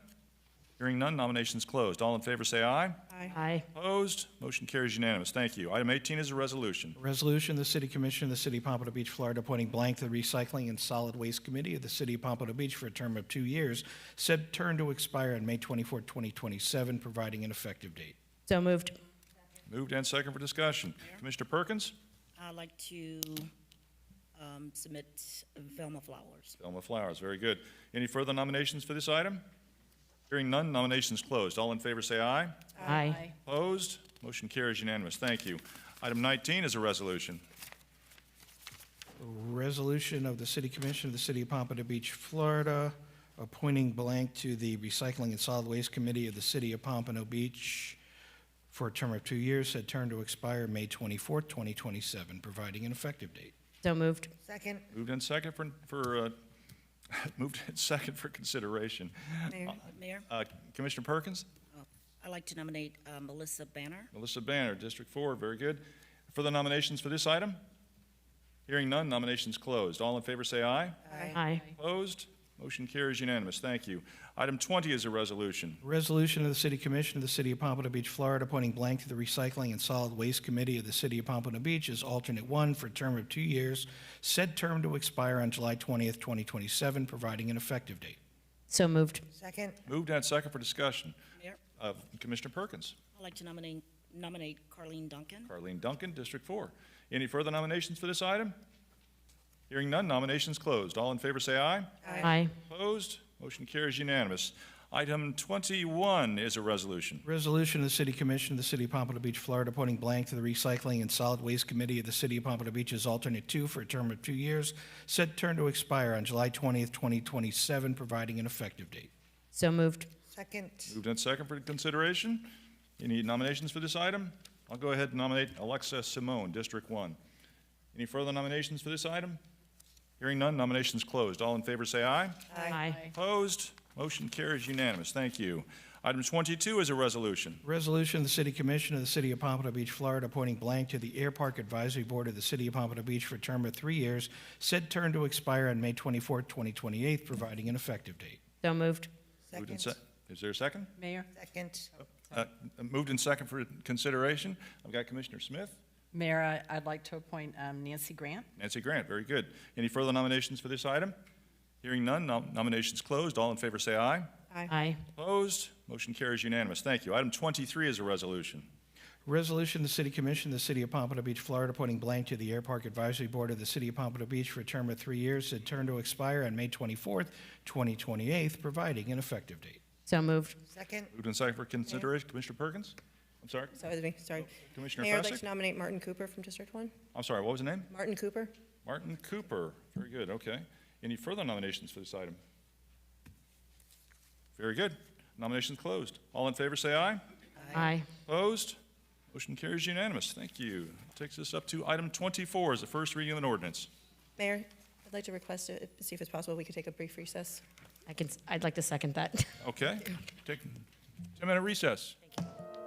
Hearing none, nominations closed. All in favor say aye. Aye. Opposed? Motion carries unanimous. Thank you. Item 18 is a resolution. A resolution of the City Commission of the City of Pompano Beach, Florida, appointing blank to the Recycling and Solid Waste Committee of the City of Pompano Beach for a term of 2 years, said term to expire on May 24, 2027, providing an effective date. So moved. Moved and second for discussion. Commissioner Perkins? I'd like to submit Velma Flowers. Thelma Flowers. Very good. Any further nominations for this item? Hearing none, nominations closed. All in favor say aye. Aye. Opposed? Motion carries unanimous. Thank you. Item 19 is a resolution. A resolution of the City Commission of the City of Pompano Beach, Florida, appointing blank to the Recycling and Solid Waste Committee of the City of Pompano Beach for a term of 2 years, said term to expire May 24, 2027, providing an effective date. So moved. Second. Moved and second moved and second for consideration. Mayor, Commissioner Perkins? I'd like to nominate Melissa Banner. Melissa Banner, District 4. Very good. Further nominations for this item? Hearing none, nominations closed. All in favor say aye. Aye. Opposed? Motion carries unanimous. Thank you. Item 20 is a resolution. A resolution of the City Commission of the City of Pompano Beach, Florida, appointing blank to the Recycling and Solid Waste Committee of the City of Pompano Beach as alternate one for a term of 2 years, said term to expire on July 20th, 2027, providing an effective date. So moved. Second. Moved and second for discussion. Mayor, Commissioner Perkins. I'd like to nominate Carlene Duncan. Carlene Duncan, District 4. Any further nominations for this item? Hearing none, nominations closed. All in favor say aye. Aye. Opposed? Motion carries unanimous. Item 21 is a resolution. Resolution of the City Commission of the City of Pompano Beach, Florida, appointing blank to the Recycling and Solid Waste Committee of the City of Pompano Beach as alternate two for a term of 2 years, said term to expire on July 20th, 2027, providing an effective date. So moved. Second. Moved and second for consideration. Any nominations for this item? I'll go ahead and nominate Alexa Simone, District 1. Any further nominations for this item? Hearing none, nominations closed. All in favor say aye. Aye. Opposed? Motion carries unanimous. Thank you. Item 22 is a resolution. Resolution of the City Commission of the City of Pompano Beach, Florida, appointing blank to the Air Park Advisory Board of the City of Pompano Beach for a term of 3 years, said term to expire on May 24, 2028, providing an effective date. So moved. Moved and is there a second? Mayor? Second. Moved and second for consideration. I've got Commissioner Smith. Mayor, I'd like to appoint Nancy Grant. Nancy Grant, very good. Any further nominations for this item? Hearing none, nominations closed. All in favor say aye. Aye. Opposed? Motion carries unanimous. Thank you. Item 23 is a resolution. Resolution of the City Commission of the City of Pompano Beach, Florida, appointing blank to the Air Park Advisory Board of the City of Pompano Beach for a term of 3 years, said term to expire on May 24th, 2028, providing an effective date. So moved. Second. Moved and second for consideration. Commissioner Perkins? I'm sorry? Sorry, with me, sorry. Commissioner Mayor, I'd like Fezzik? to nominate Martin Cooper from District 1. I'm sorry, what was the name? Martin Cooper. Martin Cooper. Very good, okay. Any further nominations for this item? Very good. Nominations closed. All in favor say aye. Aye. Opposed? Motion carries unanimous. Thank you. Takes us up to item 24 is the first reading of an ordinance. Mayor, I'd like to request, see if it's possible, we could take a brief recess. I'd like to second that. Okay. Take a 10-minute recess. Thank you.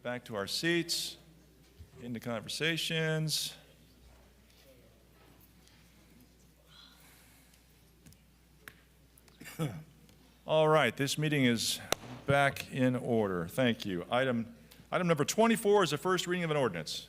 back to our seats, into conversations. All right, this meeting is back in order. Thank you. Item number 24 is the first reading of an ordinance.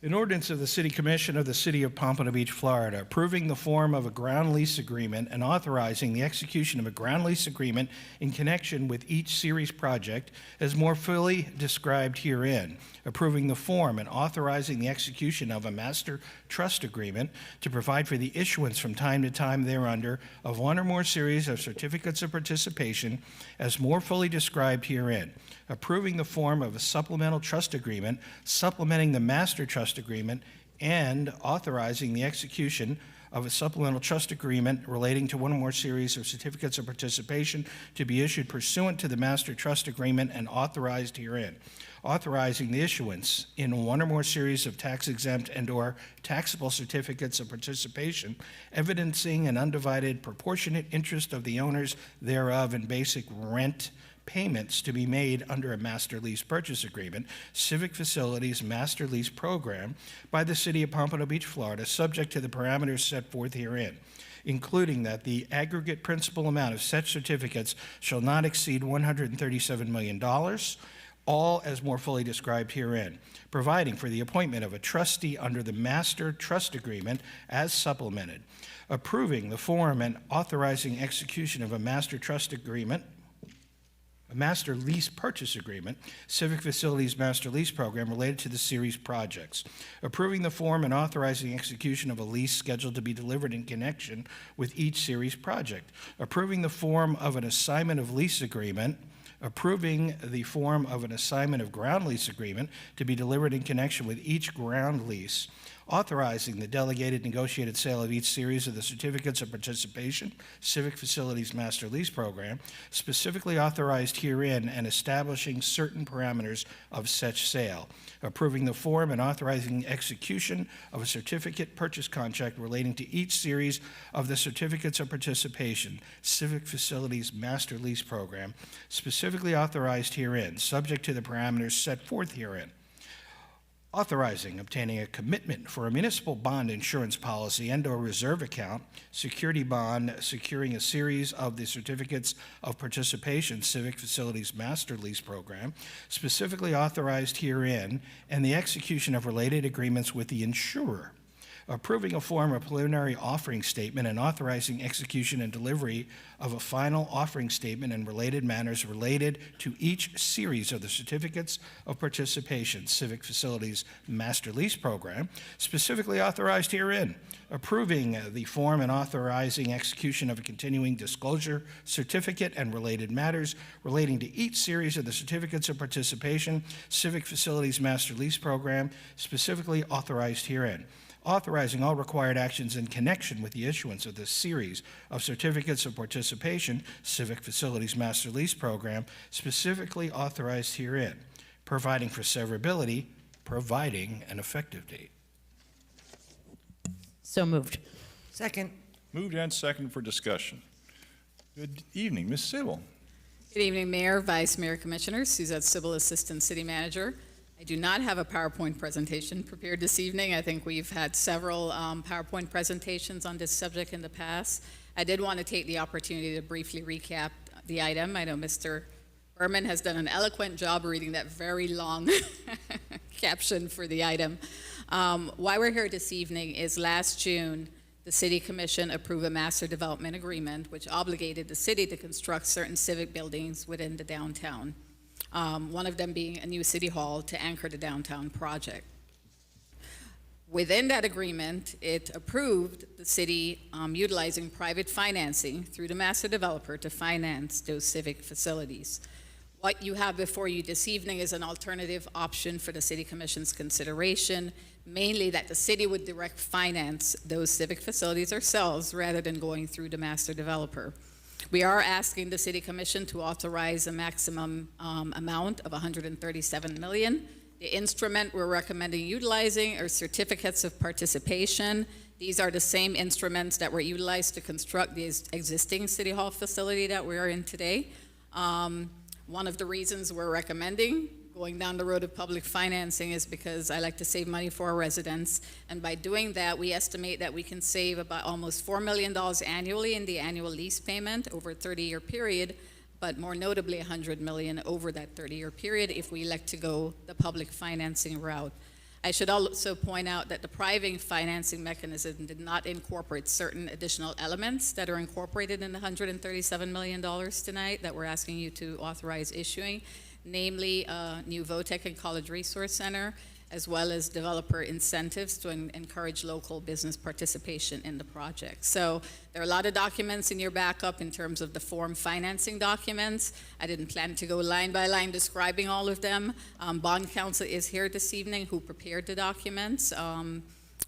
An ordinance of the City Commission of the City of Pompano Beach, Florida, approving the form of a ground lease agreement and authorizing the execution of a ground lease agreement in connection with each series project as more fully described herein, approving the form and authorizing the execution of a master trust agreement to provide for the issuance from time to time thereunder of one or more series of certificates of participation as more fully described herein, approving the form of a supplemental trust agreement, supplementing the master trust agreement, and authorizing the execution of a supplemental trust agreement relating to one or more series of certificates of participation to be issued pursuant to the master trust agreement and authorized herein, authorizing the issuance in one or more series of tax-exempt and/or taxable certificates of participation, evidencing an undivided proportionate interest of the owners thereof in basic rent payments to be made under a master lease purchase agreement, Civic Facilities Master Lease Program by the City of Pompano Beach, Florida, subject to the parameters set forth herein, including that the aggregate principal amount of such certificates shall not exceed $137 million, all as more fully described herein, providing for the appointment of a trustee under the master trust agreement as supplemented, approving the form and authorizing execution of a master trust agreement, a master lease purchase agreement, Civic Facilities Master Lease Program related to the series projects, approving the form and authorizing execution of a lease scheduled to be delivered in connection with each series project, approving the form of an assignment of lease agreement, approving the form of an assignment of ground lease agreement to be delivered in connection with each ground lease, authorizing the delegated negotiated sale of each series of the certificates of participation, Civic Facilities Master Lease Program, specifically authorized herein, and establishing certain parameters of such sale, approving the form and authorizing execution of a certificate purchase contract relating to each series of the certificates of participation, Civic Facilities Master Lease Program, specifically authorized herein, subject to the parameters set forth herein, authorizing obtaining a commitment for a municipal bond insurance policy and/or reserve account, security bond securing a series of the certificates of participation, Civic Facilities Master Lease Program, specifically authorized herein, and the execution of related agreements with the insurer, approving a form of preliminary offering statement and authorizing execution and delivery of a final offering statement and related matters related to each series of the certificates of participation, Civic Facilities Master Lease Program, specifically authorized herein, approving the form and authorizing execution of a continuing disclosure certificate and related matters relating to each series of the certificates of participation, Civic Facilities Master Lease Program, specifically authorized herein, authorizing all required actions in connection with the issuance of this series of certificates of participation, Civic Facilities Master Lease Program, specifically authorized herein, providing for severability, providing an effective date. So moved. Second. Moved and second for discussion. Good evening, Ms. Sybil. Good evening, Mayor, Vice Mayor, Commissioners. Suzette Sybil, Assistant City Manager. I do not have a PowerPoint presentation prepared this evening. I think we've had several PowerPoint presentations on this subject in the past. I did want to take the opportunity to briefly recap the item. I know Mr. Berman has done an eloquent job reading that very long caption for the item. Why we're here this evening is last June, the City Commission approved a master development agreement which obligated the city to construct certain civic buildings within the downtown. One of them being a new city hall to anchor the downtown project. Within that agreement, it approved the city utilizing private financing through the master developer to finance those civic facilities. What you have before you this evening is an alternative option for the City Commission's consideration, mainly that the city would direct finance those civic facilities ourselves rather than going through the master developer. We are asking the City Commission to authorize a maximum amount of $137 million. The instrument we're recommending utilizing are certificates of participation. These are the same instruments that were utilized to construct the existing City Hall facility that we are in today. One of the reasons we're recommending going down the road of public financing is because I like to save money for our residents. And by doing that, we estimate that we can save about almost $4 million annually in the annual lease payment over a 30-year period, but more notably $100 million over that 30-year period if we elect to go the public financing route. I should also point out that the private financing mechanism did not incorporate certain additional elements that are incorporated in the $137 million tonight that we're asking you to authorize issuing, namely new VOTEC and College Resource Center, as well as developer incentives to encourage local business participation in the project. So there are a lot of documents in your backup in terms of the form financing documents. I didn't plan to go line by line describing all of them. Bond counsel is here this evening who prepared the documents.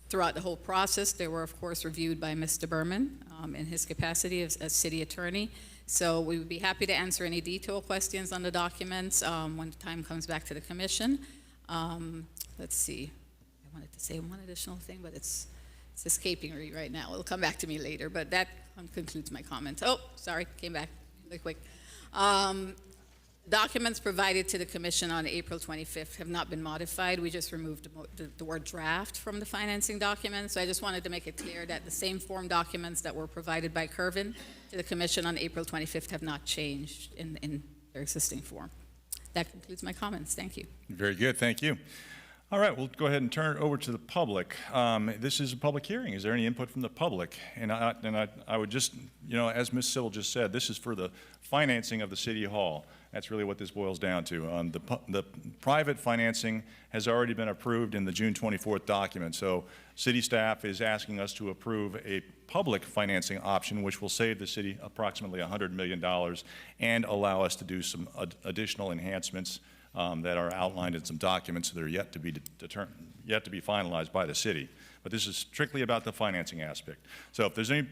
Throughout the whole process, they were of course reviewed by Mr. Berman in his capacity as city attorney. So we would be happy to answer any detailed questions on the documents when the time comes back to the commission. Let's see, I wanted to say one additional thing, but it's escaping me right now. It'll come back to me later, but that concludes my comments. Oh, sorry, came back really quick. Documents provided to the commission on April 25th have not been modified. We just removed the word draft from the financing documents. So I just wanted to make it clear that the same form documents that were provided by Kervin to the commission on April 25th have not changed in their existing form. That concludes my comments. Thank you. Very good, thank you. All right, we'll go ahead and turn it over to the public. This is a public hearing. Is there any input from the public? And I would just, you know, as Ms. Sybil just said, this is for the financing of the City Hall. That's really what this boils down to. The private financing has already been approved in the June 24th document. So city staff is asking us to approve a public financing option, which will save the city approximately $100 million and allow us to do some additional enhancements that are outlined in some documents that are yet to be finalized by the city. But this is strictly about the financing aspect. So if there's any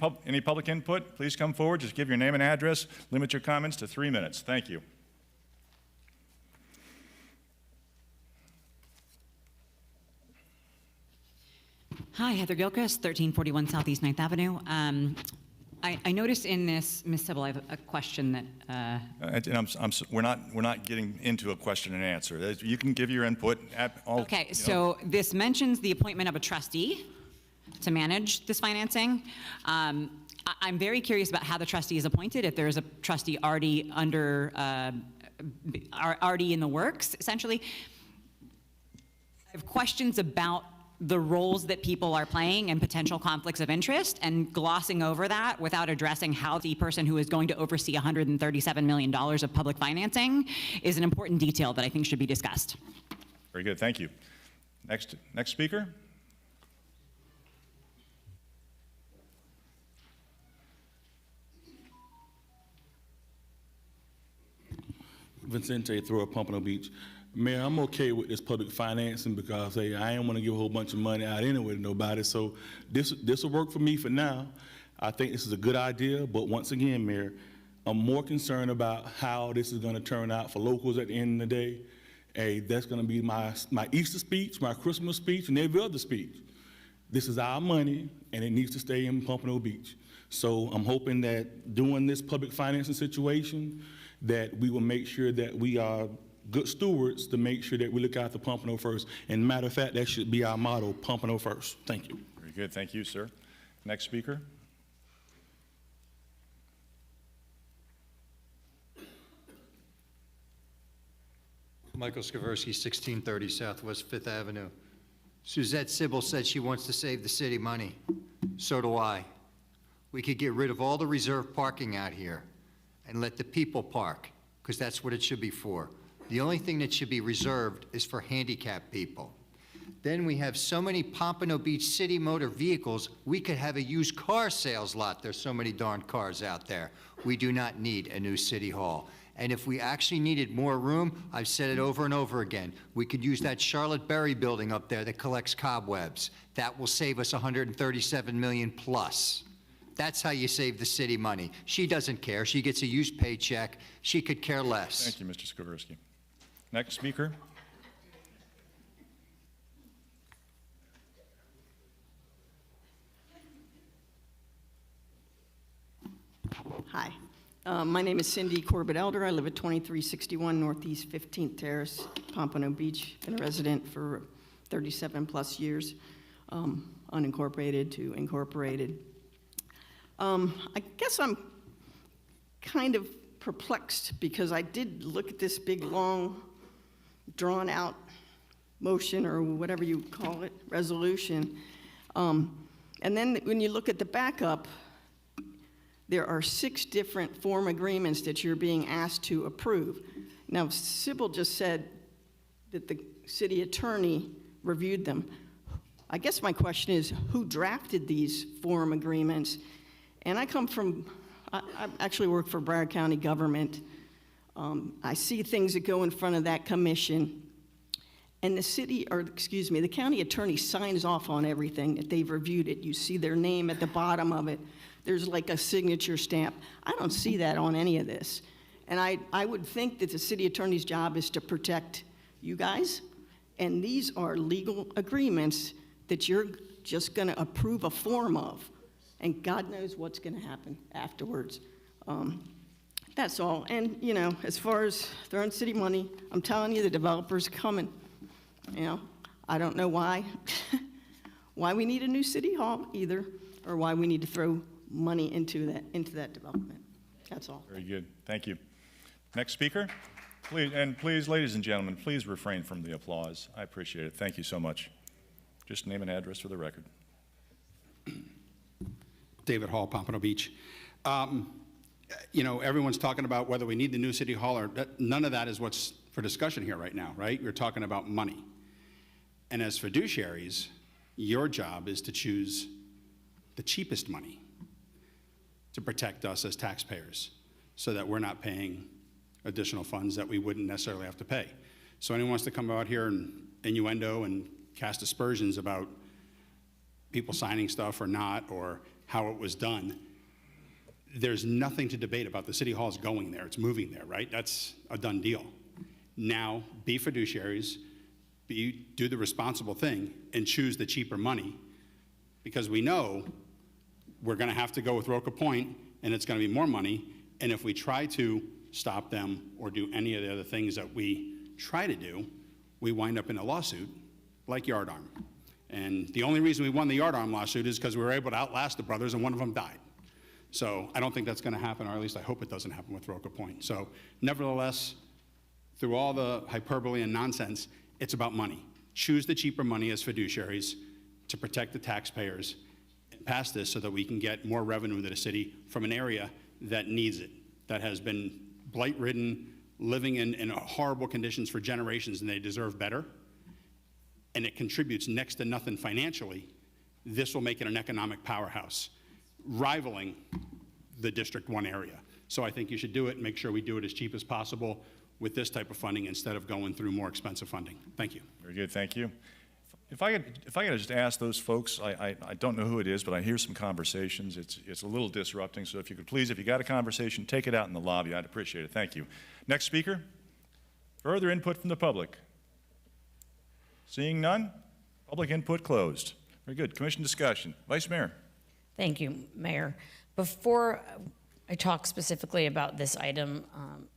public input, please come forward. Just give your name and address. Limit your comments to 3 minutes. Thank you. Hi, Heather Gilchrist, 1341 Southeast 9th Avenue. I noticed in this, Ms. Sybil, I have a question that. And we're not getting into a question and answer. You can give your input at all. Okay, so this mentions the appointment of a trustee to manage this financing. I'm very curious about how the trustee is appointed. If there is a trustee already already in the works, essentially. I have questions about the roles that people are playing and potential conflicts of interest, and glossing over that without addressing how the person who is going to oversee $137 million of public financing is an important detail that I think should be discussed. Very good, thank you. Next speaker. Vicente through Pompano Beach. Mayor, I'm okay with this public financing because, hey, I ain't want to give a whole bunch of money out anyway to nobody. So this will work for me for now. I think this is a good idea, but once again, Mayor, I'm more concerned about how this is going to turn out for locals at the end of the day. Hey, that's going to be my Easter speech, my Christmas speech, and every other speech. This is our money, and it needs to stay in Pompano Beach. So I'm hoping that doing this public financing situation, that we will make sure that we are good stewards to make sure that we look after Pompano first. And matter of fact, that should be our motto, Pompano first. Thank you. Very good, thank you, sir. Next speaker. Michael Skaversky, 1630 Southwest 5th Avenue. Suzette Sybil said she wants to save the city money. So do I. We could get rid of all the reserved parking out here and let the people park, because that's what it should be for. The only thing that should be reserved is for handicapped people. Then we have so many Pompano Beach city motor vehicles, we could have a used car sales lot. There's so many darn cars out there. We do not need a new city hall. And if we actually needed more room, I've said it over and over again, we could use that Charlotte Berry building up there that collects cobwebs. That will save us $137 million plus. That's how you save the city money. She doesn't care. She gets a used paycheck. She could care less. Thank you, Mr. Skaversky. Next speaker. Hi, My name is Cindy Corbett Elder. I live at 2361 Northeast 15th Terrace, Pompano Beach. Been a resident for 37 plus years, unincorporated to incorporated. I guess I'm kind of perplexed because I did look at this big, long, drawn-out motion, or whatever you call it, resolution. And then when you look at the backup, there are 6 different form agreements that you're being asked to approve. Now, Sybil just said that the city attorney reviewed them. I guess my question is, who drafted these form agreements? And I actually work for Broward County government. I see things that go in front of that commission, and the county attorney signs off on everything that they've reviewed it. You see their name at the bottom of it. There's like a signature stamp. I don't see that on any of this. And I would think that the city attorney's job is to protect you guys, and these are legal agreements that you're just gonna approve a form of, and God knows what's gonna happen afterwards. That's all. And, you know, as far as throwing city money, I'm telling you, the developer's coming. You know, I don't know why we need a new city hall either, or why we need to throw money into that development. That's all. Very good. Thank you. Next speaker. Please, ladies and gentlemen, please refrain from the applause. I appreciate it. Thank you so much. Just name and address for the record. David Hall, Pompano Beach. You know, everyone's talking about whether we need the new city hall, or none of that is what's for discussion here right now, right? We're talking about money. And as fiduciaries, your job is to choose the cheapest money to protect us as taxpayers so that we're not paying additional funds that we wouldn't necessarily have to pay. So anyone wants to come out here and innuendo and cast aspersions about people signing stuff or not, or how it was done, there's nothing to debate about. The city hall is going there, it's moving there, right? That's a done deal. Now, be fiduciaries, do the responsible thing, and choose the cheaper money, because we know we're gonna have to go with Roca Point, and it's gonna be more money, and if we try to stop them or do any of the other things that we try to do, we wind up in a lawsuit like Yardarm. And the only reason we won the Yardarm lawsuit is because we were able to outlast the brothers and one of them died. So I don't think that's gonna happen, or at least I hope it doesn't happen with Roca Point. So nevertheless, through all the hyperbole and nonsense, it's about money. Choose the cheaper money as fiduciaries to protect the taxpayers and pass this so that we can get more revenue to the city from an area that needs it, that has been blight-ridden, living in horrible conditions for generations, and they deserve better. And it contributes next to nothing financially. This will make it an economic powerhouse, rivaling the District 1 area. So I think you should do it and make sure we do it as cheap as possible with this type of funding instead of going through more expensive funding. Thank you. Very good, thank you. If I could just ask those folks, I don't know who it is, but I hear some conversations. It's a little disrupting, so if you could please, if you got a conversation, take it out in the lobby. I'd appreciate it. Thank you. Next speaker. Further input from the public. Seeing none, public input closed. Very good. Commission discussion. Vice Mayor. Thank you, Mayor. Before I talk specifically about this item,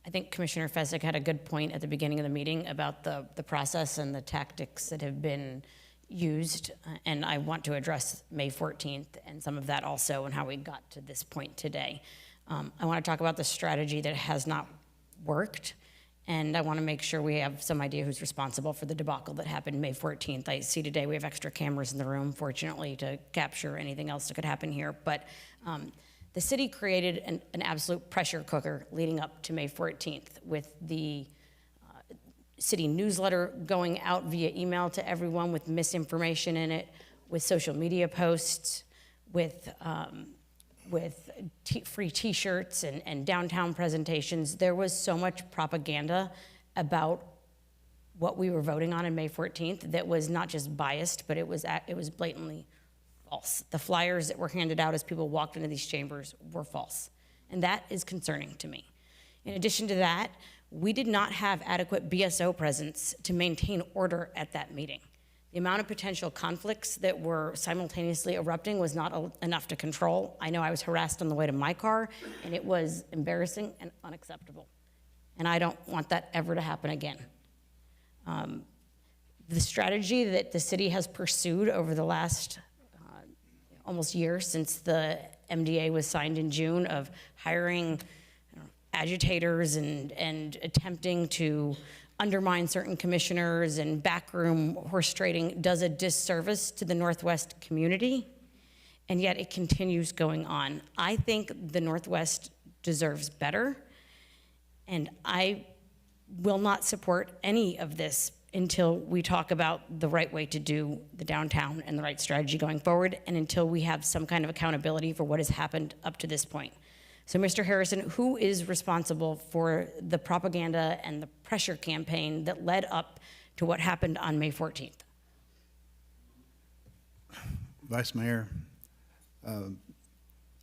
I think Commissioner Fezzik had a good point at the beginning of the meeting about the process and the tactics that have been used, and I want to address May 14th and some of that also and how we got to this point today. I want to talk about the strategy that has not worked, and I want to make sure we have some idea who's responsible for the debacle that happened May 14th. I see today we have extra cameras in the room, fortunately, to capture anything else that could happen here, but the city created an absolute pressure cooker leading up to May 14th with the city newsletter going out via email to everyone with misinformation in it, with social media posts, with free T-shirts and downtown presentations. There was so much propaganda about what we were voting on May 14th that was not just biased, but it was blatantly false. The flyers that were handed out as people walked into these chambers were false, and that is concerning to me. In addition to that, we did not have adequate BSO presence to maintain order at that meeting. The amount of potential conflicts that were simultaneously erupting was not enough to control. I know I was harassed on the way to my car, and it was embarrassing and unacceptable. And I don't want that ever to happen again. The strategy that the city has pursued over the last almost year since the MDA was signed in June of hiring agitators and attempting to undermine certain commissioners and backroom horse trading does a disservice to the Northwest community, and yet it continues going on. I think the Northwest deserves better, and I will not support any of this until we talk about the right way to do the downtown and the right strategy going forward, and until we have some kind of accountability for what has happened up to this point. So, Mr. Harrison, who is responsible for the propaganda and the pressure campaign that led up to what happened on May 14th? Vice Mayor,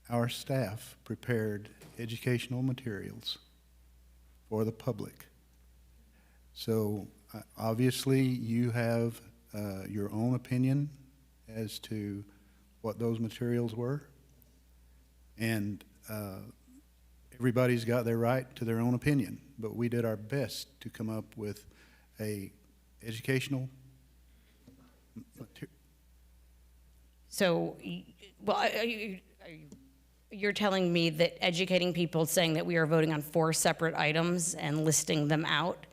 our staff prepared educational materials for the public. So obviously you have your own opinion as to what those materials were, and everybody's got their right to their own opinion, but we did our best to come up with a educational material. So, well, you're telling me that educating people, saying that we are voting on 4 separate items and listing them out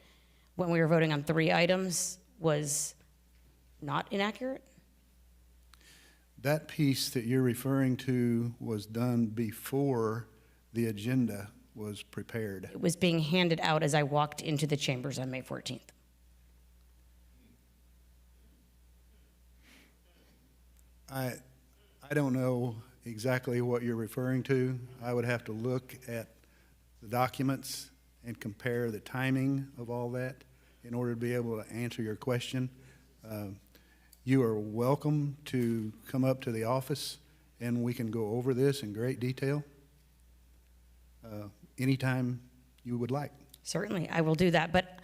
when we were voting on 3 items was not inaccurate? That piece that you're referring to was done before the agenda was prepared. It was being handed out as I walked into the chambers on May 14th. I don't know exactly what you're referring to. I would have to look at the documents and compare the timing of all that in order to be able to answer your question. You are welcome to come up to the office and we can go over this in great detail anytime you would like. Certainly, I will do that. But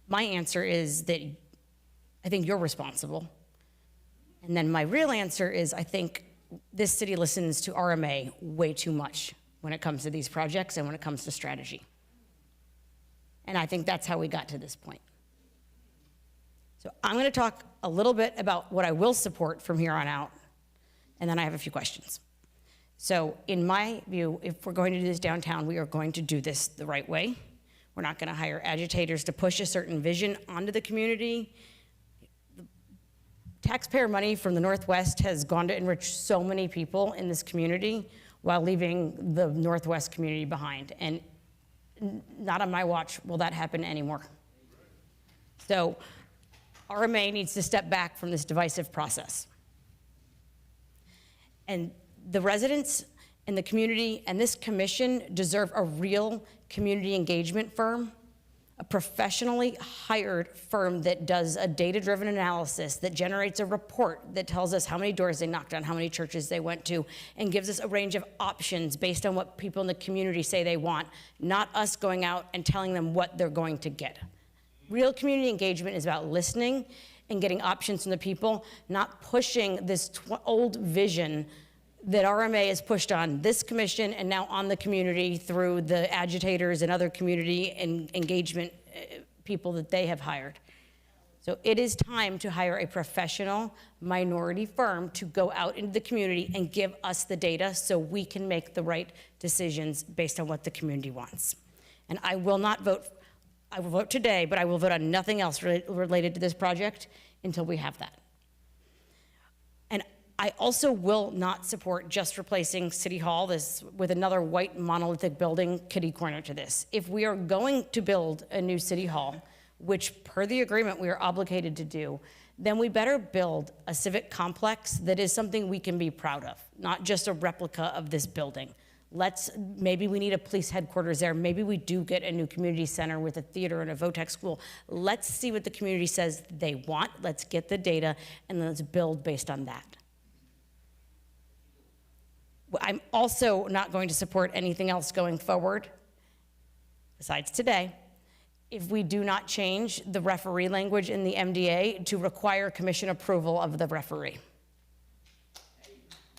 my answer is that I think you're responsible. And then my real answer is I think this city listens to RMA way too much when it comes to these projects and when it comes to strategy. And I think that's how we got to this point. So I'm going to talk a little bit about what I will support from here on out, and then I have a few questions. So in my view, if we're going to do this downtown, we are going to do this the right way. We're not going to hire agitators to push a certain vision onto the community. The taxpayer money from the Northwest has gone to enrich so many people in this community while leaving the Northwest community behind. And not on my watch will that happen anymore. So RMA needs to step back from this divisive process. And the residents and the community and this commission deserve a real community engagement firm, a professionally hired firm that does a data-driven analysis, that generates a report that tells us how many doors they knocked on, how many churches they went to, and gives us a range of options based on what people in the community say they want, not us going out and telling them what they're going to get. Real community engagement is about listening and getting options from the people, not pushing this old vision that RMA has pushed on this commission and now on the community through the agitators and other community engagement people that they have hired. So it is time to hire a professional minority firm to go out into the community and give us the data so we can make the right decisions based on what the community wants. And I will not vote, I will vote today, but I will vote on nothing else related to this project until we have that. I also will not support just replacing City Hall with another white monolithic building kitty corner to this. If we are going to build a new City Hall, which per the agreement we are obligated to do, then we better build a civic complex that is something we can be proud of, not just a replica of this building. Maybe we need a police headquarters there. Maybe we do get a new community center with a theater and a VOTEC school. Let's see what the community says they want. Let's get the data and let's build based on that. I'm also not going to support anything else going forward, besides today, if we do not change the referee language in the MDA to require commission approval of the referee.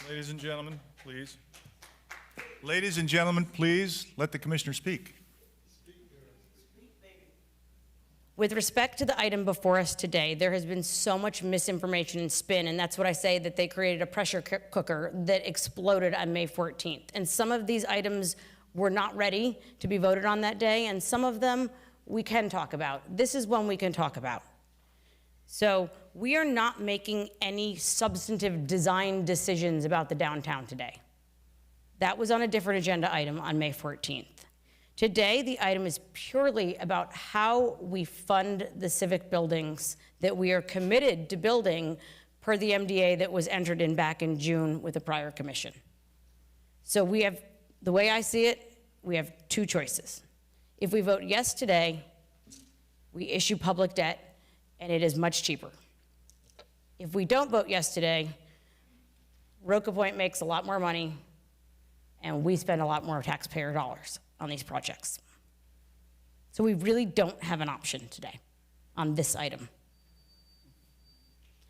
Ladies and gentlemen, please. Ladies and gentlemen, please let the commissioner speak. With respect to the item before us today, there has been so much misinformation and spin, and that's what I say that they created a pressure cooker that exploded on May 14th. And some of these items were not ready to be voted on that day, and some of them we can talk about. This is one we can talk about. So we are not making any substantive design decisions about the downtown today. That was on a different agenda item on May 14th. Today, the item is purely about how we fund the civic buildings that we are committed to building per the MDA that was entered in back in June with the prior commission. So we have, the way I see it, we have two choices. If we vote yes today, we issue public debt, and it is much cheaper. If we don't vote yes today, Roca Point makes a lot more money, and we spend a lot more taxpayer dollars on these projects. So we really don't have an option today on this item.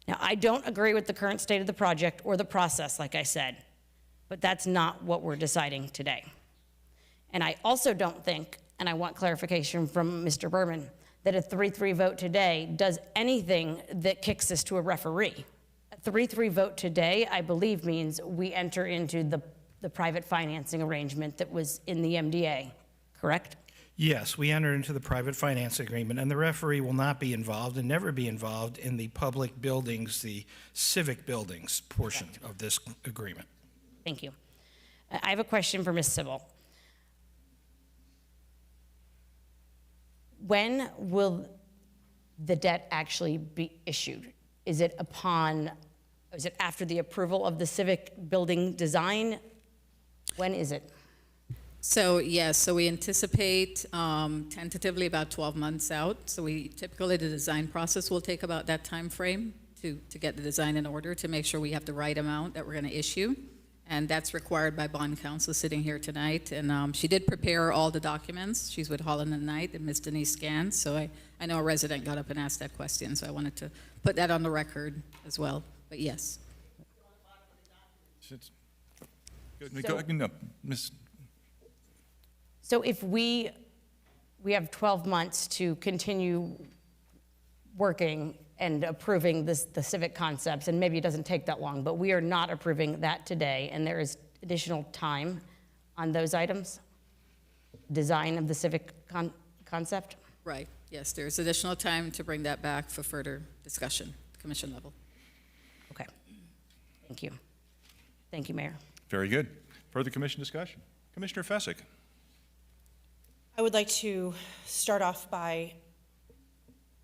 Now, I don't agree with the current state of the project or the process, like I said, but that's not what we're deciding today. And I also don't think, and I want clarification from Mr. Berman, that a 3-3 vote today does anything that kicks us to a referee. A 3-3 vote today, I believe, means we enter into the private financing arrangement that was in the MDA, correct? Yes, we entered into the private finance agreement, and the referee will not be involved and never be involved in the public buildings, the civic buildings portion of this agreement. Thank you. I have a question for Ms. Sybil. When will the debt actually be issued? Is it after the approval of the civic building design? When is it? So yes, so we anticipate tentatively about 12 months out. So we typically, the design process will take about that time frame to get the design in order to make sure we have the right amount that we're going to issue. And that's required by bond counsel sitting here tonight. And she did prepare all the documents. She's with Holland and Knight and Ms. Denise Scans. So I know a resident got up and asked that question. So I wanted to put that on the record as well. But yes. So if we have 12 months to continue working and approving the civic concepts, and maybe it doesn't take that long, but we are not approving that today, and there is additional time on those items? Design of the civic concept? Right, yes, there's additional time to bring that back for further discussion, commission level. Okay, thank you. Thank you, Mayor. Very good. Further commission discussion? Commissioner Fessick. I would like to start off by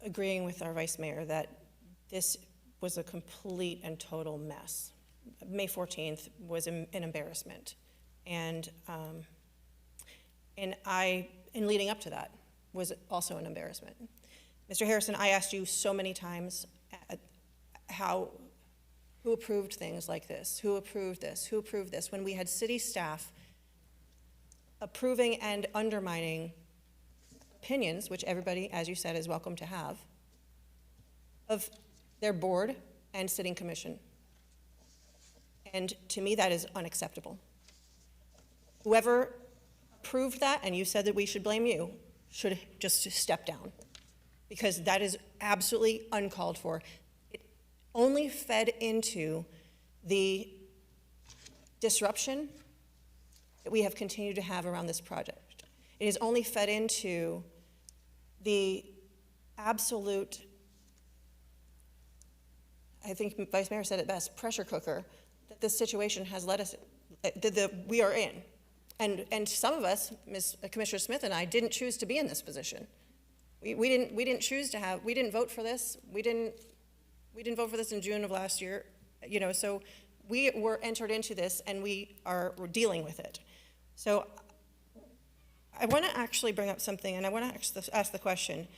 agreeing with our Vice Mayor that this was a complete and total mess. May 14th was an embarrassment. And leading up to that was also an embarrassment. Mr. Harrison, I asked you so many times who approved things like this? Who approved this? Who approved this? When we had city staff approving and undermining opinions, which everybody, as you said, is welcome to have, of their board and sitting commission. And to me, that is unacceptable. Whoever approved that, and you said that we should blame you, should just step down, because that is absolutely uncalled for. It only fed into the disruption that we have continued to have around this project. It has only fed into the absolute, I think Vice Mayor said it best, pressure cooker that this situation has led us, we are in. And some of us, Commissioner Smith and I, didn't choose to be in this position. We didn't choose to have, we didn't vote for this. We didn't vote for this in June of last year, so we were entered into this and we're dealing with it. So I want to actually bring up something, and I want to ask the question.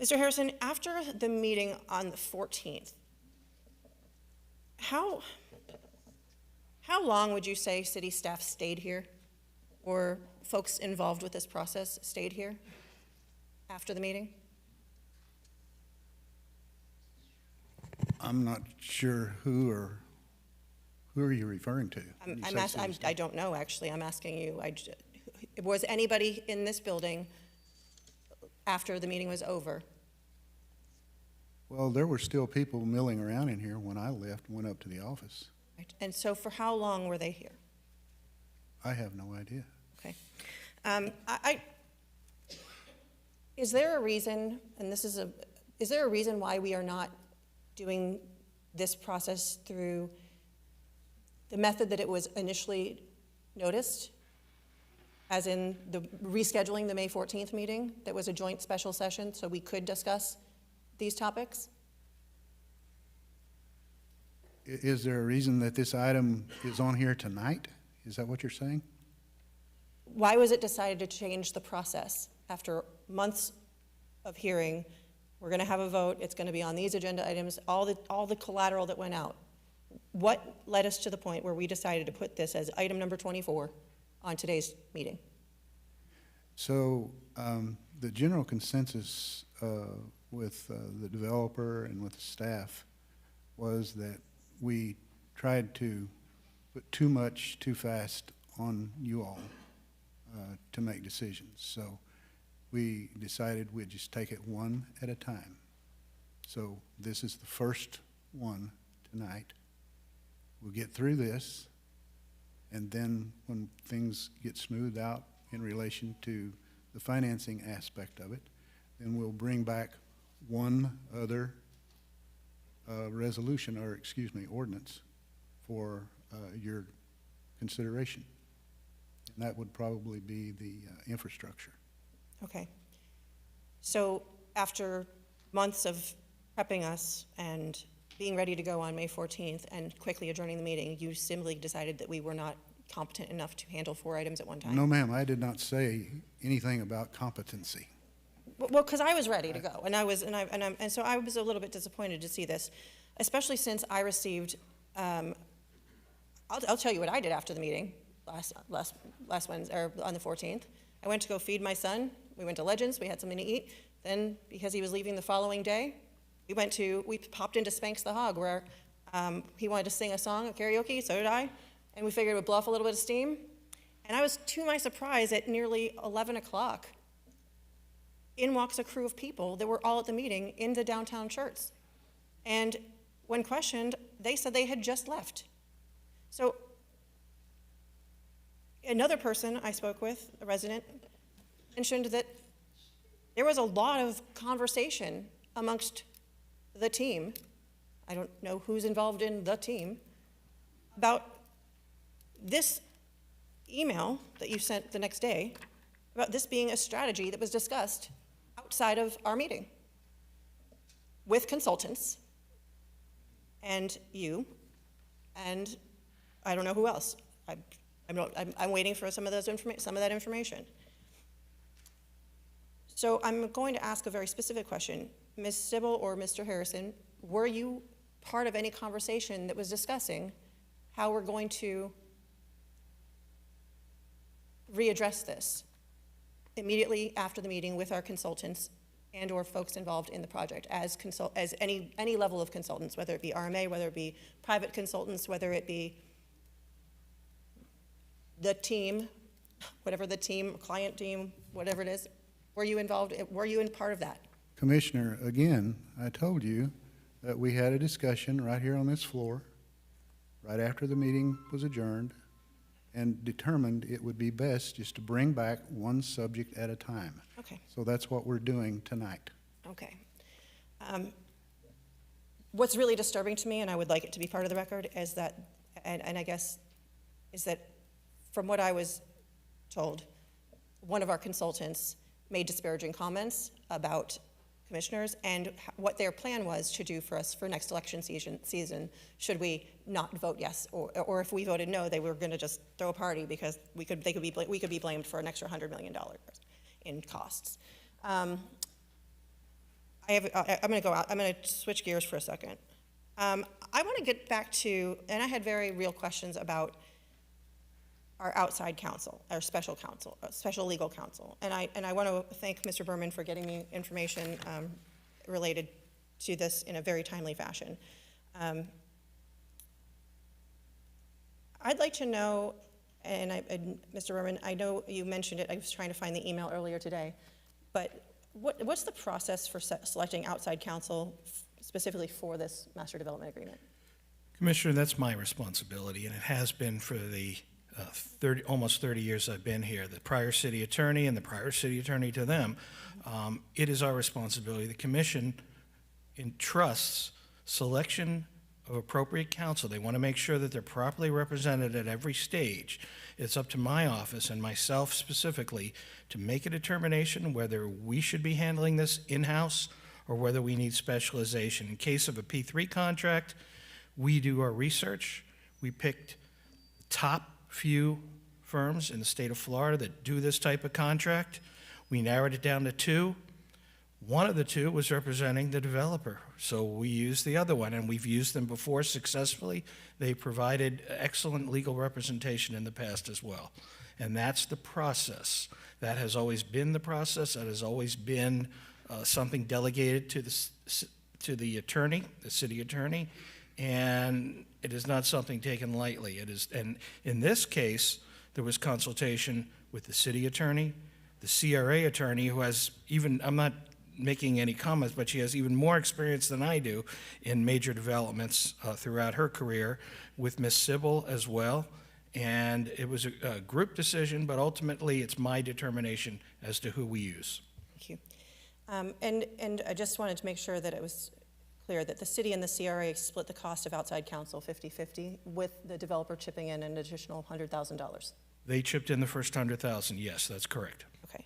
Mr. Harrison, after the meeting on the 14th, how long would you say city staff stayed here, or folks involved with this process stayed here? after the meeting? I'm not sure who are you referring to? when you say city staff? I don't know, actually. I'm asking you. Was anybody in this building after the meeting was over? Well, there were still people milling around in here when I left and went up to the office. Right. And so for how long were they here? I have no idea. Okay. Is there a reason, and is there a reason why we are not doing this process through the method that it was initially noticed, as in the rescheduling the May 14th meeting that was a joint special session so we could discuss these topics? Is there a reason that this item is on here tonight? Is that what you're saying? Why was it decided to change the process after months of hearing? We're going to have a vote. It's going to be on these agenda items, all the collateral that went out. What led us to the point where we decided to put this as item number 24 on today's meeting? So the general consensus with the developer and with the staff was that we tried to put too much too fast on you all to make decisions. So we decided we'd just take it one at a time. So this is the first one tonight. We'll get through this, and then when things get smoothed out in relation to the financing aspect of it, then we'll bring back one other resolution, or excuse me, ordinance for your consideration. And that would probably be the infrastructure. Okay. So after months of prepping us and being ready to go on May 14th and quickly adjourning the meeting, you simply decided that we were not competent enough to handle 4 items at one time? No, ma'am, I did not say anything about competency. Well, because I was ready to go, and so I was a little bit disappointed to see this, especially since I received. I'll tell you what I did after the meeting last Wednesday, or on the 14th. I went to go feed my son. We went to Legends. We had something to eat. Then, because he was leaving the following day, we popped into Spanx the Hog, where he wanted to sing a song at karaoke. So did I, and we figured it would blow off a little bit of steam. And I was, to my surprise, at nearly 11 o'clock. In walks a crew of people that were all at the meeting in the downtown church. And when questioned, they said they had just left. So another person I spoke with, a resident, mentioned that there was a lot of conversation amongst the team, I don't know who's involved in the team, about this email that you sent the next day, about this being a strategy that was discussed outside of our meeting with consultants and you, and I don't know who else. I'm waiting for some of that information. So I'm going to ask a very specific question. Ms. Sybil or Mr. Harrison, were you part of any conversation that was discussing how we're going to readdress this immediately after the meeting with our consultants and or folks involved in the project as any level of consultants, whether it be RMA, whether it be private consultants, whether it be the team, whatever the team, client team, whatever it is? Were you involved, were you in part of that? Commissioner, again, I told you that we had a discussion right here on this floor, right after the meeting was adjourned, and determined it would be best just to bring back one subject at a time. Okay. So that's what we're doing tonight. Okay. What's really disturbing to me, and I would like it to be part of the record, is that, and I guess, is that from what I was told, one of our consultants made disparaging comments about commissioners and what their plan was to do for us for next election season should we not vote yes, or if we voted no, they were going to just throw a party because we could be blamed for an extra $100 million in costs. I'm going to switch gears for a second. I want to get back to, and I had very real questions about our outside counsel, our special counsel, special legal counsel. And I want to thank Mr. Berman for getting me information related to this in a very timely fashion. I'd like to know, and Mr. Berman, I know you mentioned it, I was trying to find the email earlier today, but what's the process for selecting outside counsel specifically for this master development agreement? Commissioner, that's my responsibility, and it has been for the almost 30 years I've been here. The prior city attorney and the prior city attorney to them, it is our responsibility. The commission entrusts selection of appropriate counsel. They want to make sure that they're properly represented at every stage. It's up to my office and myself specifically to make a determination whether we should be handling this in-house or whether we need specialization. In case of a P3 contract, we do our research. We picked the top few firms in the state of Florida that do this type of contract. We narrowed it down to 2. One of the 2 was representing the developer, so we used the other one, and we've used them before successfully. They provided excellent legal representation in the past as well, and that's the process. That has always been the process. That has always been something delegated to the attorney, the city attorney, and it is not something taken lightly. It is, and in this case, there was consultation with the city attorney, the CRA attorney, who has even, I'm not making any comments, but she has even more experience than I do in major developments throughout her career, with Ms. Sybil as well. And it was a group decision, but ultimately it's my determination as to who we use. Thank you. And I just wanted to make sure that it was clear that the city and the CRA split the cost of outside counsel 50-50, with the developer chipping in an additional $100,000. They chipped in the first $100,000, yes, that's correct. Okay.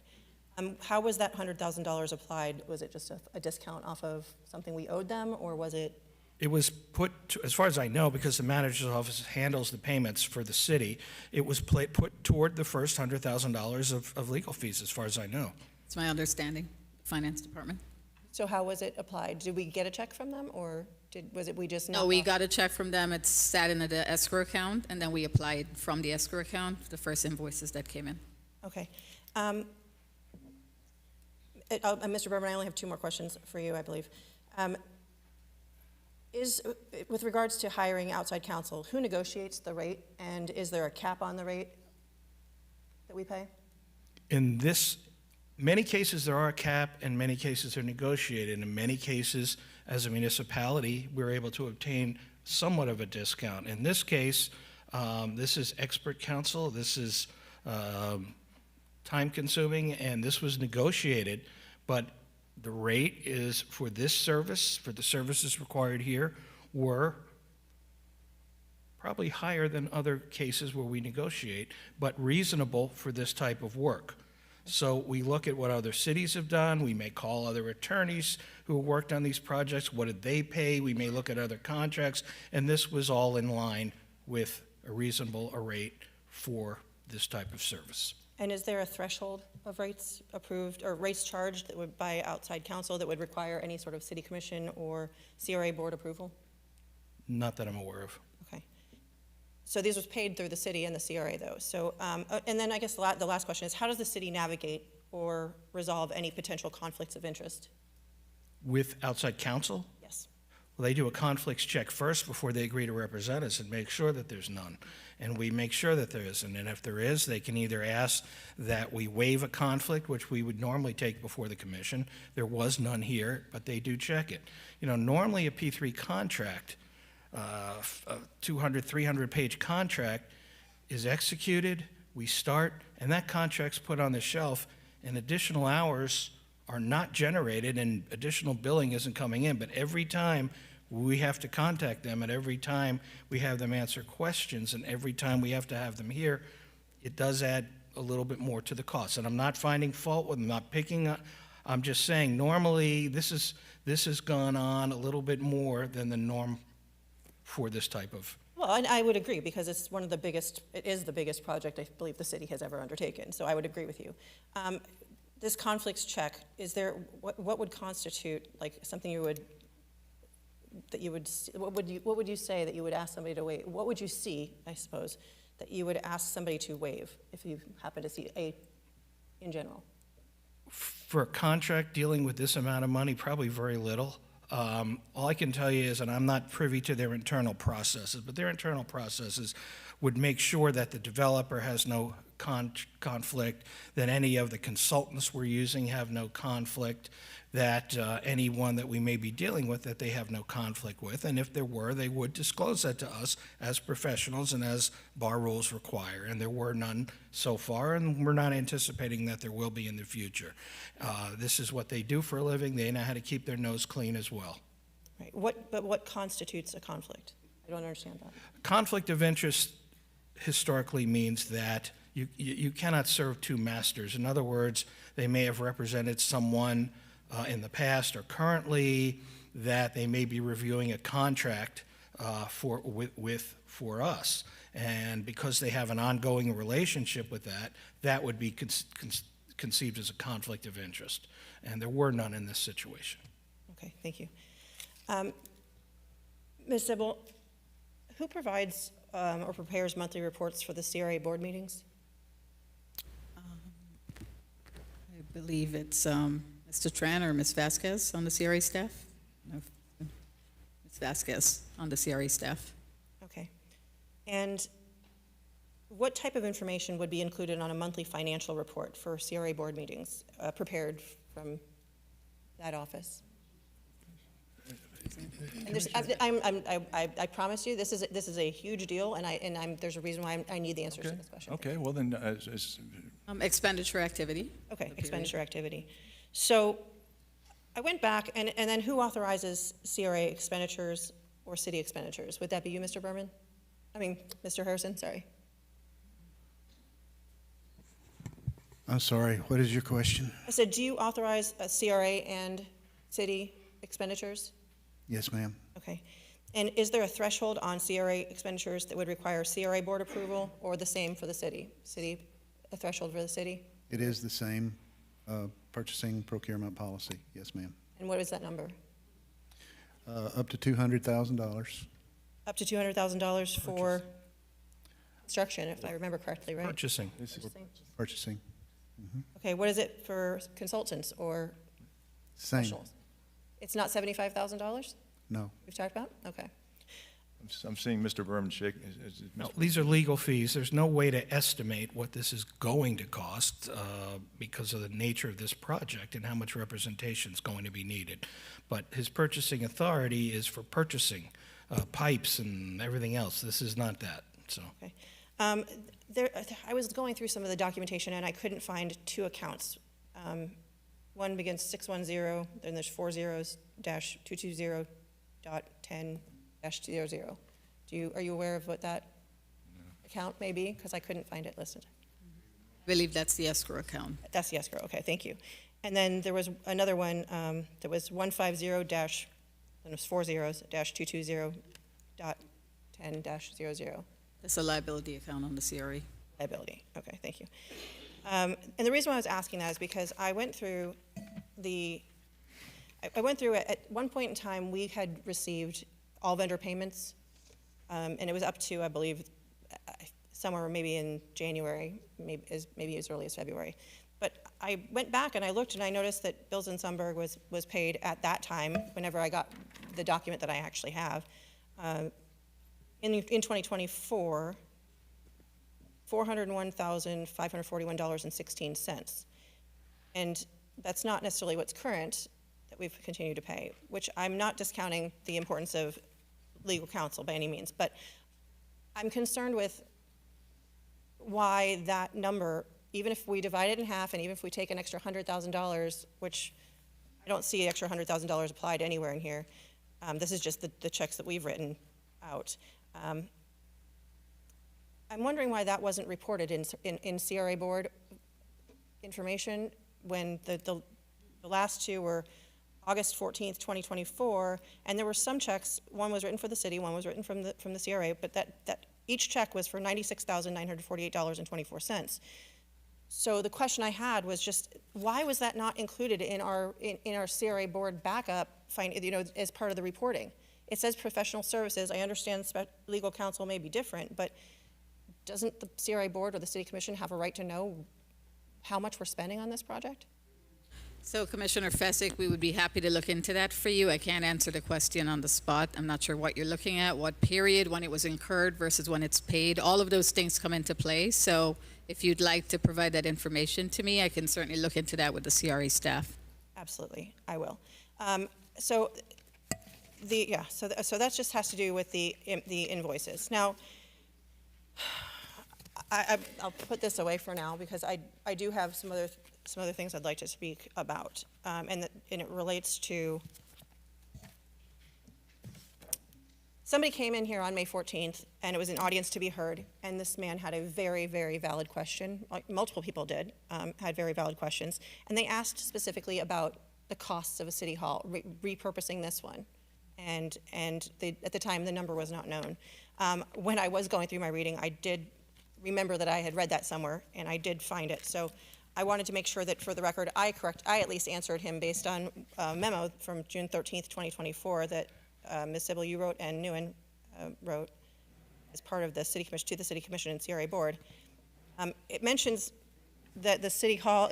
How was that $100,000 applied? Was it just a discount off of something we owed them, or was it? It was put, as far as I know, because the manager's office handles the payments for the city, it was put toward the first $100,000 of legal fees, as far as I know. It's my understanding, finance department. So how was it applied? Did we get a check from them, or was it we just No, not? we got a check from them. It sat in the escrow account, and then we applied from the escrow account the first invoices that came in. Okay. Mr. Berman, I only have 2 more questions for you, I believe. With regards to hiring outside counsel, who negotiates the rate, and is there a cap on the rate that we pay? In many cases there are a cap, and many cases are negotiated. In many cases, as a municipality, we're able to obtain somewhat of a discount. In this case, this is expert counsel, this is time-consuming, and this was negotiated, but the rate is for this service, for the services required here, were probably higher than other cases where we negotiate, but reasonable for this type of work. So we look at what other cities have done. We may call other attorneys who worked on these projects. What did they pay? We may look at other contracts, and this was all in line with a reasonable rate for this type of service. And is there a threshold of rates approved or rates charged that would by outside counsel that would require any sort of city commission or CRA board approval? Not that I'm aware of. Okay. So these was paid through the city and the CRA, though. So, and then I guess the last question is, how does the city navigate or resolve any potential conflicts of interest? With outside counsel? Yes. Well, they do a conflicts check first before they agree to represent us and make sure that there's none. And we make sure that there isn't. And if there is, they can either ask that we waive a conflict, which we would normally take before the commission. There was none here, but they do check it. You know, normally a P3 contract, a 200, 300-page contract is executed, we start, and that contract's put on the shelf, and additional hours are not generated and additional billing isn't coming in. But every time we have to contact them, and every time we have them answer questions, and every time we have to have them here, it does add a little bit more to the cost. And I'm not finding fault with them, not picking up. I'm just saying normally this has gone on a little bit more than the norm for this type of. Well, and I would agree, because it's one of the biggest, it is the biggest project I believe the city has ever undertaken. So I would agree with you. This conflicts check, is there, what would constitute like something you would that you would, what would you say that you would ask somebody to waive? What would you see, I suppose, that you would ask somebody to waive if you happen to see in general? For a contract dealing with this amount of money, probably very little. All I can tell you is, and I'm not privy to their internal processes, but their internal processes would make sure that the developer has no conflict, that any of the consultants we're using have no conflict, that anyone that we may be dealing with, that they have no conflict with. And if there were, they would disclose that to us as professionals and as bar rules require. And there were none so far, and we're not anticipating that there will be in the future. This is what they do for a living. They know how to keep their nose clean as well. Right. But what constitutes a conflict? I don't understand that. Conflict of interest historically means that you cannot serve two masters. In other words, they may have represented someone in the past or currently that they may be reviewing a contract for us. And because they have an ongoing relationship with that, that would be conceived as a conflict of interest. And there were none in this situation. Okay, thank you. Ms. Sybil, who provides or prepares monthly reports for the CRA board meetings? I believe it's Mr. Tran or Ms. Vasquez on the CRA staff? No, Ms. Vasquez on the CRA staff. Okay. And what type of information would be included on a monthly financial report for CRA board meetings prepared from that office? And I promise you, this is a huge deal, and there's a reason why I need the answers to this question. Okay, well then, Expenditure activity. Okay, expenditure activity. So I went back, and then who authorizes CRA expenditures or city expenditures? Would that be you, Mr. Berman? I mean, Mr. Harrison, sorry. I'm sorry, what is your question? I said, do you authorize a CRA and city expenditures? Yes, ma'am. Okay. And is there a threshold on CRA expenditures that would require CRA board approval or the same for the city? A threshold for the city? It is the same purchasing procurement policy. Yes, ma'am. And what is that number? Up to $200,000. Up to $200,000 for construction, if I remember correctly, right? Purchasing. Purchasing. Mm-hmm. Okay, what is it for consultants or Same. professionals? It's not $75,000 No. we've talked about? Okay. I'm seeing Mr. Berman shake. No, these are legal fees. There's no way to estimate what this is going to cost because of the nature of this project and how much representation is going to be needed. But his purchasing authority is for purchasing pipes and everything else. This is not that. So. Okay. I was going through some of the documentation and I couldn't find two accounts. One begins 610, then there's 4 zeros -220.10-00. Are you aware of what that account may be? Because I couldn't find it listed. I believe that's the escrow account. That's the escrow. Okay, thank you. And then there was another one that was 150 then it was 4 zeros -220.10-00. That's a liability account on the CRE. Liability. Okay, thank you. And the reason why I was asking that is because I went through at one point in time, we had received all vendor payments, and it was up to, I believe, somewhere maybe in January, maybe as early as February. But I went back and I looked and I noticed that Bills and Sundberg was paid at that time, whenever I got the document that I actually have. In 2024, $401,541.16. And that's not necessarily what's current that we've continued to pay, which I'm not discounting the importance of legal counsel by any means, but I'm concerned with why that number, even if we divide it in half and even if we take an extra $100,000, which I don't see extra $100,000 applied anywhere in here, this is just the checks that we've written out. I'm wondering why that wasn't reported in CRA board information when the last two were August 14th, 2024, and there were some checks. One was written for the city, one was written from the CRA, but that each check was for $96,948.24. So the question I had was just why was that not included in our CRA board backup, as part of the reporting? It says professional services. I understand legal counsel may be different, but doesn't the CRA board or the city commission have a right to know how much we're spending on this project? So Commissioner Fessick, we would be happy to look into that for you. I can't answer the question on the spot. I'm not sure what you're looking at, what period, when it was incurred versus when it's paid. All of those things come into play. So if you'd like to provide that information to me, I can certainly look into that with the CRE staff. Absolutely, I will. So that just has to do with the invoices. Now, I'll put this away for now because I do have some other things I'd like to speak about, and it relates to. Somebody came in here on May 14th, and it was an audience to be heard, and this man had a very, very valid question. Like multiple people did, had very valid questions, and they asked specifically about the costs of a city hall, repurposing this one, and at the time the number was not known. When I was going through my reading, I did remember that I had read that somewhere, and I did find it. So I wanted to make sure that for the record, I at least answered him based on a memo from June 13th, 2024 that Ms. Sybil, you wrote and Nguyen wrote as part of the city commission, to the city commission and CRA board. It mentions that the city hall,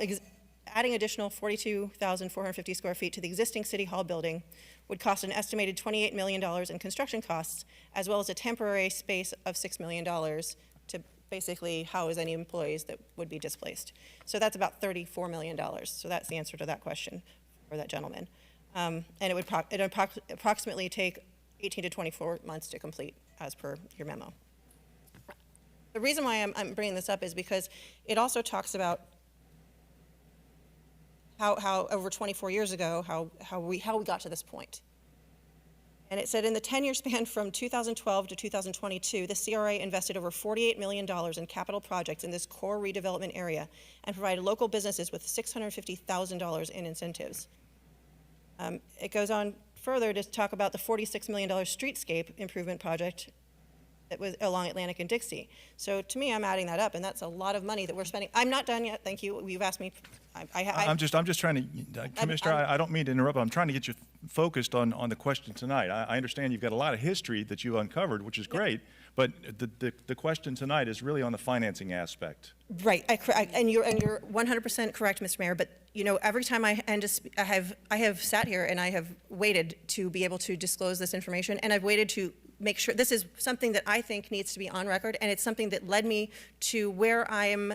adding additional 42,450 square feet to the existing city hall building would cost an estimated $28 million in construction costs, as well as a temporary space of $6 million to basically house any employees that would be displaced. So that's about $34 million. So that's the answer to that question for that gentleman. And it would approximately take 18 to 24 months to complete, as per your memo. The reason why I'm bringing this up is because it also talks about how over 24 years ago, how we got to this point. And it said in the 10-year span from 2012 to 2022, the CRA invested over $48 million in capital projects in this core redevelopment area and provided local businesses with $650,000 in incentives. It goes on further to talk about the $46 million streetscape improvement project that was along Atlantic and Dixie. So to me, I'm adding that up, and that's a lot of money that we're spending. I'm not done yet. Thank you. You've asked me. I'm just trying to, Commissioner, I don't mean to interrupt, but I'm trying to get you focused on the question tonight. I understand you've got a lot of history that you uncovered, which is great, but the question tonight is really on the financing aspect. Right, and you're 100% correct, Mr. Mayor. But you know, every time I have sat here and I have waited to be able to disclose this information, and I've waited to make sure this is something that I think needs to be on record, and it's something that led me to where I am.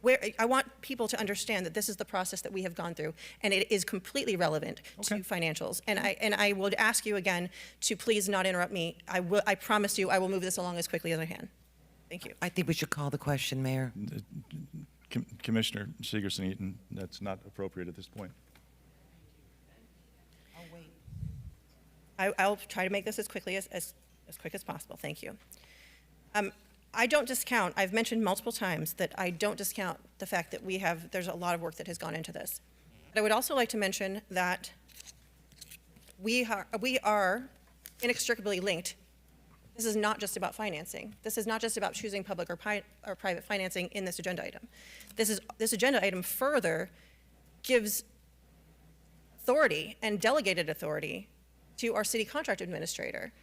Where I want people to understand that this is the process that we have gone through, and it is completely relevant to financials. And I would ask you again to please not interrupt me. I promise you I will move this along as quickly as I can. Thank you. I think we should call the question, Mayor. Commissioner Segerson-Eaton, that's not appropriate at this point. I'll try to make this as quickly as quick as possible. Thank you. I don't discount, I've mentioned multiple times that I don't discount the fact that there's a lot of work that has gone into this. But I would also like to mention that we are inextricably linked. This is not just about financing. This is not just about choosing public or private financing in this agenda item. This agenda item further gives authority and delegated authority to our city contract administrator,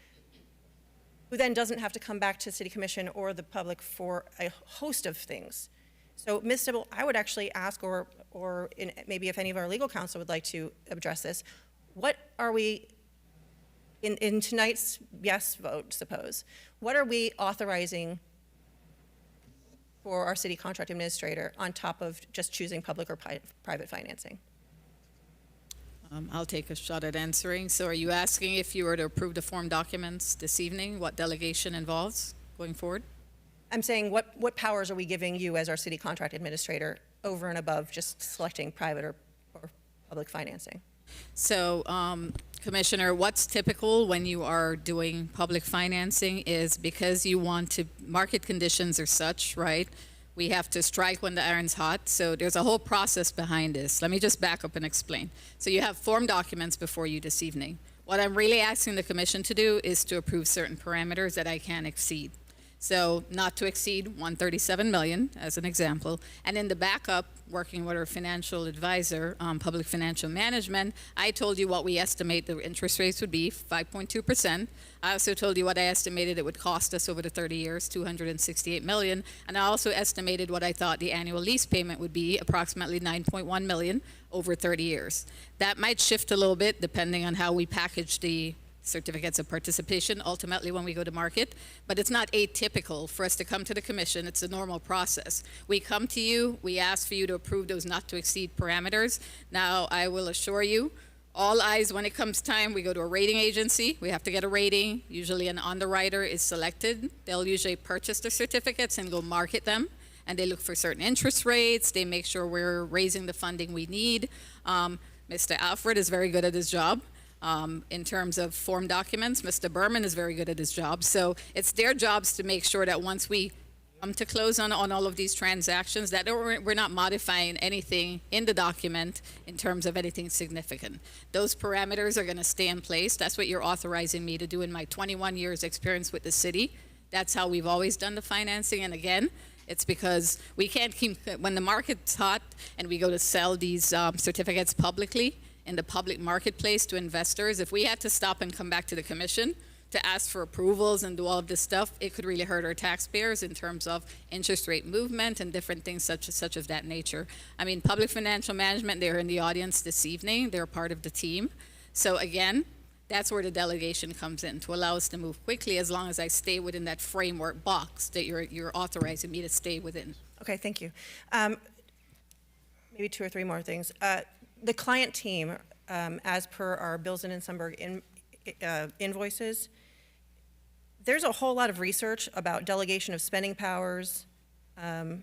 who then doesn't have to come back to City Commission or the public for a host of things. So, Ms. Sybil, I would actually ask, or maybe if any of our legal counsel would like to address this, what are we, in tonight's yes vote, suppose, what are we authorizing for our city contract administrator on top of just choosing public or private financing? I'll take a shot at answering. So are you asking if you were to approve the form documents this evening, what delegation involves going forward? I'm saying what powers are we giving you as our city contract administrator over and above just selecting private or public financing? So, Commissioner, what's typical when you are doing public financing is because you want to, market conditions are such, right? We have to strike when the iron's hot. So there's a whole process behind this. Let me just back up and explain. So you have form documents before you this evening. What I'm really asking the commission to do is to approve certain parameters that I can't exceed. So not to exceed 137 million, as an example. And in the backup, working with our financial advisor, Public Financial Management, I told you what we estimate the interest rates would be, 5.2%. I also told you what I estimated it would cost us over the 30 years, 268 million. And I also estimated what I thought the annual lease payment would be, approximately 9.1 million over 30 years. That might shift a little bit depending on how we package the certificates of participation ultimately when we go to market, but it's not atypical for us to come to the commission. It's a normal process. We come to you, we ask for you to approve those not to exceed parameters. Now, I will assure you, all eyes when it comes time, we go to a rating agency, we have to get a rating. Usually an underwriter is selected. They'll usually purchase the certificates and go market them, and they look for certain interest rates. They make sure we're raising the funding we need. Mr. Alfred is very good at his job. In terms of form documents, Mr. Berman is very good at his job. So it's their jobs to make sure that once we come to close on all of these transactions, that we're not modifying anything in the document in terms of anything significant. Those parameters are going to stay in place. That's what you're authorizing me to do in my 21 years experience with the city. That's how we've always done the financing. And again, it's because we can't keep, when the market's hot and we go to sell these certificates publicly, in the public marketplace to investors, if we had to stop and come back to the commission to ask for approvals and do all of this stuff, it could really hurt our taxpayers in terms of interest rate movement and different things such of that nature. I mean, Public Financial Management, they're in the audience this evening. They're part of the team. So again, that's where the delegation comes in, to allow us to move quickly as long as I stay within that framework box that you're authorizing me to stay within. Okay, thank you. Maybe two or three more things. The client team, as per our Bills and Sundberg invoices, there's a whole lot of research about delegation of spending powers. I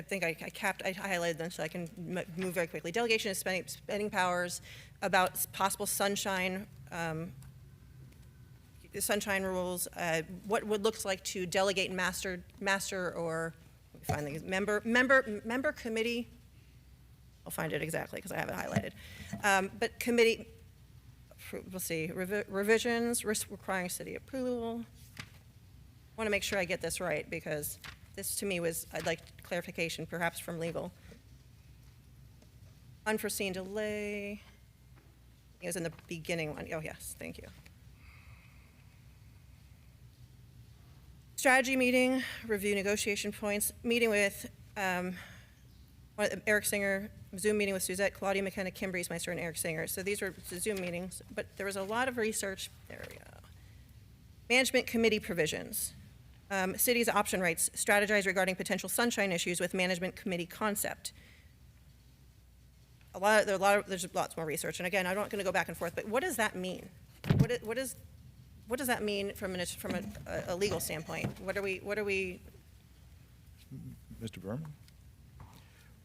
think I highlighted them so I can move very quickly. Delegation of spending powers, about possible sunshine rules, what would looks like to delegate master or let me find the member committee. I'll find it exactly because I have it highlighted. But committee, we'll see, revisions requiring city approval. I want to make sure I get this right because this to me I'd like clarification perhaps from legal. Unforeseen delay. It was in the beginning one. Oh yes, thank you. Strategy meeting, review negotiation points, meeting with Eric Singer, Zoom meeting with Suzette, Claudia McKenna, Kim Briesmeister, and Eric Singer. So these were the Zoom meetings, but there was a lot of research. There we go. Management committee provisions. City's option rights, strategize regarding potential sunshine issues with management committee concept. There's lots more research, and again, I'm not going to go back and forth, but what does that mean? What does that mean from a legal standpoint? What are we? Mr. Berman?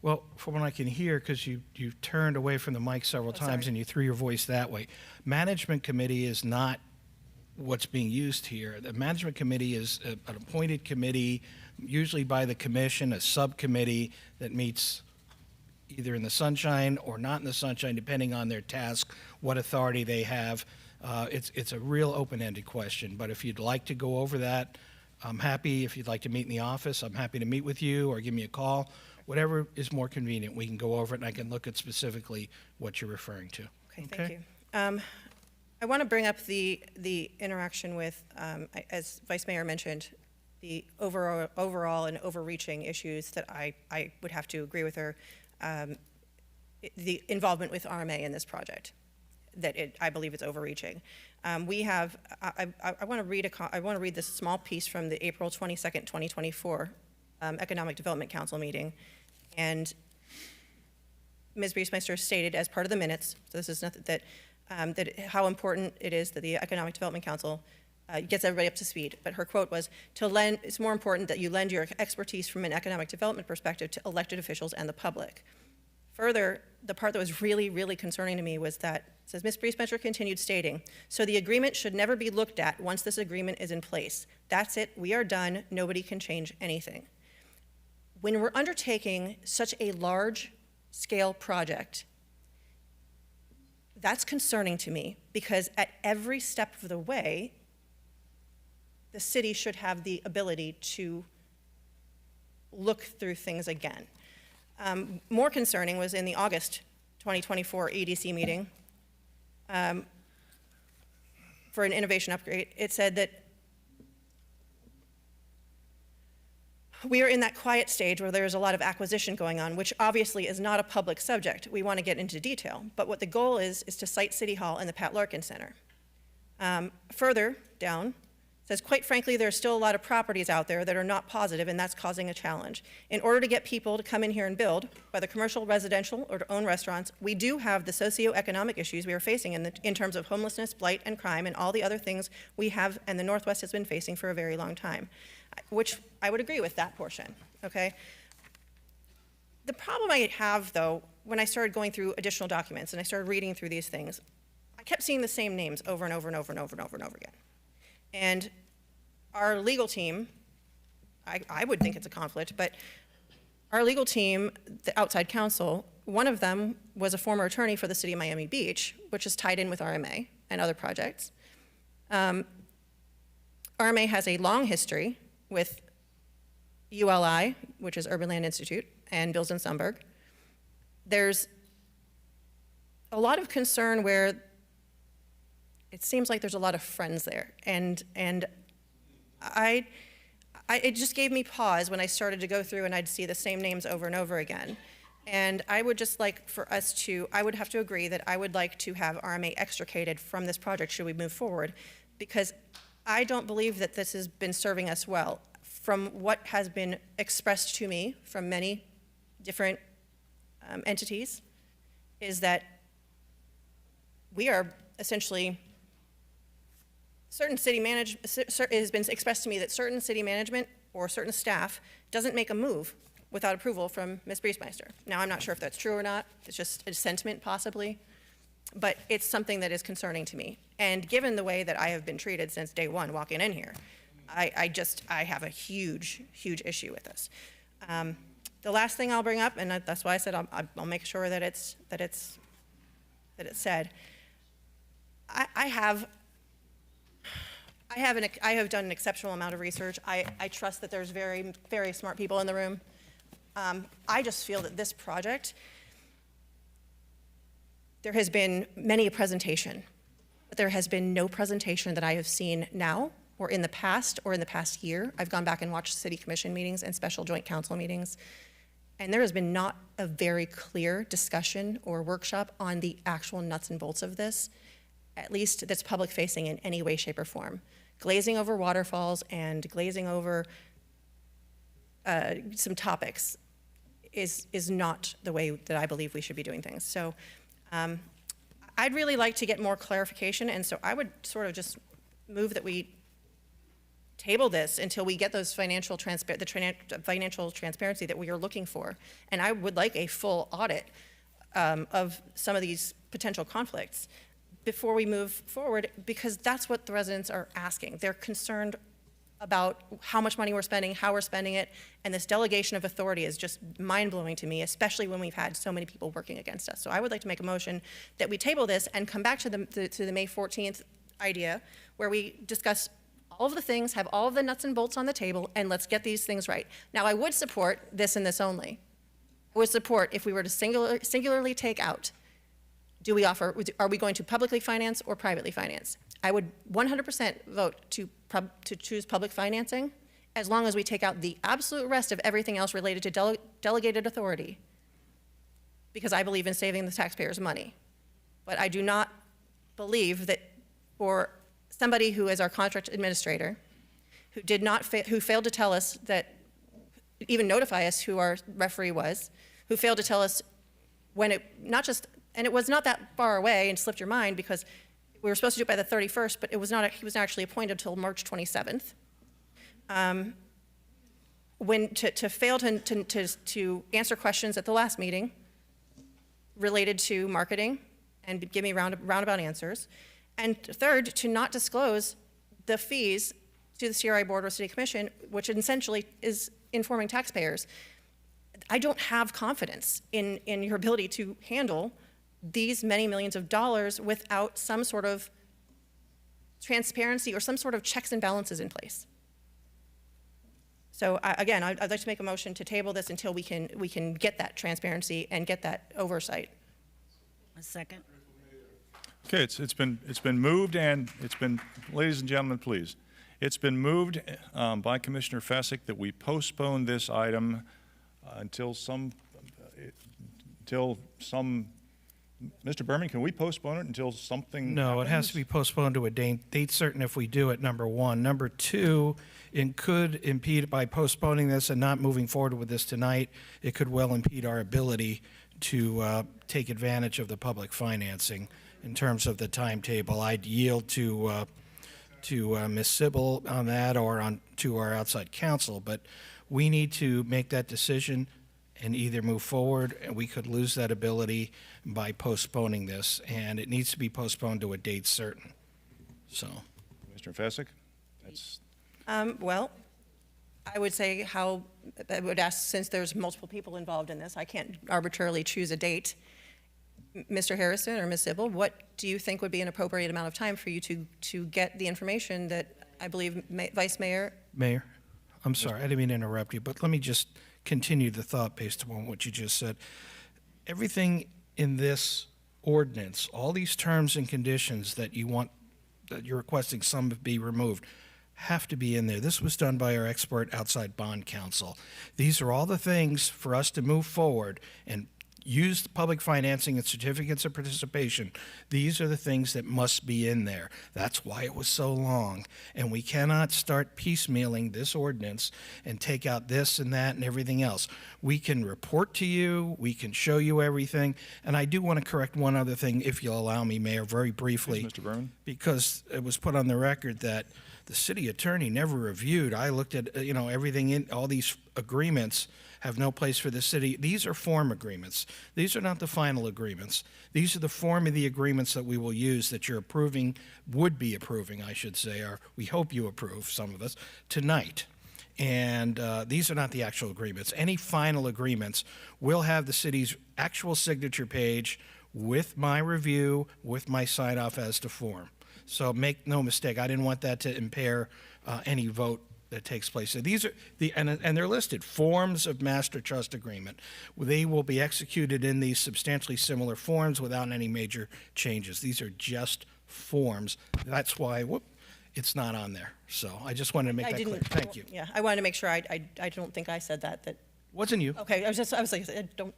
Well, from what I can hear, because you turned away from the mic several times and you threw your voice that way, management committee is not what's being used here. The management committee is an appointed committee, usually by the commission, a subcommittee that meets either in the sunshine or not in the sunshine, depending on their task, what authority they have. It's a real open-ended question, but if you'd like to go over that, I'm happy. If you'd like to meet in the office, I'm happy to meet with you or give me a call. Whatever is more convenient, we can go over it and I can look at specifically what you're referring to. Okay, thank you. I want to bring up the interaction with, as Vice Mayor mentioned, the overall and overreaching issues that I would have to agree with her, the involvement with RMA in this project, that I believe it's overreaching. We have, I want to read this small piece from the April 22nd, 2024 Economic Development Council meeting. And Ms. Briesmeister stated as part of the minutes, so this is nothing that how important it is that the Economic Development Council gets everybody up to speed. But her quote was, it's more important that you lend your expertise from an economic development perspective to elected officials and the public. Further, the part that was really, really concerning to me was that, it says, Ms. Briesmeister continued stating, so the agreement should never be looked at once this agreement is in place. That's it, we are done, nobody can change anything. When we're undertaking such a large-scale project, that's concerning to me because at every step of the way, the city should have the ability to look through things again. More concerning was in the August 2024 EDC meeting for an innovation upgrade. It said that we are in that quiet stage where there's a lot of acquisition going on, which obviously is not a public subject. We want to get into detail. But what the goal is to site City Hall and the Pat Larkin Center. Further down, says, quite frankly, there are still a lot of properties out there that are not positive, and that's causing a challenge. In order to get people to come in here and build, whether commercial, residential, or to own restaurants, we do have the socioeconomic issues we are facing in terms of homelessness, blight, and crime, and all the other things we have and the Northwest has been facing for a very long time, which I would agree with that portion, okay? The problem I have, though, when I started going through additional documents and I started reading through these things, I kept seeing the same names over and over and over and over and over and over again. And our legal team, I would think it's a conflict, but our legal team, the outside counsel, one of them was a former attorney for the city of Miami Beach, which is tied in with RMA and other projects. RMA has a long history with ULI, which is Urban Land Institute, and Bills and Sundberg. There's a lot of concern where it seems like there's a lot of friends there, and it just gave me pause when I started to go through and I'd see the same names over and over again. And I would just like for us to, I would have to agree that I would like to have RMA extricated from this project should we move forward, because I don't believe that this has been serving us well. From what has been expressed to me from many different entities, is that we are essentially certain city it has been expressed to me that certain city management or certain staff doesn't make a move without approval from Ms. Briesmeister. Now, I'm not sure if that's true or not. It's just a sentiment, possibly. But it's something that is concerning to me. And given the way that I have been treated since day one walking in here, I have a huge, huge issue with this. The last thing I'll bring up, and that's why I said I'll make sure that it's said. I have done an exceptional amount of research. I trust that there's very, very smart people in the room. I just feel that this project, there has been many a presentation, but there has been no presentation that I have seen now or in the past year. I've gone back and watched city commission meetings and special joint council meetings, and there has been not a very clear discussion or workshop on the actual nuts and bolts of this, at least that's public facing in any way, shape, or form. Glazing over waterfalls and glazing over some topics is not the way that I believe we should be doing things. So I'd really like to get more clarification, and so I would sort of just move that we table this until we get those financial transparency that we are looking for. And I would like a full audit of some of these potential conflicts before we move forward, because that's what the residents are asking. They're concerned about how much money we're spending, how we're spending it, and this delegation of authority is just mind-blowing to me, especially when we've had so many people working against us. So I would like to make a motion that we table this and come back to the May 14th idea, where we discuss all of the things, have all of the nuts and bolts on the table, and let's get these things right. Now, I would support this and this only. I would support if we were to singularly take out, are we going to publicly finance or privately finance? I would 100% vote to choose public financing, as long as we take out the absolute rest of everything else related to delegated authority, because I believe in saving the taxpayers' money. But I do not believe that for somebody who is our contract administrator, who failed to tell us that, even notify us who our referee was, who failed to tell us when and it was not that far away and slipped your mind, because we were supposed to do it by the 31st, but he was not actually appointed until March 27th. To fail to answer questions at the last meeting related to marketing and give me roundabout answers. And third, to not disclose the fees to the CRI Board or City Commission, which essentially is informing taxpayers. I don't have confidence in your ability to handle these many millions of dollars without some sort of transparency or some sort of checks and balances in place. So again, I'd like to make a motion to table this until we can get that transparency and get that oversight. A second. Okay, it's been moved and it's been, ladies and gentlemen, please. It's been moved by Commissioner Fessick that we postpone this item until some, Mr. Berman, can we postpone it until something No, it has to be postponed to a date certain if we do it, number one. Number two, it could impede, by postponing this and not moving forward with this tonight, it could well impede our ability to take advantage of the public financing in terms of the timetable. I'd yield to Ms. Sybil on that, or to our outside counsel, but we need to make that decision and either move forward, and we could lose that ability by postponing this, and it needs to be postponed to a date certain. So, Mr. Fessick, that's Well, I would say I would ask, since there's multiple people involved in this, I can't arbitrarily choose a date. Mr. Harrison or Ms. Sybil, what do you think would be an appropriate amount of time for you to get the information that I believe Vice Mayor? Mayor, I'm sorry, I didn't mean to interrupt you, but let me just continue the thought based upon what you just said. Everything in this ordinance, all these terms and conditions that you're requesting some be removed, have to be in there. This was done by our expert outside bond counsel. These are all the things for us to move forward and use the public financing and certificates of participation. These are the things that must be in there. That's why it was so long. And we cannot start piecemealing this ordinance and take out this and that and everything else. We can report to you, we can show you everything. And I do want to correct one other thing, if you'll allow me, Mayor, very briefly. Yes, Mr. Berman. Because it was put on the record that the city attorney never reviewed. I looked at, everything in all these agreements have no place for the city. These are form agreements. These are not the final agreements. These are the form of the agreements that we will use, that you're approving, would be approving, I should say, or we hope you approve, some of us, tonight. And these are not the actual agreements. Any final agreements will have the city's actual signature page with my review, with my sign-off as to form. So make no mistake, I didn't want that to impair any vote that takes place. So these are and they're listed, forms of master trust agreement. They will be executed in these substantially similar forms without any major changes. These are just forms. That's why it's not on there. So I just wanted to make that clear. Thank you. Yeah, I wanted to make sure. I don't think I said that. Wasn't you? Okay, I was like,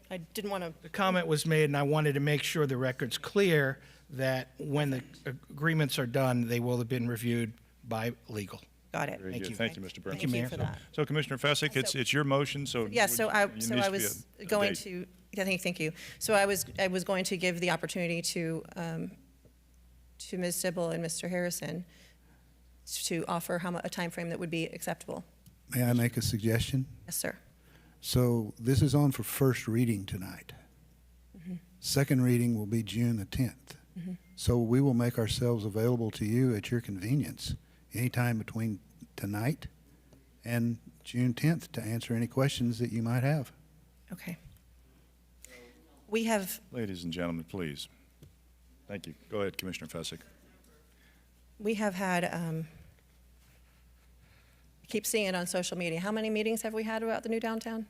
I didn't want to. The comment was made, and I wanted to make sure the record's clear that when the agreements are done, they will have been reviewed by legal. Got it. Very Thank good. you. Thank you, Mr. Berman. Thank you for that. So Commissioner Fessick, it's your motion, so. Yeah, so I it needs to be was a going date. to, thank you. So I was going to give the opportunity to Ms. Sybil and Mr. Harrison to offer a time frame that would be acceptable. May I make a suggestion? Yes, sir. So this is on for first reading tonight. Second reading will be June the 10th. So we will make ourselves available to you at your convenience anytime between tonight and June 10th to answer any questions that you might have. Okay. We have, Ladies and gentlemen, please. Thank you. Go ahead, Commissioner Fessick. we have had, I keep seeing it on social media. How many meetings have we had about the new downtown?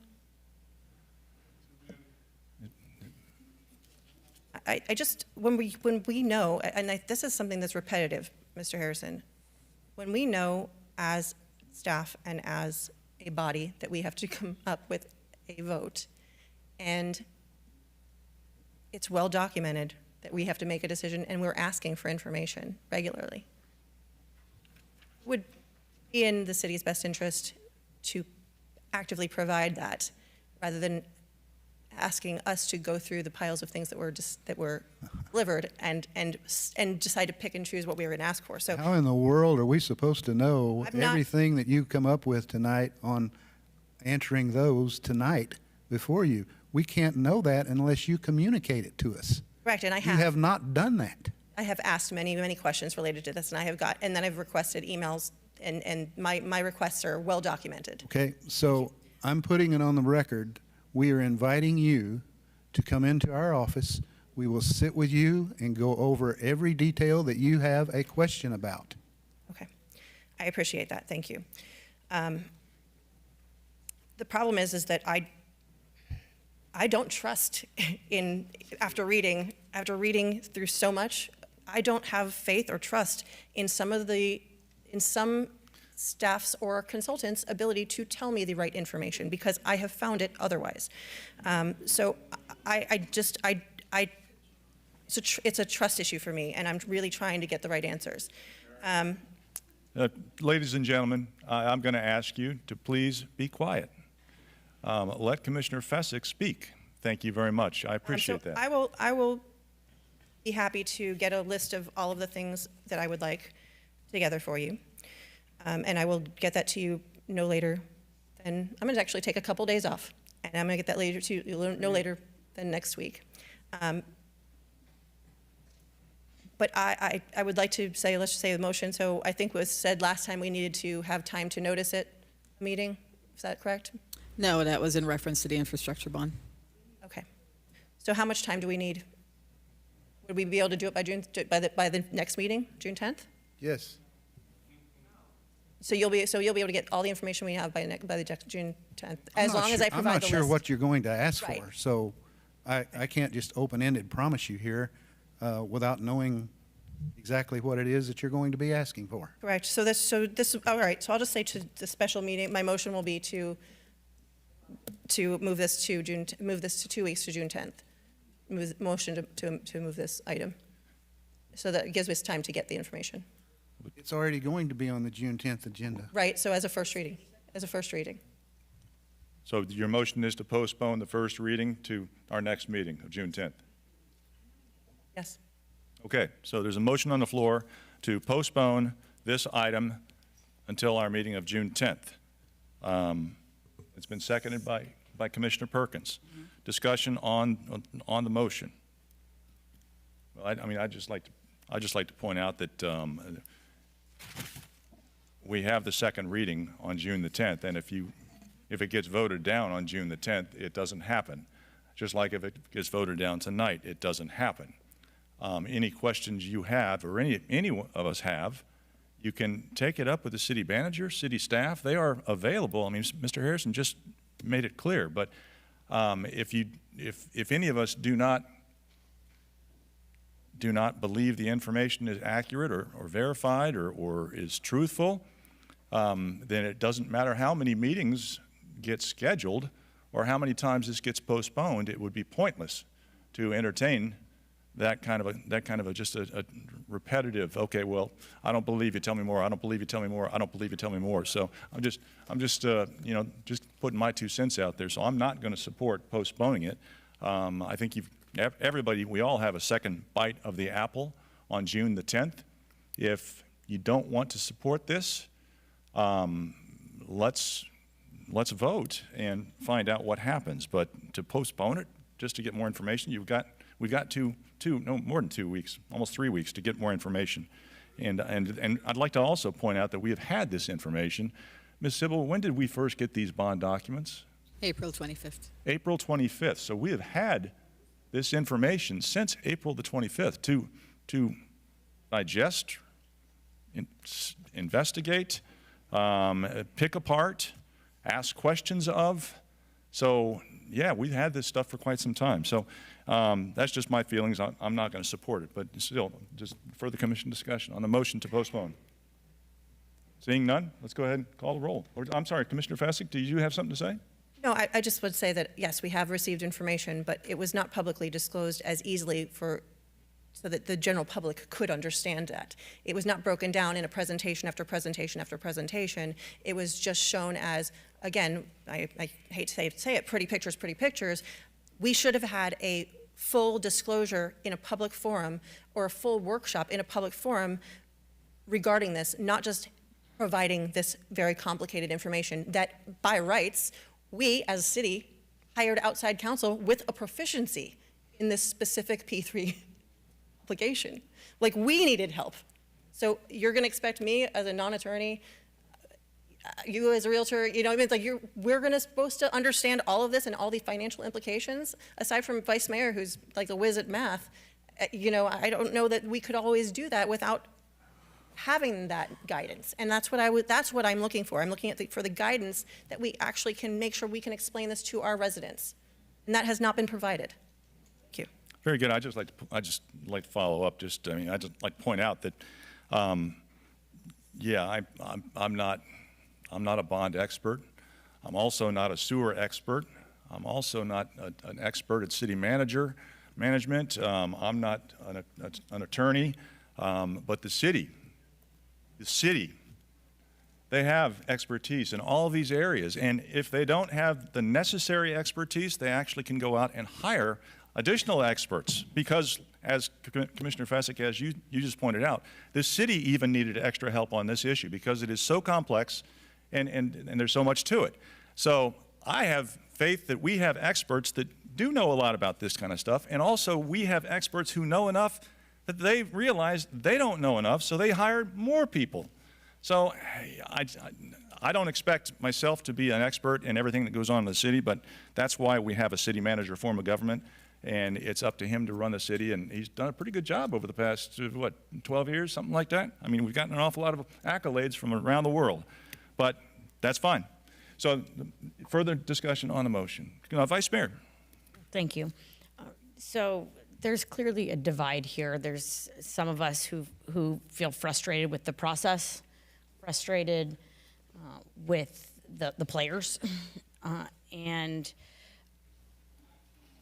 I just, when we know, and this is something that's repetitive, Mr. Harrison, when we know as staff and as a body that we have to come up with a vote, and it's well documented that we have to make a decision, and we're asking for information regularly, it would be in the city's best interest to actively provide that, rather than asking us to go through the piles of things that were delivered and decide to pick and choose what we were going to ask for. So How in the world are we supposed to know I'm not- everything that you come up with tonight on answering those tonight before you? We can't know that unless you communicate it to us. correct, and I You have not done that. I have asked many questions related to this, and and then I've requested emails, and my requests are well documented. Okay, so I'm putting it on the record. We are inviting you to come into our office. We will sit with you and go over every detail that you have a question about. I appreciate that, thank you. The problem is that I don't trust in, after reading through so much, I don't have faith or trust in some staff's or consultants' ability to tell me the right information, because I have found it otherwise. So it's a trust issue for me, and I'm really trying to get the right answers. Ladies and gentlemen, I'm going to ask you to please be quiet. Let Commissioner Fessick speak. Thank you very much. I appreciate that. I will be happy to get a list of all of the things that I would like together for you. And I will get that to you no later than, I'm going to actually take a couple days off, and I'm going to get that later to you no later than next week. But I would like to say, let's just say the motion. So I think it was said last time we needed to have time to notice it, meeting. Is that correct? No, that was in reference to the infrastructure bond. Okay. So how much time do we need? Would we be able to do it by by the next meeting, June 10th? Yes. So you'll be able to get all the information we have by the June 10th, as long as I provide the list. I'm not sure what you're going to ask Right. for, so I can't just open-ended promise you here without knowing exactly what it is that you're going to be asking for. Correct. So this, all right, so I'll just say to the special meeting, my motion will be to move this to 2 weeks to June 10th. Motion to move this item. So that gives us time to get the information. It's already going to be on the June 10th agenda. Right, so as a first reading, So your motion is to postpone the first reading to our next meeting of June 10th? Yes. Okay, so there's a motion on the floor to postpone this item until our meeting of June 10th. It's been seconded by Commissioner Perkins. Discussion on the motion. Well, I mean, I'd just like to point out that we have the second reading on June the 10th, and if it gets voted down on June the 10th, it doesn't happen. Just like if it gets voted down tonight, it doesn't happen. Any questions you have, or any of us have, you can take it up with the city manager, city staff. They are available. I mean, Mr. Harrison just made it clear. But if any of us do not believe the information is accurate or verified or is truthful, then it doesn't matter how many meetings get scheduled or how many times this gets postponed. It would be pointless to entertain that kind of a just a repetitive, okay, well, I don't believe you, tell me more, I don't believe you, tell me more, I don't believe you, tell me more. So I'm just just putting my 2 cents out there. So I'm not going to support postponing it. I think we all have a second bite of the apple on June the 10th. If you don't want to support this, let's vote and find out what happens. But to postpone it just to get more information, we've got no more than 2 weeks, almost 3 weeks to get more information. And I'd like to also point out that we have had this information. Ms. Sybil, when did we first get these bond documents? April 25th. April 25th. So we have had this information since April the 25th to digest, investigate, pick apart, ask questions of. So yeah, we've had this stuff for quite some time. So that's just my feelings. I'm not going to support it, but still, just further commission discussion on the motion to postpone. Seeing none, let's go ahead and call the roll. I'm sorry, Commissioner Fessick, do you have something to say? No, I just would say that, yes, we have received information, but it was not publicly disclosed as easily so that the general public could understand that. It was not broken down in a presentation after presentation after presentation. It was just shown as, again, I hate to say it, pretty pictures. We should have had a full disclosure in a public forum or a full workshop in a public forum regarding this, not just providing this very complicated information that by rights, we as a city hired outside counsel with a proficiency in this specific P3 application. Like, we needed help. So you're going to expect me as a non-attorney, you as a realtor, it's like we're supposed to understand all of this and all the financial implications, aside from Vice Mayor, who's like a whiz at math. I don't know that we could always do that without having that guidance. And that's what that's what I'm looking for. I'm looking at for the guidance that we actually can make sure we can explain this to our residents. And that has not been provided. Thank you. Very good. I just like to follow up. I just like to point out that, yeah, I'm not a bond expert. I'm also not a sewer expert. I'm also not an expert at city management. I'm not an attorney, but the city, they have expertise in all of these areas. And if they don't have the necessary expertise, they actually can go out and hire additional experts, because as Commissioner Fezzik, as you just pointed out, the city even needed extra help on this issue because it is so complex and there's so much to it. So I have faith that we have experts that do know a lot about this kind of stuff, and also we have experts who know enough that they realize they don't know enough, so they hire more people. So I don't expect myself to be an expert in everything that goes on in the city, but that's why we have a city manager form of government, and it's up to him to run the city, and he's done a pretty good job over the past, 12 years, something like that? I mean, we've gotten an awful lot of accolades from around the world, but that's fine. So further discussion on the motion. Vice Mayor. Thank you. So there's clearly a divide here. There's some of us who feel frustrated with the process, frustrated with the players, and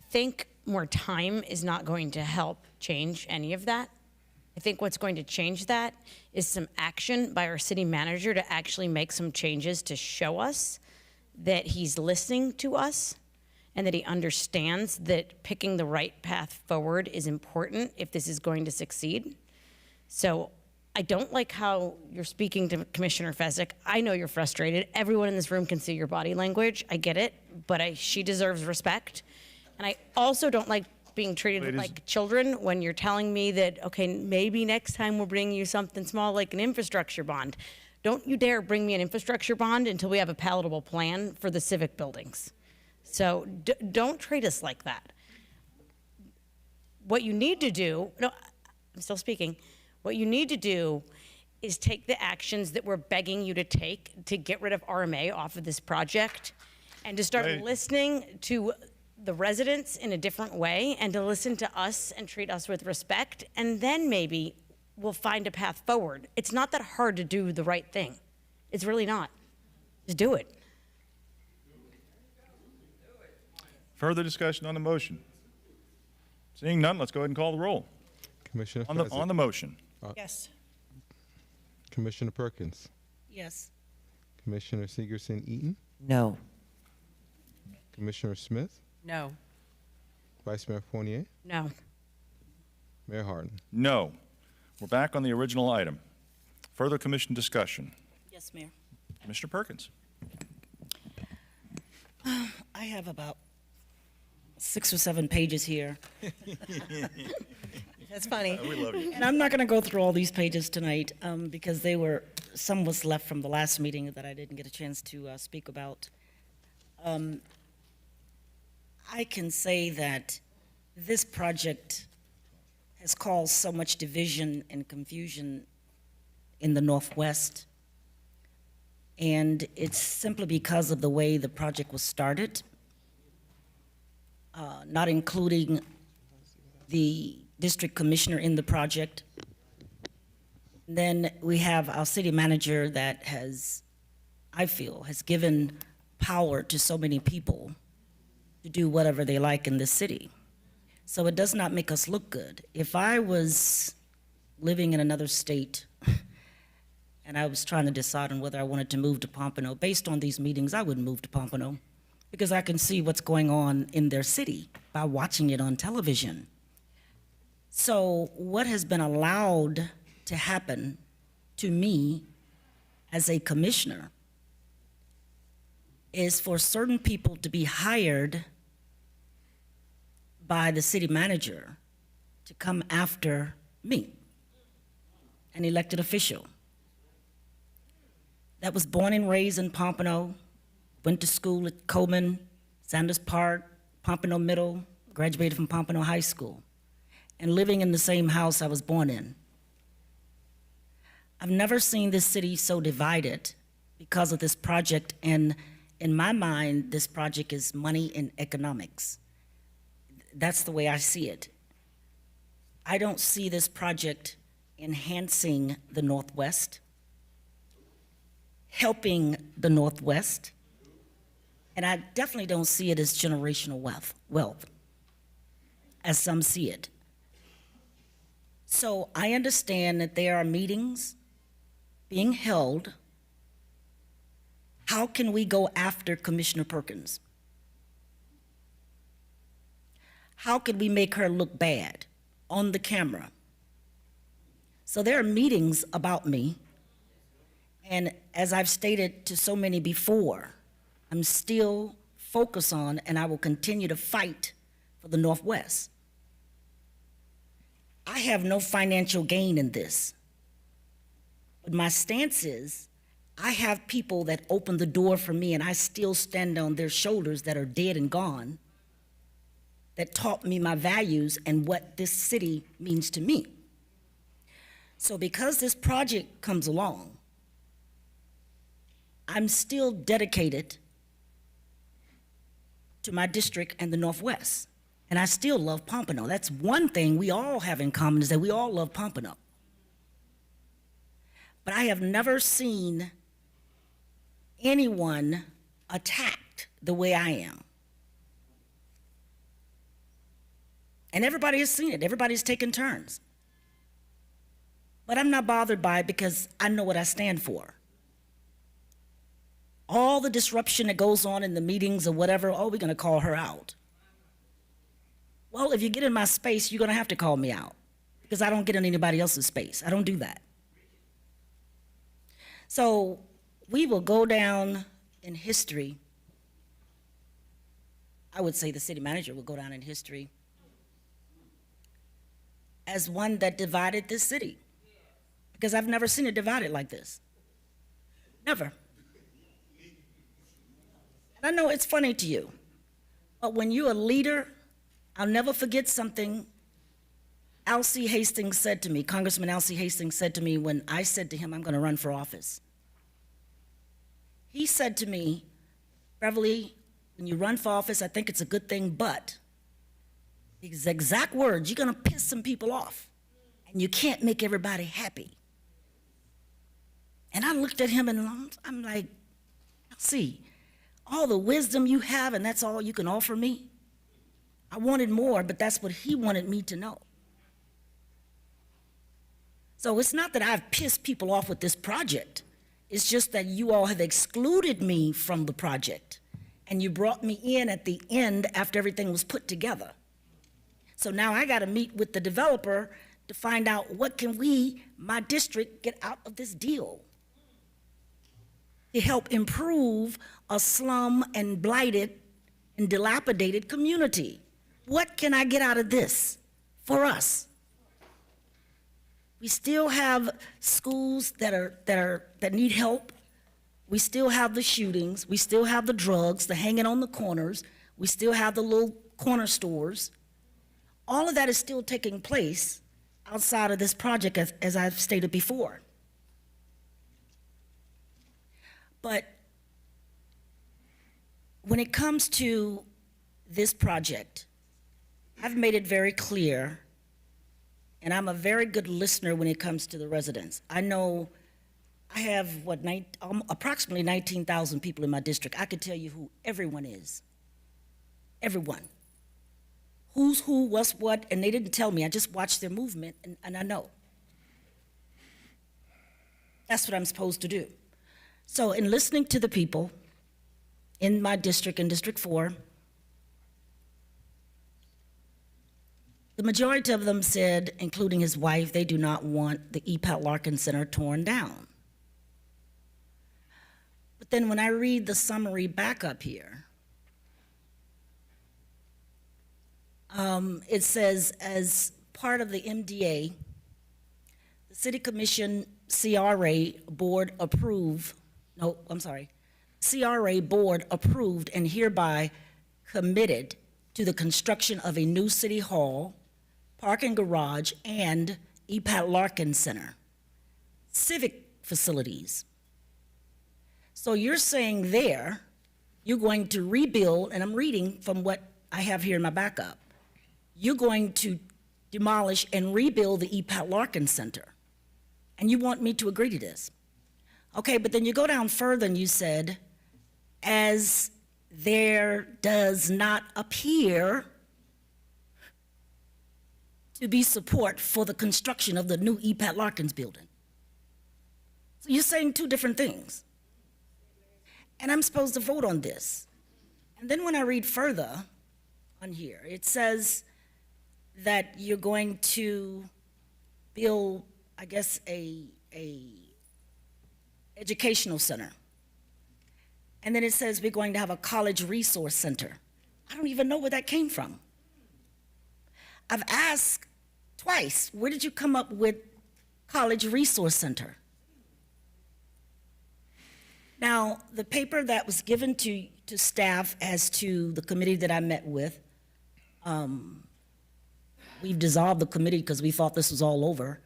think more time is not going to help change any of that. I think what's going to change that is some action by our city manager to actually make some changes to show us that he's listening to us and that he understands that picking the right path forward is important if this is going to succeed. So I don't like how you're speaking to Commissioner Fezzik. I know you're frustrated. Everyone in this room can see your body language. I get it, but she deserves respect. And I also don't like being treated like children when you're telling me that, okay, maybe next time we'll bring you something small like an infrastructure bond. Don't you dare bring me an infrastructure bond until we have a palatable plan for the civic buildings. So don't treat us like that. What you need to do, no, I'm still speaking. What you need to do is take the actions that we're begging you to take to get rid of RMA off of this project and to start listening to the residents in a different way and to listen to us and treat us with respect, and then maybe we'll find a path forward. It's not that hard to do the right thing. It's really not. Just do it. Further discussion on the motion. Seeing none, let's go ahead and call the roll. Commissioner On the motion. Yes. Commissioner Perkins. Yes. Commissioner Segerson-Eaton. No. Commissioner Smith. No. Vice Mayor Fournier. No. Mayor Harden. No. We're back on the original item. Further commission discussion. Yes, Mayor. Commissioner Perkins. I have about 6 or 7 pages here. That's funny. We love you. And I'm not going to go through all these pages tonight because some was left from the last meeting that I didn't get a chance to speak about. I can say that this project has caused so much division and confusion in the Northwest. And it's simply because of the way the project was started, not including the district commissioner in the project. Then we have our city manager that I feel, has given power to so many people to do whatever they like in this city. So it does not make us look good. If I was living in another state and I was trying to decide on whether I wanted to move to Pompano, based on these meetings, I would move to Pompano because I can see what's going on in their city by watching it on television. So what has been allowed to happen to me as a commissioner is for certain people to be hired by the city manager to come after me, an elected official that was born and raised in Pompano, went to school at Coleman, Sanders Park, Pompano Middle, graduated from Pompano High School, and living in the same house I was born in. I've never seen this city so divided because of this project, and in my mind, this project is money and economics. That's the way I see it. I don't see this project enhancing the Northwest, helping the Northwest, and I definitely don't see it as generational wealth, as some see it. So I understand that there are meetings being held. How can we go after Commissioner Perkins? How could we make her look bad on the camera? So there are meetings about me, and as I've stated to so many before, I'm still focused on, and I will continue to fight for the Northwest. I have no financial gain in this, but my stance is I have people that open the door for me, and I still stand on their shoulders that are dead and gone, that taught me my values and what this city means to me. So because this project comes along, I'm still dedicated to my district and the Northwest. And I still love Pompano. That's one thing we all have in common, is that we all love Pompano. But I have never seen anyone attacked the way I am. And everybody has seen it. Everybody's taken turns. But I'm not bothered by it because I know what I stand for. All the disruption that goes on in the meetings or whatever, oh, we're going to call her out. Well, if you get in my space, you're going to have to call me out because I don't get in anybody else's space. I don't do that. So we will go down in history. I would say the city manager will go down in history as one that divided this city, because I've never seen it divided like this. Never. And I know it's funny to you, but when you're a leader, I'll never forget something Alcee Hastings said to me, Congressman Alcee Hastings said to me when I said to him, I'm going to run for office. He said to me, Beverly, when you run for office, I think it's a good thing, but his exact words, you're going to piss some people off, and you can't make everybody happy. And I looked at him, and I'm like, see, all the wisdom you have, and that's all you can offer me? I wanted more, but that's what he wanted me to know. So it's not that I've pissed people off with this project. It's just that you all have excluded me from the project, and you brought me in at the end after everything was put together. So now I got to meet with the developer to find out what can we, my district, get out of this deal to help improve a slum and blighted and dilapidated community. What can I get out of this for us? We still have schools that need help. We still have the shootings. We still have the drugs, the hanging on the corners. We still have the little corner stores. All of that is still taking place outside of this project, as I've stated before. But when it comes to this project, I've made it very clear, and I'm a very good listener when it comes to the residents. I know I have, approximately 19,000 people in my district. I could tell you who everyone is. Everyone. Who's who, what's what, and they didn't tell me. I just watched their movement, and I know. That's what I'm supposed to do. So in listening to the people in my district, in District 4, the majority of them said, including his wife, they do not want the E. Pat Larkin Center torn down. But then when I read the summary back up here, it says, as part of the MDA, the City Commission CRA Board approved and hereby committed to the construction of a new city hall, parking garage, and E. Pat Larkin Center. civic facilities. So you're saying there, you're going to rebuild, and I'm reading from what I have here in my backup, you're going to demolish and rebuild the E. Pat Larkin Center. And you want me to agree to this? Okay, but then you go down further and you said, as there does not appear to be support for the construction of the new E. Pat Larkins building. So you're saying two different things. And I'm supposed to vote on this. And then when I read further on here, it says that you're going to build, I guess, a educational center. And then it says we're going to have a college resource center. I don't even know where that came from. I've asked twice, where did you come up with college resource center? Now, the paper that was given to staff as to the committee that I met with, we've dissolved the committee because we thought this was all over.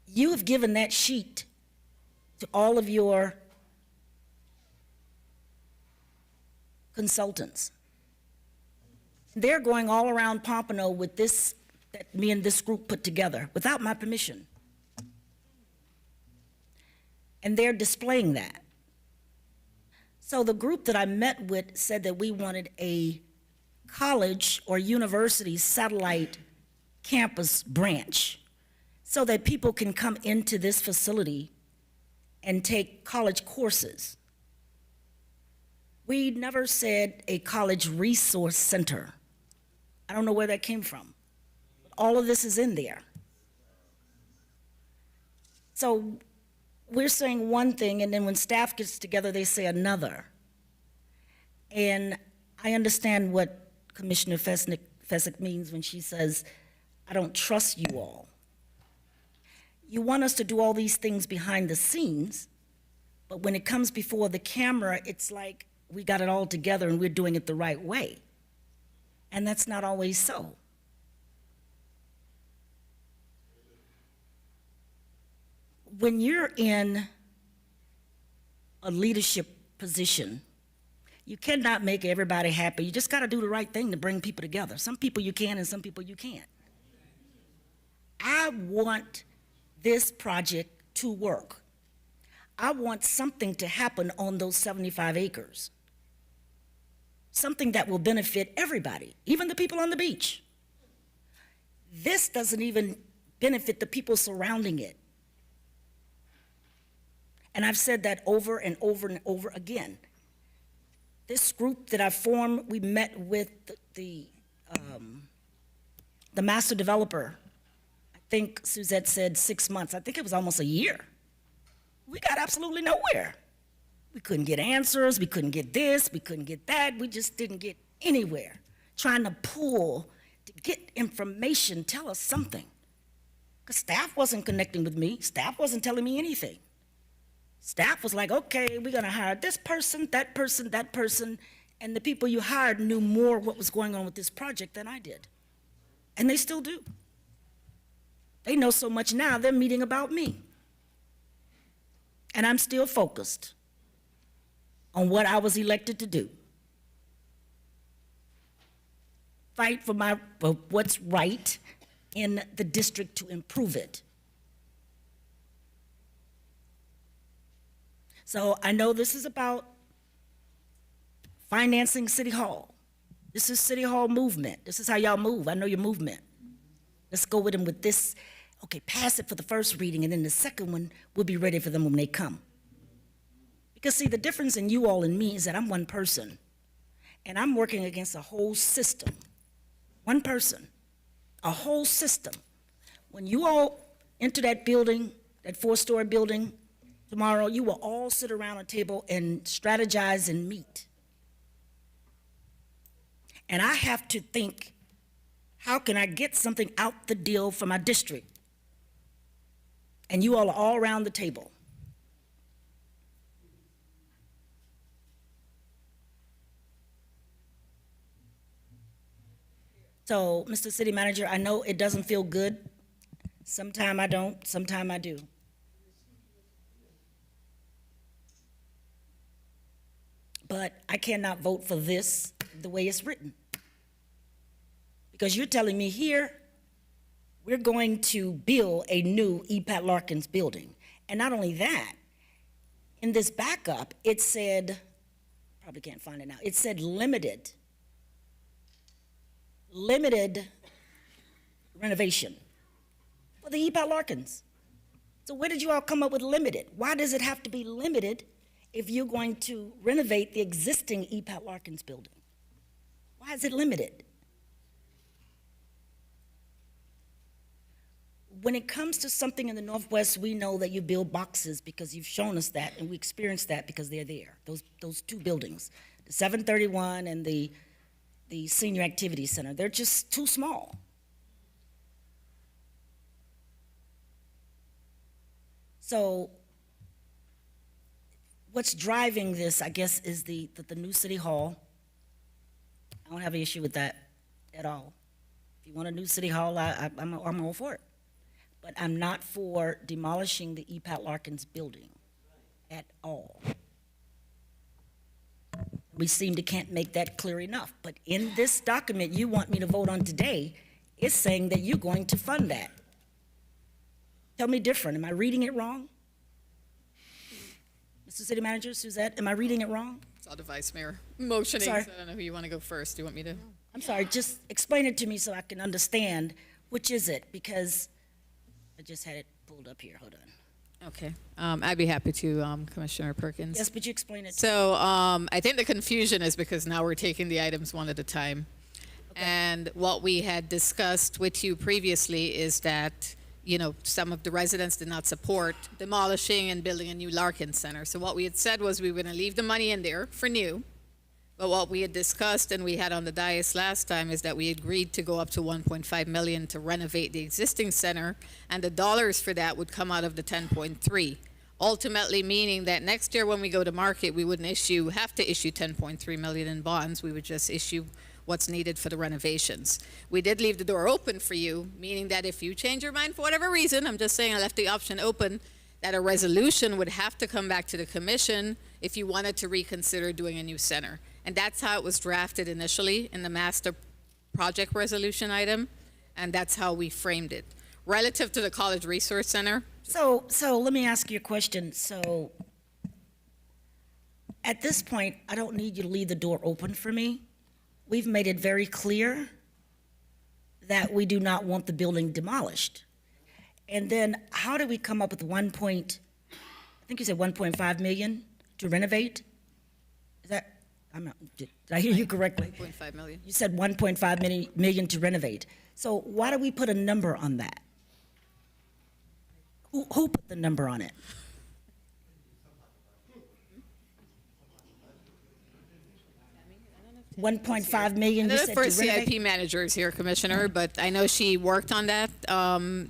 You have given that sheet to all of your consultants. They're going all around Pompano with this, that me and this group put together, without my permission. And they're displaying that. So the group that I met with said that we wanted a college or university satellite campus branch so that people can come into this facility and take college courses. We never said a college resource center. I don't know where that came from. All of this is in there. So we're saying one thing, and then when staff gets together, they say another. And I understand what Commissioner Fezzik means when she says, I don't trust you all. You want us to do all these things behind the scenes, but when it comes before the camera, it's like we got it all together and we're doing it the right way. And that's not always so. When you're in a leadership position, you cannot make everybody happy. You just got to do the right thing to bring people together. Some people you can and some people you can't. I want this project to work. I want something to happen on those 75 acres. Something that will benefit everybody, even the people on the beach. This doesn't even benefit the people surrounding it. And I've said that over and over and over again. This group that I formed, we met with the master developer. I think Suzette said 6 months. I think it was almost a year. We got absolutely nowhere. We couldn't get answers. We couldn't get this. We couldn't get that. We just didn't get anywhere. Trying to pull to get information, tell us something. Because staff wasn't connecting with me. Staff wasn't telling me anything. Staff was like, okay, we're gonna hire this person, that person, that person, and the people you hired knew more what was going on with this project than I did. And they still do. They know so much now, they're meeting about me. And I'm still focused on what I was elected to do. Fight for what's right in the district to improve it. So I know this is about financing City Hall. This is City Hall movement. This is how y'all move. I know your movement. Let's go with them with this. Okay, pass it for the first reading, and then the second one, we'll be ready for them when they come. Because see, the difference in you all and me is that I'm one person, and I'm working against a whole system. One person, a whole system. When you all enter that building, that 4-story building, tomorrow, you will all sit around a table and strategize and meet. And I have to think, how can I get something out the deal for my district? And you all are all around the table. So, Mr. City Manager, I know it doesn't feel good Sometime I don't, sometime I do. But I cannot vote for this the way it's written. Because you're telling me here, we're going to build a new E.Pat Larkins building. And not only that, in this backup, it said, probably can't find it now, it said limited renovation for the E.Pat Larkins. So where did you all come up with limited? Why does it have to be limited if you're going to renovate the existing E.Pat Larkins building? Why is it limited? When it comes to something in the Northwest, we know that you build boxes because you've shown us that, and we experienced that because they're there, those two buildings, the 731 and the Senior Activity Center. They're just too small. So what's driving this, I guess, is the new City Hall. I don't have an issue with that at all. If you want a new City Hall, I'm all for it. But I'm not for demolishing the E.Pat Larkins building at all. We seem to can't make that clear enough. But in this document you want me to vote on today, it's saying that you're going to fund that. Tell me different. Am I reading it wrong? Mr. City Manager, Suzette, am I reading it wrong? Saw the Vice Mayor motioning, Sorry. so I don't know who you want to go first. Do you want me to? I'm sorry, just explain it to me so I can understand which is it, because I just had it pulled up here. Hold on. Okay. I'd be happy to, Commissioner Perkins. Yes, but you explain it. So I think the confusion is because now we're taking the items one at a time. And what we had discussed with you previously is that, you know, some of the residents did not support demolishing and building a new Larkin Center. So what we had said was we were going to leave the money in there for new. But what we had discussed and we had on the dais last time is that we agreed to go up to 1.5 million to renovate the existing center, and the dollars for that would come out of the 10.3. Ultimately meaning that next year when we go to market, we wouldn't have to issue 10.3 million in bonds. We would just issue what's needed for the renovations. We did leave the door open for you, meaning that if you change your mind for whatever reason, I'm just saying I left the option open, that a resolution would have to come back to the commission if you wanted to reconsider doing a new center. And that's how it was drafted initially in the master project resolution item, and that's how we framed it. Relative to the College Resource Center. So let me ask you a question. So at this point, I don't need you to leave the door open for me. We've made it very clear that we do not want the building demolished. And then how do we come up with I think you said 1.5 million to renovate? Is that, did I hear you correctly? 1.5 million. You said 1.5 million to renovate. So why do we put a number on that? Who put the number on it? $1.5 million, you The said, to first renovate? CIP manager is here, Commissioner, but I know she worked on that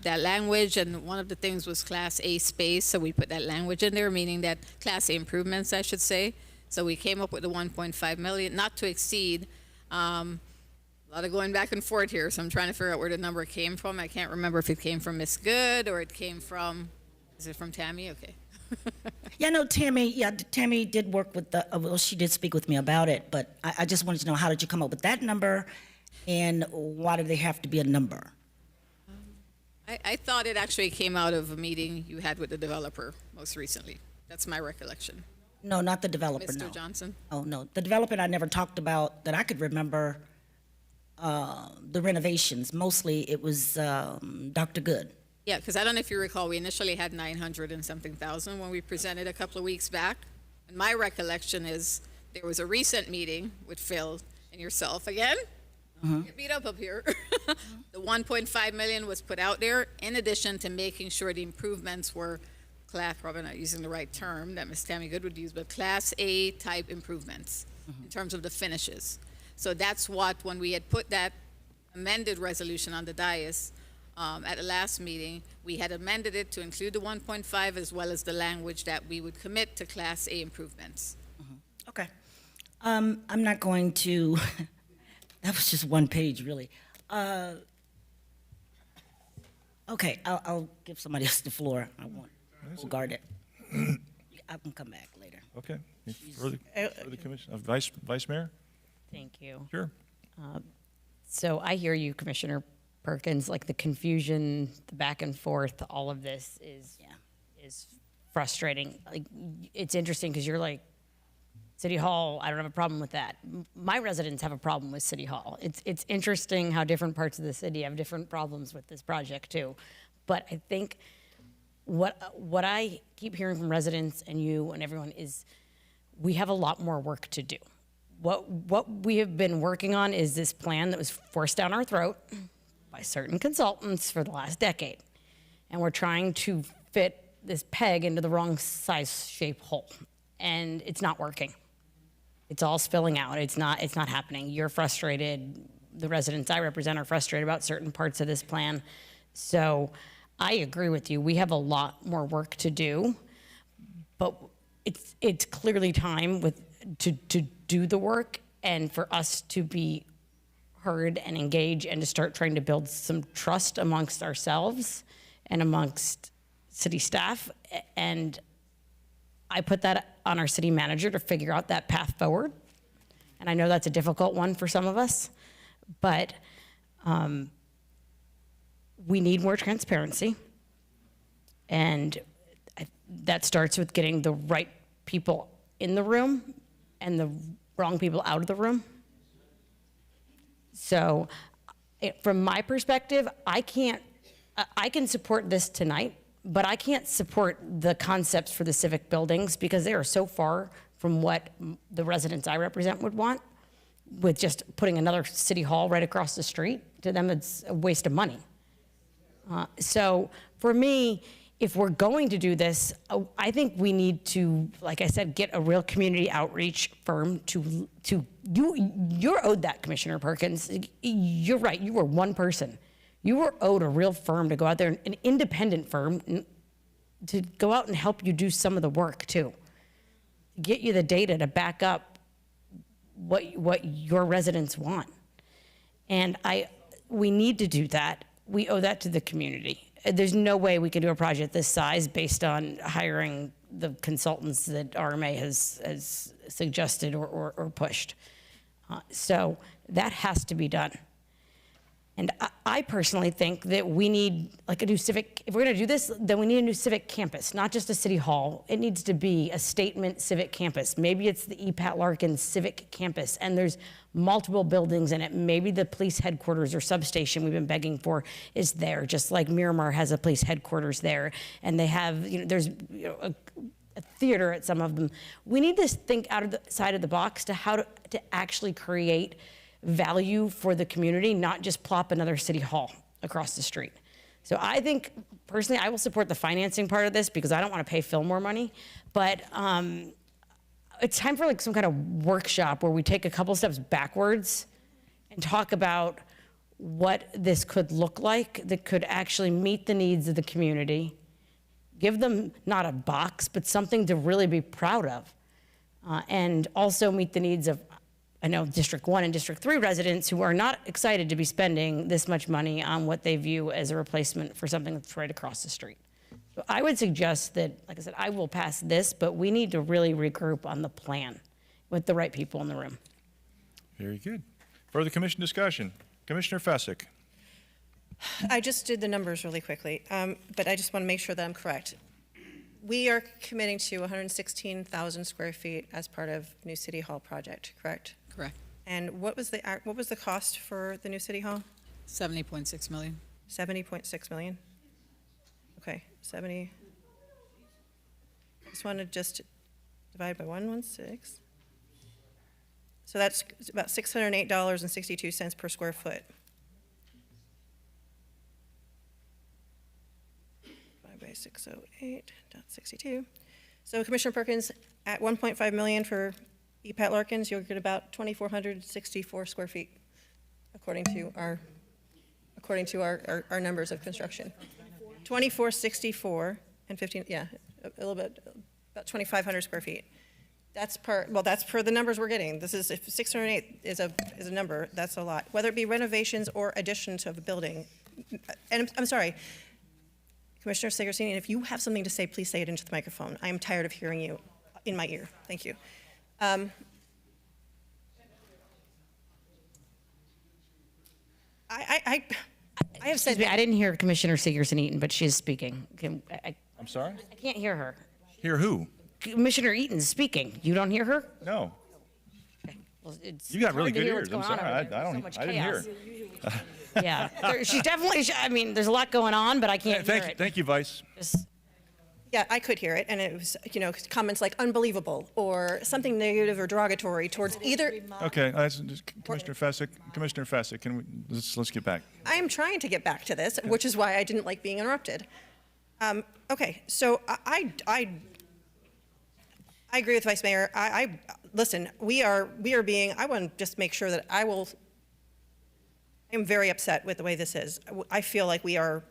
language, and one of the things was Class A space, so we put that language in there, meaning that Class A improvements, I should say. So we came up with the 1.5 million, not to exceed. A lot of going back and forth here, so I'm trying to figure out where the number came from. I can't remember if it came from Miss Good or it came from, is it from Tammy? Okay. Yeah, no, Tammy did work with well, she did speak with me about it, but I just wanted to know, how did you come up with that number, and why did they have to be a number? I thought it actually came out of a meeting you had with the developer most recently. That's my recollection. No, not the developer, no. Mr. Johnson? Oh, no, the developer I never talked about, that I could remember, the renovations. Mostly it was Dr. Good. Yeah, because I don't know if you recall, we initially had 900 and something thousand when we presented a couple of weeks back. And my recollection is there was a recent meeting with Phil and yourself again. Get beat up here. The 1.5 million was put out there in addition to making sure the improvements were probably not using the right term that Ms. Tammy Good would use, but Class A type improvements in terms of the finishes. So that's what, when we had put that amended resolution on the dais, at the last meeting, we had amended it to include the 1.5 as well as the language that we would commit to Class A improvements. Okay. I'm not going to, that was just one page, really. Okay, I'll give somebody else the floor. I won't guard it. I can come back later. Okay. Further Commissioner, Vice Mayor? Thank you. Sure. So I hear you, Commissioner Perkins, like the confusion, the back and forth, all of this is frustrating. Like, it's interesting because you're like, City Hall, I don't have a problem with that. My residents have a problem with City Hall. It's interesting how different parts of the city have different problems with this project too. But I think what I keep hearing from residents and you and everyone is we have a lot more work to do. What we have been working on is this plan that was forced down our throat by certain consultants for the last decade. And we're trying to fit this peg into the wrong size shape hole. And it's not working. It's all spilling out. It's not happening. You're frustrated. The residents I represent are frustrated about certain parts of this plan. So I agree with you. We have a lot more work to do, but it's clearly time to do the work and for us to be heard and engage and to start trying to build some trust amongst ourselves and amongst city staff. And I put that on our city manager to figure out that path forward. And I know that's a difficult one for some of us, but we need more transparency. And that starts with getting the right people in the room and the wrong people out of the room. So from my perspective, I can support this tonight, but I can't support the concepts for the civic buildings because they are so far from what the residents I represent would want, with just putting another city hall right across the street. To them, it's a waste of money. So for me, if we're going to do this, I think we need to, like I said, get a real community outreach firm to you're owed that, Commissioner Perkins. You're right, you were one person. You were owed a real firm to go out there, an independent firm, to go out and help you do some of the work too. Get you the data to back up what your residents want. And we need to do that. We owe that to the community. There's no way we can do a project this size based on hiring the consultants that RMA has suggested or pushed. So that has to be done. And I personally think that we need like a new civic, if we're gonna do this, then we need a new civic campus, not just a city hall. It needs to be a statement civic campus. Maybe it's the E.Pat Larkin Civic Campus and there's multiple buildings in it. Maybe the police headquarters or substation we've been begging for is there, just like Miramar has a police headquarters there. And they have, there's a theater at some of them. We need to think out of the side of the box to how to actually create value for the community, not just plop another city hall across the street. So I think, personally, I will support the financing part of this because I don't want to pay Phil more money, but it's time for like some kind of workshop where we take a couple steps backwards and talk about what this could look like that could actually meet the needs of the community, give them not a box, but something to really be proud of, and also meet the needs of, I know, District 1 and District 3 residents who are not excited to be spending this much money on what they view as a replacement for something that's right across the street. So I would suggest that, like I said, I will pass this, but we need to really regroup on the plan with the right people in the room. Very good. Further commission discussion. Commissioner Fessick. I just did the numbers really quickly, but I just want to make sure that I'm correct. We are committing to 116,000 square feet as part of new City Hall project, correct? Correct. And what was the cost for the new City Hall? 70.6 million. 70.6 million? Okay, 70. I just want to divide by 116. So that's about $608.62 per square foot. By 608.62. So Commissioner Perkins, at 1.5 million for E.Pat Larkins, you'll get about 2,464 square feet, according to our numbers of construction. 2,464 and 15, yeah, a little bit, about 2,500 square feet. That's per the numbers we're getting. This is, if 608 is a number, that's a lot. Whether it be renovations or additions of a building, and I'm sorry, Commissioner Sigersini, if you have something to say, please say it into the microphone. I am tired of hearing you in my ear. Thank you. I have said. Excuse me, I didn't hear Commissioner Sigerson Eaton, but she's speaking. I'm sorry? I can't hear her. Hear who? Commissioner Eaton's speaking. You don't hear her? No. Well, it's You got really hard to good hear ears. what's I'm going on sorry. over there. I There's so don't. much I didn't hear. chaos. Yeah, she definitely. I mean, there's a lot going on, but I can't hear it. Thank you, Vice. Yeah, I could hear it, and it was, comments like unbelievable or something negative or derogatory towards either. Okay, Commissioner Fessick, can we, let's get back. I am trying to get back to this, which is why I didn't like being interrupted. Okay, so I agree with Vice Mayor. Listen, we are being, I want to just make sure that I am very upset with the way this is. I feel like we are,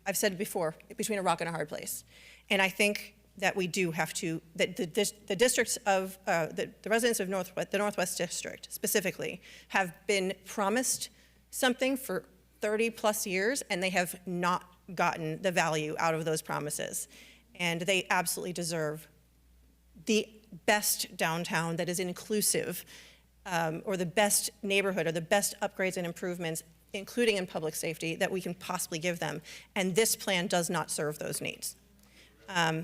I've said it before, between a rock and a hard place. And I think that we do have to, that the districts of, the residents of the Northwest District specifically have been promised something for 30 plus years, and they have not gotten the value out of those promises. And they absolutely deserve the best downtown that is inclusive, or the best neighborhood, or the best upgrades and improvements, including in public safety, that we can possibly give them. And this plan does not serve those needs. I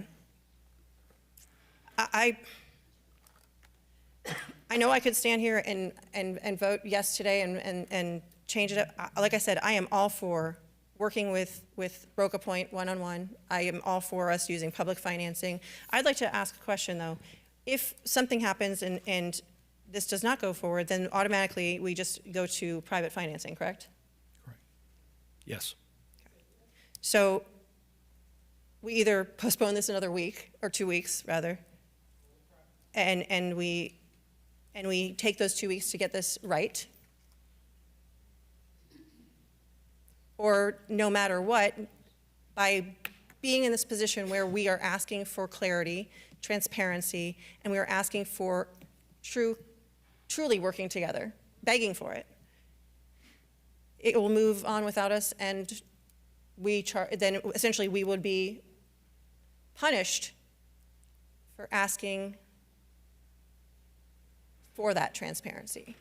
know I could stand here and vote yes today and change it up. Like I said, I am all for working with Roca Point one-on-one. I am all for us using public financing. I'd like to ask a question, though. If something happens and this does not go forward, then automatically we just go to private financing, correct? Yes. So we either postpone this another week, or 2 weeks, rather, and we take those 2 weeks to get this right, or no matter what, by being in this position where we are asking for clarity, transparency, and we are asking for truly working together, begging for it, it will move on without us, and then essentially we would be punished for asking for that transparency.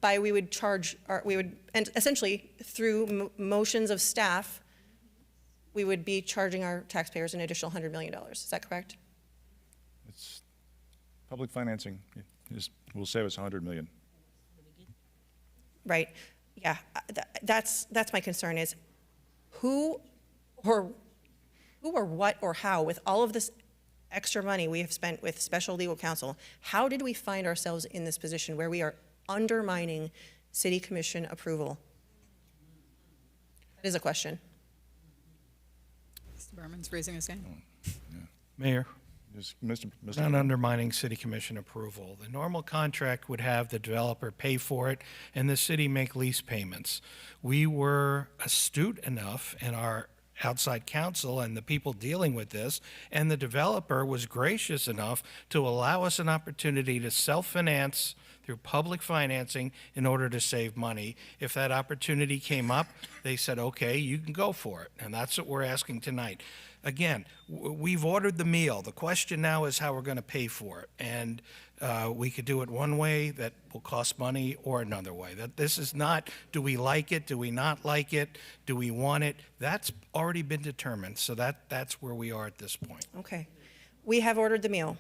And essentially through motions of staff, we would be charging our taxpayers an additional $100 million. Is that correct? It's public financing. We'll save us $100 million. Right. Yeah. That's my concern is who or what or how, with all of this extra money we have spent with special legal counsel, how did we find ourselves in this position where we are undermining city commission approval? That is a question. Mr. Berman's raising his hand. Mayor. Mr. Not undermining city commission approval. The normal contract would have the developer pay for it and the city make lease payments. We were astute enough in our outside counsel and the people dealing with this, and the developer was gracious enough to allow us an opportunity to self-finance through public financing in order to save money. If that opportunity came up, they said, okay, you can go for it. And that's what we're asking tonight. Again, we've ordered the meal. The question now is how we're going to pay for it. And we could do it one way that will cost money, or another way. That this is not, do we like it? Do we not like it? Do we want it? That's already been determined. So that's where we are at this point. Okay. We have ordered the meal,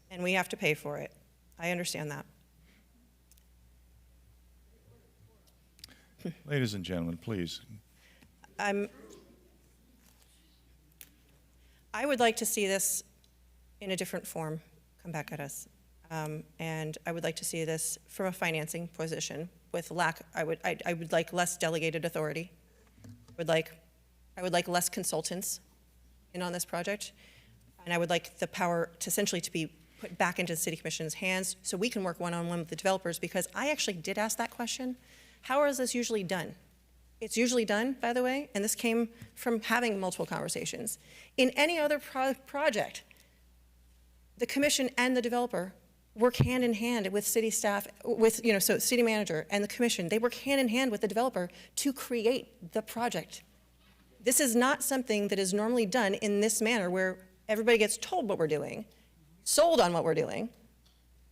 and we have to pay for it. I understand that. Ladies and gentlemen, please. I would like to see this in a different form come back at us. And I would like to see this from a financing position with I would like less delegated authority. I would like less consultants in on this project. And I would like the power to essentially to be put back into the city commission's hands so we can work one-on-one with the developers, because I actually did ask that question. How is this usually done? It's usually done, by the way, and this came from having multiple conversations. In any other project, the commission and the developer work hand in hand with city staff, so city manager and the commission, they work hand in hand with the developer to create the project. This is not something that is normally done in this manner where everybody gets told what we're doing, sold on what we're doing,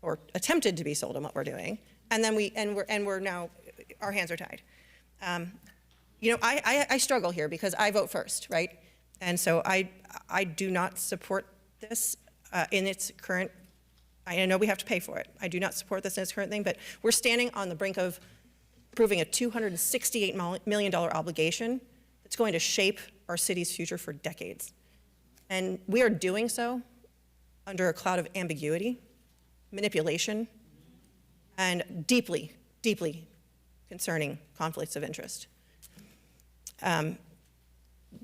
or attempted to be sold on what we're doing, and then we're now, our hands are tied. You know, I struggle here because I vote first, right? And so I do not support this in its current, I know we have to pay for it. I do not support this in its current thing, but we're standing on the brink of approving a $268 million obligation that's going to shape our city's future for decades. And we are doing so under a cloud of ambiguity, manipulation, and deeply, deeply concerning conflicts of interest.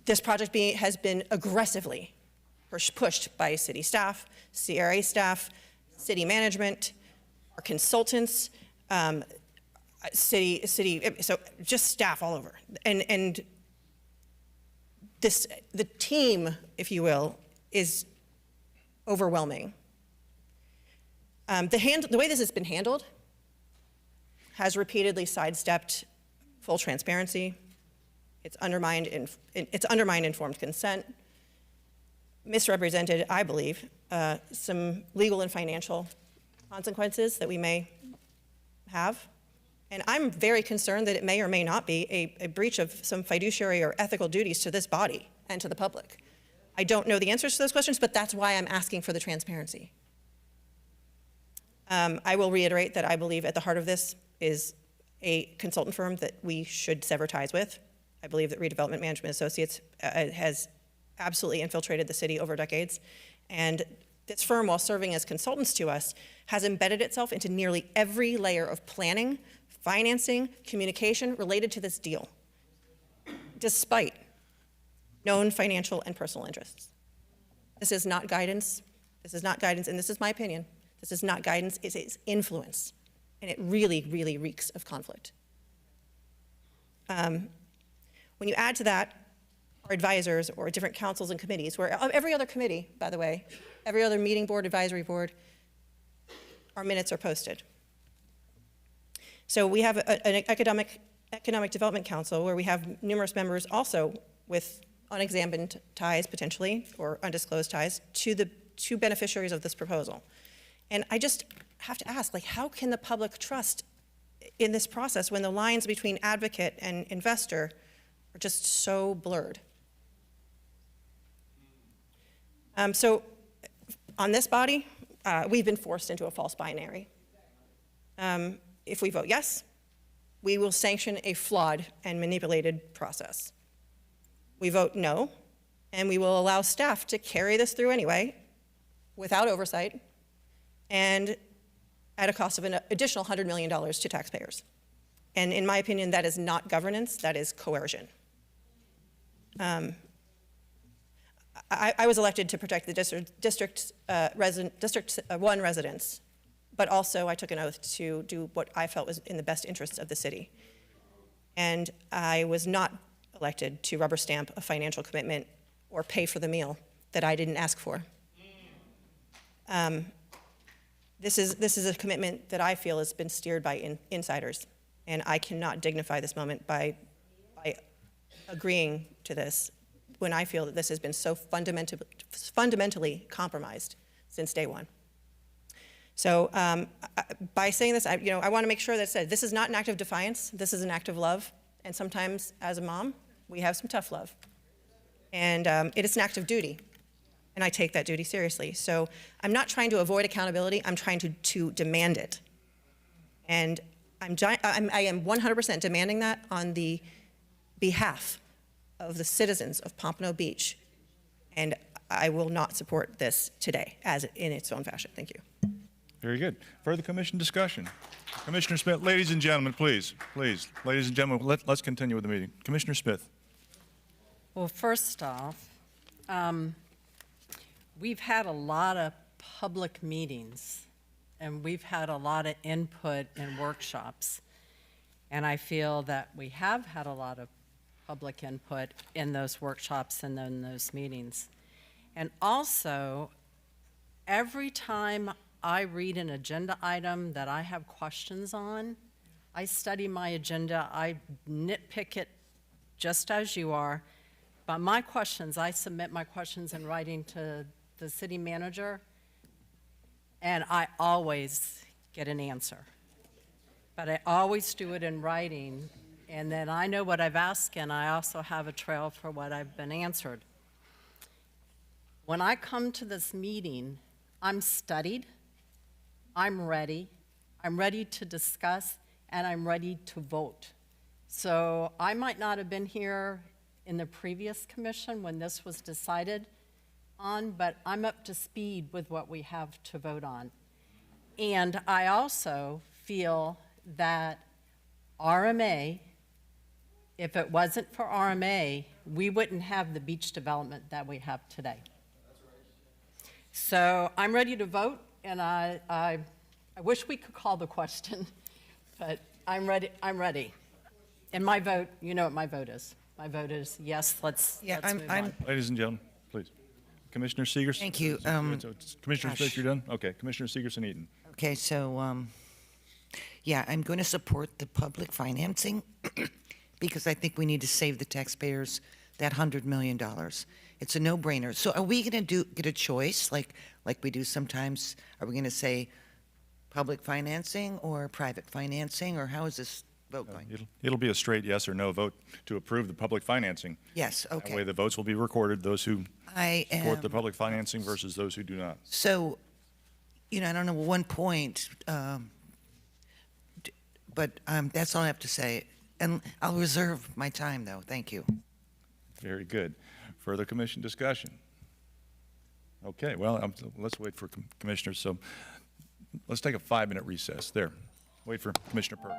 This project has been aggressively pushed by city staff, CRA staff, city management, our consultants, so just staff all over. And the team, if you will, is overwhelming. The way this has been handled has repeatedly sidestepped full transparency. It's undermined informed consent, misrepresented, I believe, some legal and financial consequences that we may have. And I'm very concerned that it may or may not be a breach of some fiduciary or ethical duties to this body and to the public. I don't know the answers to those questions, but that's why I'm asking for the transparency. I will reiterate that I believe at the heart of this is a consultant firm that we should sever ties with. I believe that Redevelopment Management Associates has absolutely infiltrated the city over decades. And this firm, while serving as consultants to us, has embedded itself into nearly every layer of planning, financing, communication related to this deal, despite known financial and personal interests. This is not guidance. This is not guidance, and this is my opinion. This is not guidance, it is influence. And it really, really reeks of conflict. When you add to that our advisors or different councils and committees, where every other committee, by the way, every other meeting board, advisory board, our minutes are posted. So we have an economic development council where we have numerous members also with unexamined ties potentially, or undisclosed ties to the two beneficiaries of this proposal. And I just have to ask, like, how can the public trust in this process when the lines between advocate and investor are just so blurred? So on this body, we've been forced into a false binary. If we vote yes, we will sanction a flawed and manipulated process. We vote no, and we will allow staff to carry this through anyway, without oversight, and at a cost of an additional $100 million to taxpayers. And in my opinion, that is not governance, that is coercion. I was elected to protect the District 1 residents, but also I took an oath to do what I felt was in the best interests of the city. And I was not elected to rubber stamp a financial commitment or pay for the meal that I didn't ask for. This is a commitment that I feel has been steered by insiders, and I cannot dignify this moment by agreeing to this when I feel that this has been so fundamentally compromised since day one. So by saying this, I want to make sure that it said this is not an act of defiance. This is an act of love, and sometimes as a mom, we have some tough love, and it is an act of duty. And I take that duty seriously. So I'm not trying to avoid accountability, I'm trying to demand it. And I am 100% demanding that on the behalf of the citizens of Pompano Beach. And I will not support this today as in its own fashion. Thank you. Very good. Further commission discussion. Commissioner Smith, ladies and gentlemen, please, ladies and gentlemen, let's continue with the meeting. Commissioner Smith. Well, first off, we've had a lot of public meetings, and we've had a lot of input and workshops. And I feel that we have had a lot of public input in those workshops and in those meetings. And also, every time I read an agenda item that I have questions on, I study my agenda, I nitpick it just as you are, But my questions, I submit my questions in writing to the city manager, and I always get an answer. But I always do it in writing, and then I know what I've asked, and I also have a trail for what I've been answered. When I come to this meeting, I'm studied, I'm ready to discuss, and I'm ready to vote. So I might not have been here in the previous commission when this was decided on, but I'm up to speed with what we have to vote on. And I also feel that RMA, if it wasn't for RMA, we wouldn't have the beach development that we have today. So I'm ready to vote, and I wish we could call the question, but I'm ready. And my vote, you know what my vote is. My vote is yes, let's move on. Ladies and gentlemen, please. Commissioner Seegers? Thank you. Commissioner Smith, you're done? Okay, Commissioner Seegers and Eaton. Okay, so, yeah, I'm going to support the public financing because I think we need to save the taxpayers that $100 million. It's a no-brainer. So are we going to get a choice like we do sometimes? Are we going to say public financing or private financing, or how is this vote going? It'll be a straight yes or no vote to approve the public financing. Yes, okay. That way the votes will be recorded, those who I support the public financing versus those who do not. So, I don't know, one point, but that's all I have to say. And I'll reserve my time, though. Thank you. Very good. Further commission discussion? Okay, well, let's wait for commissioners. So let's take a 5-minute recess. There. Wait for Commissioner Perk.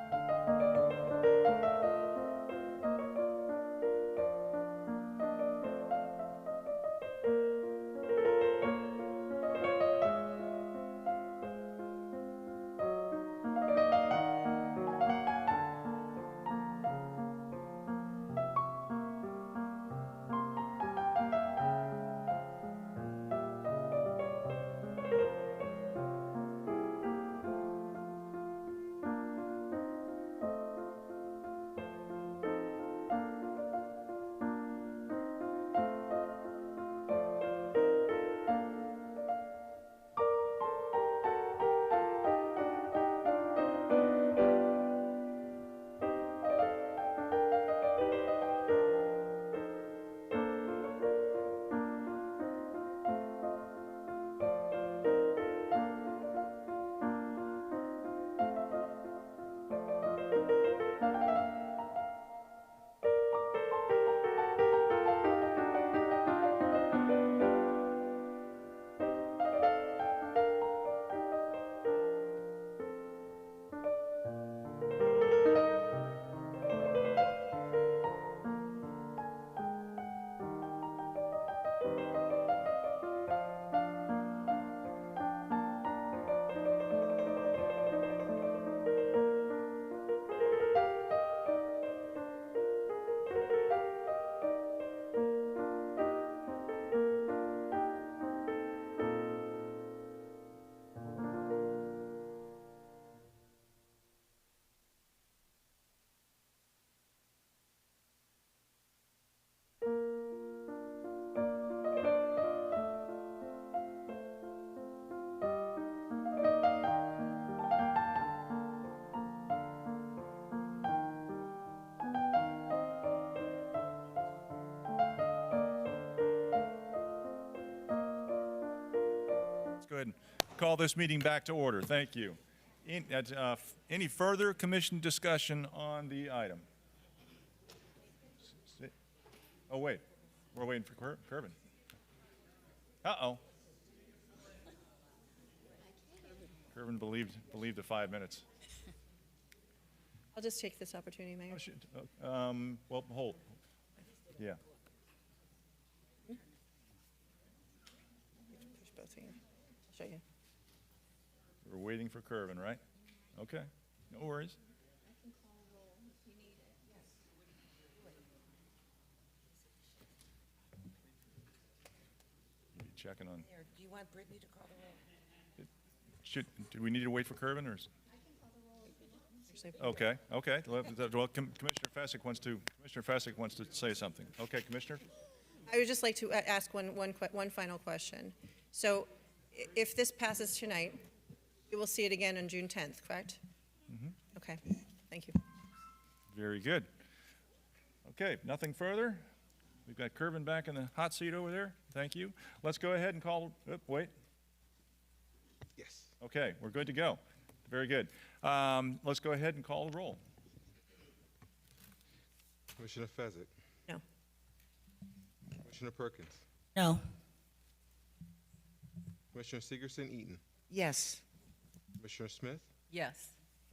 Go ahead and call this meeting back to order. Thank you. Any further commission discussion on the item? Oh, wait. We're waiting for Kervin. Uh-oh. Kervin believed the 5 minutes. I'll just take this opportunity, Mayor. Well, hold. Yeah. Push both of you. I'll show you. We're waiting for Kervin, right? Okay. No worries. Checking on. Do you want Brittany to call the roll? Do we need to wait for Kervin, or? Okay. Well, Commissioner Fasick wants to say something. Okay, Commissioner. I would just like to ask one final question. So if this passes tonight, you will see it again on June 10th, correct? Okay, thank you. Very good. Okay, nothing further? We've got Kervin back in the hot seat over there. Thank you. Let's go ahead and call, wait. Yes. Okay, we're good to go. Very good. Let's go ahead and call the roll. Commissioner Fezzik? No. Commissioner Perkins? No. Commissioner Sigerson Eaton? Yes. Commissioner Smith? Yes.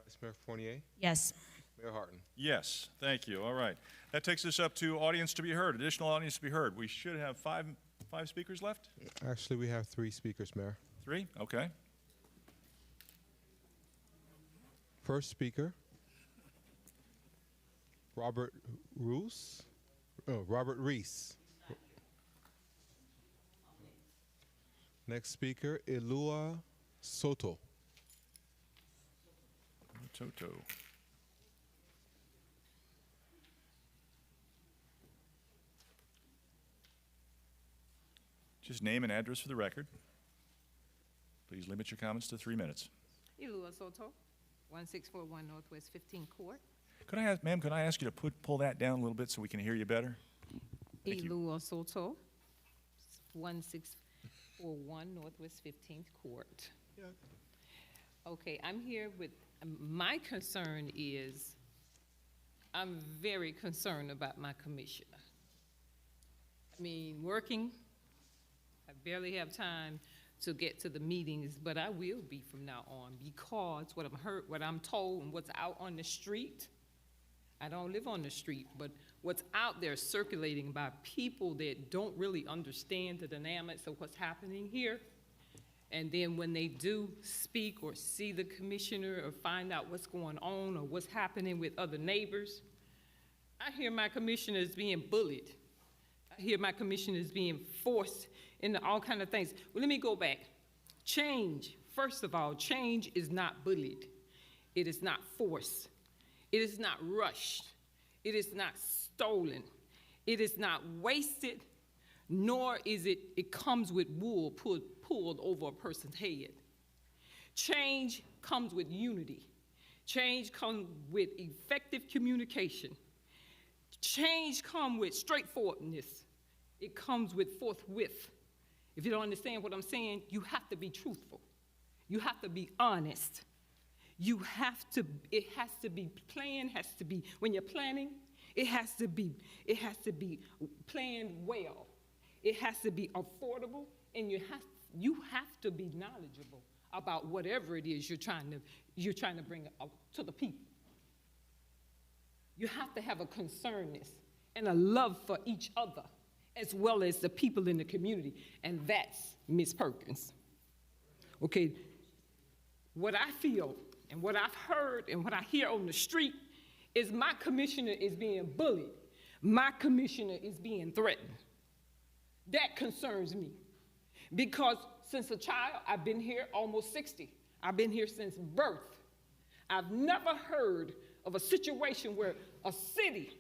Vice Mayor Fournier? Yes. Mayor Harton? Yes, thank you. All right. That takes us up to audience to be heard, additional audience to be heard. We should have five speakers left? Actually, we have 3 speakers, Mayor. 3? Okay. First speaker, Robert Reese. Next speaker, Elua Soto. Toto. Just name and address for the record. Please limit your comments to 3 minutes. Elua Soto, 1641 Northwest 15 Court. Could I ask, ma'am, could I ask you to pull that down a little bit so we can hear you better? Thank you. Elua Soto, 1641 Northwest 15th Court. Yeah. Okay, I'm here with, my concern is, I'm very concerned about my commissioner. I mean, working, I barely have time to get to the meetings, but I will be from now on because what I'm told and what's out on the street, I don't live on the street, but what's out there circulating by people that don't really understand the dynamics of what's happening here. And then when they do speak or see the commissioner or find out what's going on or what's happening with other neighbors, I hear my commissioner is being bullied. I hear my commissioner is being forced into all kind of things. Well, let me go back. Change, first of all, change is not bullied. It is not forced. It is not rushed. It is not stolen. It is not wasted, nor is it comes with wool pulled over a person's head. Change comes with unity. Change comes with effective communication. Change comes with straightforwardness. It comes with forthwith. If you don't understand what I'm saying, you have to be truthful. You have to be honest. You have to, it has to be, when you're planning, it has to be planned well. It has to be affordable, and you have to be knowledgeable about whatever it is you're trying to bring up to the people. You have to have a concernness and a love for each other, as well as the people in the community, and that's Ms. Perkins. Okay, what I feel and what I've heard and what I hear on the street is my commissioner is being bullied. My commissioner is being threatened. That concerns me because since a child, I've been here almost 60. I've been here since birth. I've never heard of a situation where a city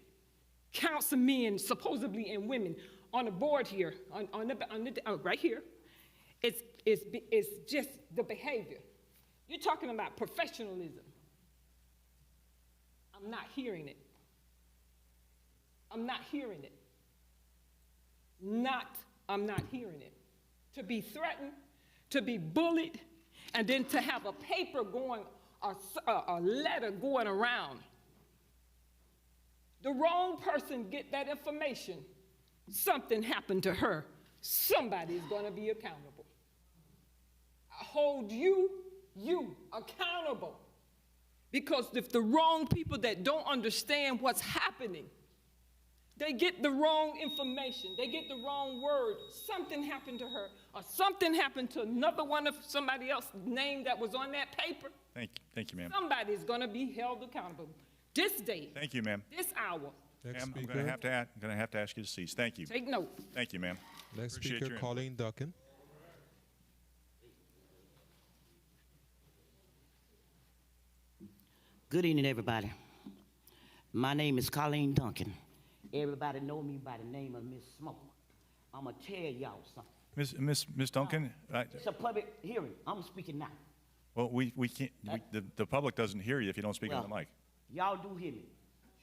councilmen, supposedly, and women on the board here, right here, it's just the behavior. You're talking about professionalism. I'm not hearing it. I'm not hearing it. I'm not hearing it. To be threatened, to be bullied, and then to have a paper going, a letter going around. The wrong person get that information. Something happened to her. Somebody's gonna be accountable. I hold you accountable. Because if the wrong people that don't understand what's happening, they get the wrong information, they get the wrong word, something happened to her, or something happened to another one of somebody else's name that was on that paper. Thank you, ma'am. Somebody's gonna be held accountable. This day. Thank you, ma'am. This hour. Ma'am, I'm going to have to ask you to cease. Thank you. Take note. Thank you, ma'am. Next Appreciate speaker, your Colleen Duncan. Good evening, everybody. My name is Colleen Duncan. Everybody know me by the name of Miss Smoke. I'm going to tell y'all something. Miss Duncan, It's a public hearing. I'm speaking now. well, we can't, the public doesn't hear you if you don't speak into the mic. Y'all do hear me.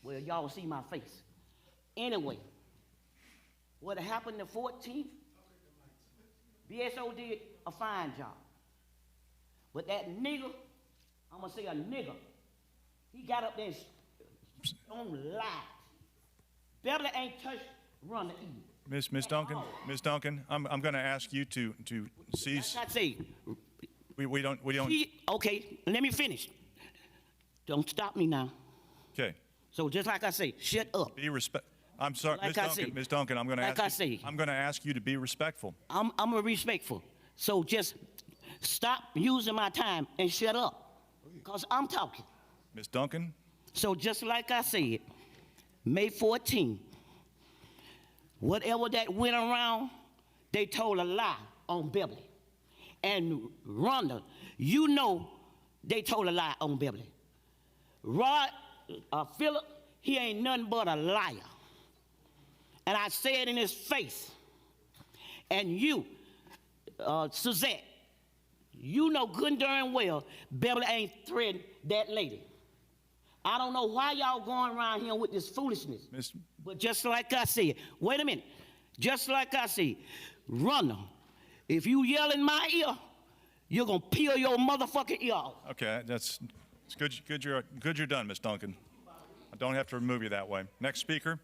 Well, y'all see my face. Anyway, what happened the 14th, BSO did a fine job. But that nigger, I'm going to say a nigger, he got up there and on lies. Beverly ain't touched Run the E. Miss Duncan, I'm going to ask you to cease. Like I say, We don't. okay, let me finish. Don't stop me now. Okay. So just like I say, shut up. Be I'm sorry, Like Miss Duncan. I'm going to like ask. I say. I'm going to ask you to be respectful. I'm a respectful. So just stop using my time and shut up, because I'm talking. Miss Duncan. So just like I said, May 14th, whatever that went around, they told a lie on Beverly. And Rhonda, you know they told a lie on Beverly. Rod, Philip, he ain't nothing but a liar. And I say it in his face. And you, Suzette, you know good and darn well Beverly ain't threatened that lady. I don't know why y'all going around here with this foolishness. But just like I said, wait a minute. Just like I said, Rhonda, if you yell in my ear, you're going to peel your motherfucking ear off. Okay, it's good you're done, Miss Duncan. I don't have to remove you that way. Next speaker.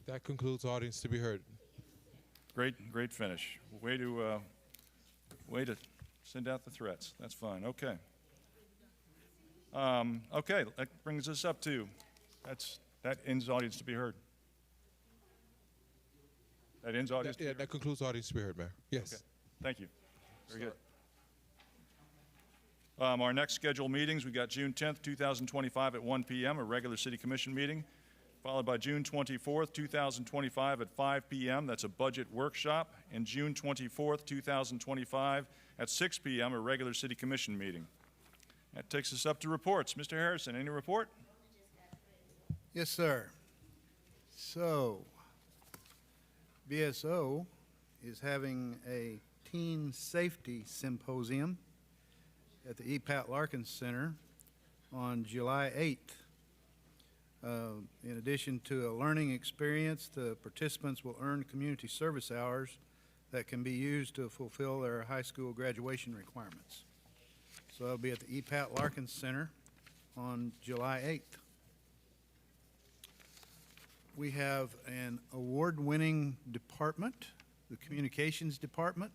That concludes audience to be heard. Great finish. Way to send out the threats. That's fine. Okay. Okay, that brings us up to, that ends audience to be heard. That ends audience to be heard? That concludes audience to be heard, Mayor. Yes. Okay. Thank you. Very good. Our next scheduled meetings, we got June 10th, 2025 at 1 p.m., a regular City Commission meeting, followed by June 24th, 2025 at 5 p.m., that's a budget workshop, and June 24th, 2025 at 6 p.m., a regular City Commission meeting. That takes us up to reports. Mr. Harrison, any report? Yes, sir. So, BSO is having a teen safety symposium at the E. Pat Larkin Center on July 8th. In addition to a learning experience, the participants will earn community service hours that can be used to fulfill their high school graduation requirements. So that'll be at the E. Pat Larkin Center on July 8th. We have an award-winning department, the Communications Department,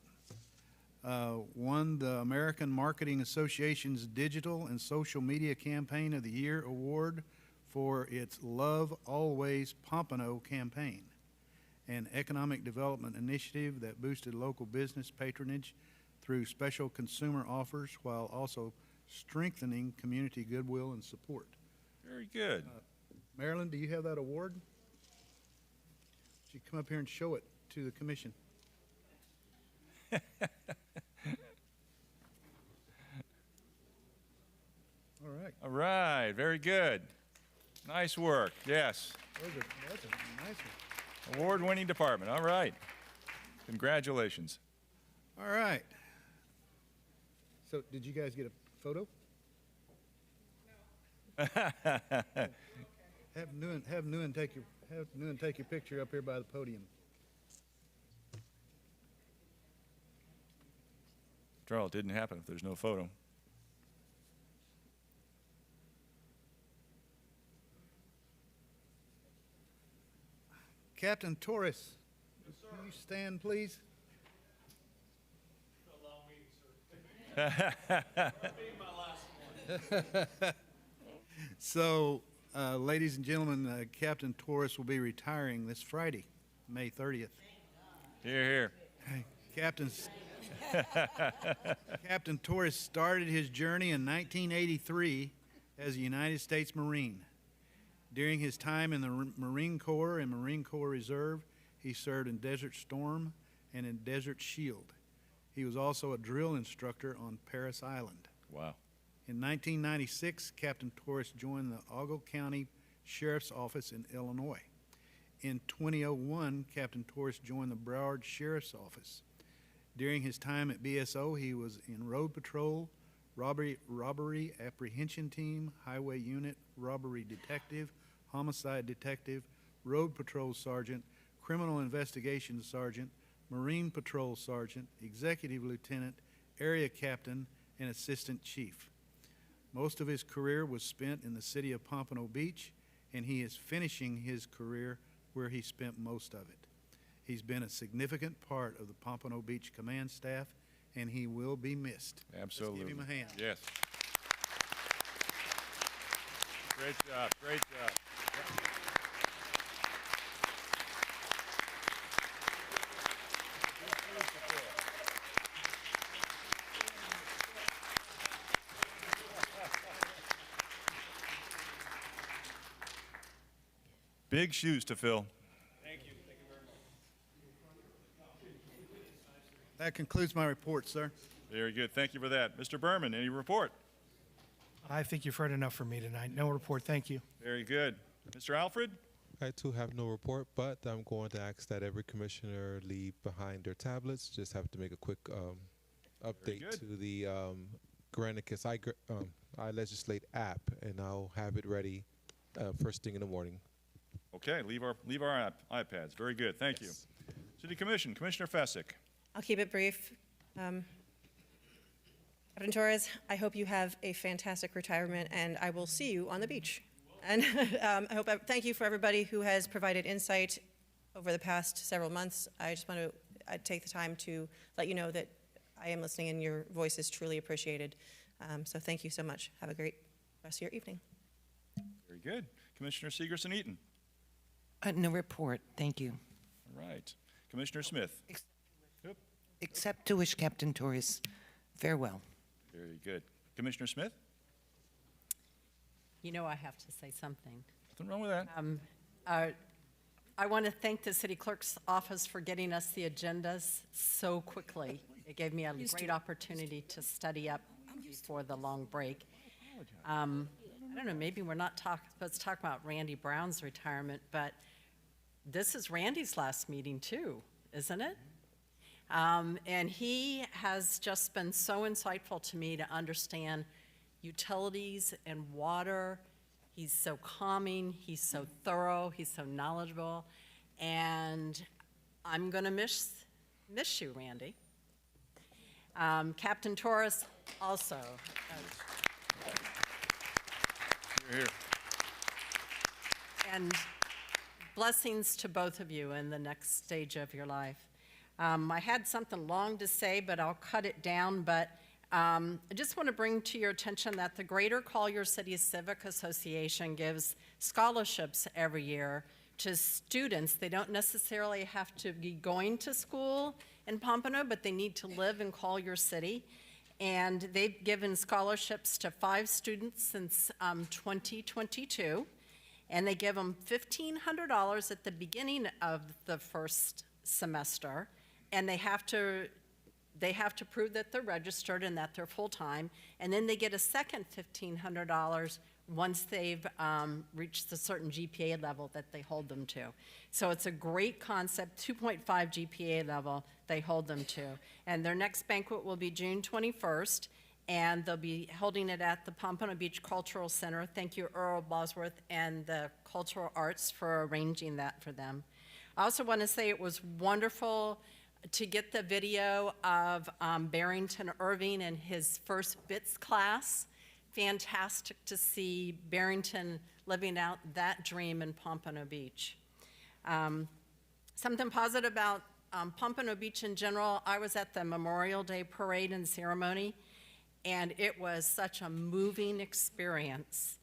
won the American Marketing Association's Digital and Social Media Campaign of the Year award for its Love Always Pompano campaign, an economic development initiative that boosted local business patronage through special consumer offers while also strengthening community goodwill and support. Very good. Marilyn, do you have that award? Would you come up here and show it to the commission? All right. All right, very good. Nice work, yes. That's a nice one. Award-winning department, all right. Congratulations. All right. So, did you guys get a photo? Have Nguyen take your picture up here by the podium. Charles, it didn't happen if there's no photo. Captain Torres, can you stand, please? So, ladies and gentlemen, Captain Torres will be retiring this Friday, May 30th. Here, Captain Torres started his journey in 1983 as a United States Marine. During his time in the Marine Corps and Marine Corps Reserve, he served in Desert Storm and in Desert Shield. He was also a drill instructor on Parris Island. Wow. In 1996, Captain Torres joined the Ogle County Sheriff's Office in Illinois. In 2001, Captain Torres joined the Broward Sheriff's Office. During his time at BSO, he was in Road Patrol, Robbery Apprehension Team, Highway Unit, Robbery Detective, Homicide Detective, Road Patrol Sergeant, Criminal Investigation Sergeant, Marine Patrol Sergeant, Executive Lieutenant, Area Captain, and Assistant Chief. Most of his career was spent in the city of Pompano Beach, and he is finishing his career where he spent most of it. He's been a significant part of the Pompano Beach command staff, and he will be missed. Absolutely. Let's give him a hand. Yes. Great job, great job. Big shoes to fill. Thank you. Thank you very much. That concludes my report, sir. Very good. Thank you for that. Mr. Berman, any report? I think you've heard enough from me tonight. No report, thank you. Very good. Mr. Alfred? I too have no report, but I'm going to ask that every commissioner leave behind their tablets. Just have to make a quick update to the Granicus I Legislate app, and I'll have it ready first thing in the morning. Okay, leave our iPads. Very good. Thank you. City Commission, Commissioner Fessick. I'll keep it brief. Captain Torres, I hope you have a fantastic retirement, and I will see you on the beach. And thank you for everybody who has provided insight over the past several months. I just want to take the time to let you know that I am listening and your voice is truly appreciated. So thank you so much. Have a great rest of your evening. Very good. Commissioner Segerson-Eaton. No report, thank you. All right. Commissioner Smith. Except to wish Captain Torres farewell. Very good. Commissioner Smith? You know I have to say something. Nothing wrong with that. I want to thank the city clerk's office for getting us the agendas so quickly. It gave me a great opportunity to study up before the long break. I don't know, maybe we're not supposed to talk about Randy Brown's retirement, but this is Randy's last meeting too, isn't it? And he has just been so insightful to me to understand utilities and water. He's so calming, he's so thorough, he's so knowledgeable, and I'm gonna miss you, Randy. Captain Torres also. Here. And blessings to both of you in the next stage of your life. I had something long to say, but I'll cut it down. But I just want to bring to your attention that the Greater Collier City Civic Association gives scholarships every year to students. They don't necessarily have to be going to school in Pompano, but they need to live in Collier City. And they've given scholarships to 5 students since 2022. And they give them $1,500 at the beginning of the first semester. And they have to prove that they're registered and that they're full-time. And then they get a second $1,500 once they've reached a certain GPA level that they hold them to. So it's a great concept, 2.5 GPA level they hold them to. And their next banquet will be June 21st, and they'll be holding it at the Pompano Beach Cultural Center. Thank you, Earl Bosworth and the Cultural Arts for arranging that for them. I also want to say it was wonderful to get the video of Barrington Irving and his first BITS class. Fantastic to see Barrington living out that dream in Pompano Beach. Something positive about Pompano Beach in general, I was at the Memorial Day Parade and Ceremony, and it was such a moving experience.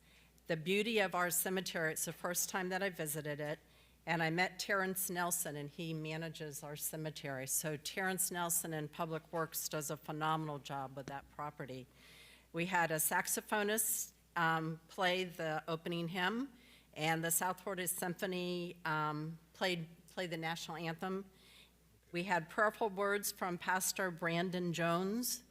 The beauty of our cemetery, it's the first time that I visited it, and I met Terrence Nelson, and he manages our cemetery. So Terrence Nelson in Public Works does a phenomenal job with that property. We had a saxophonist play the opening hymn, and the South Florida Symphony played the national anthem. We had prayerful words from Pastor Brandon Jones,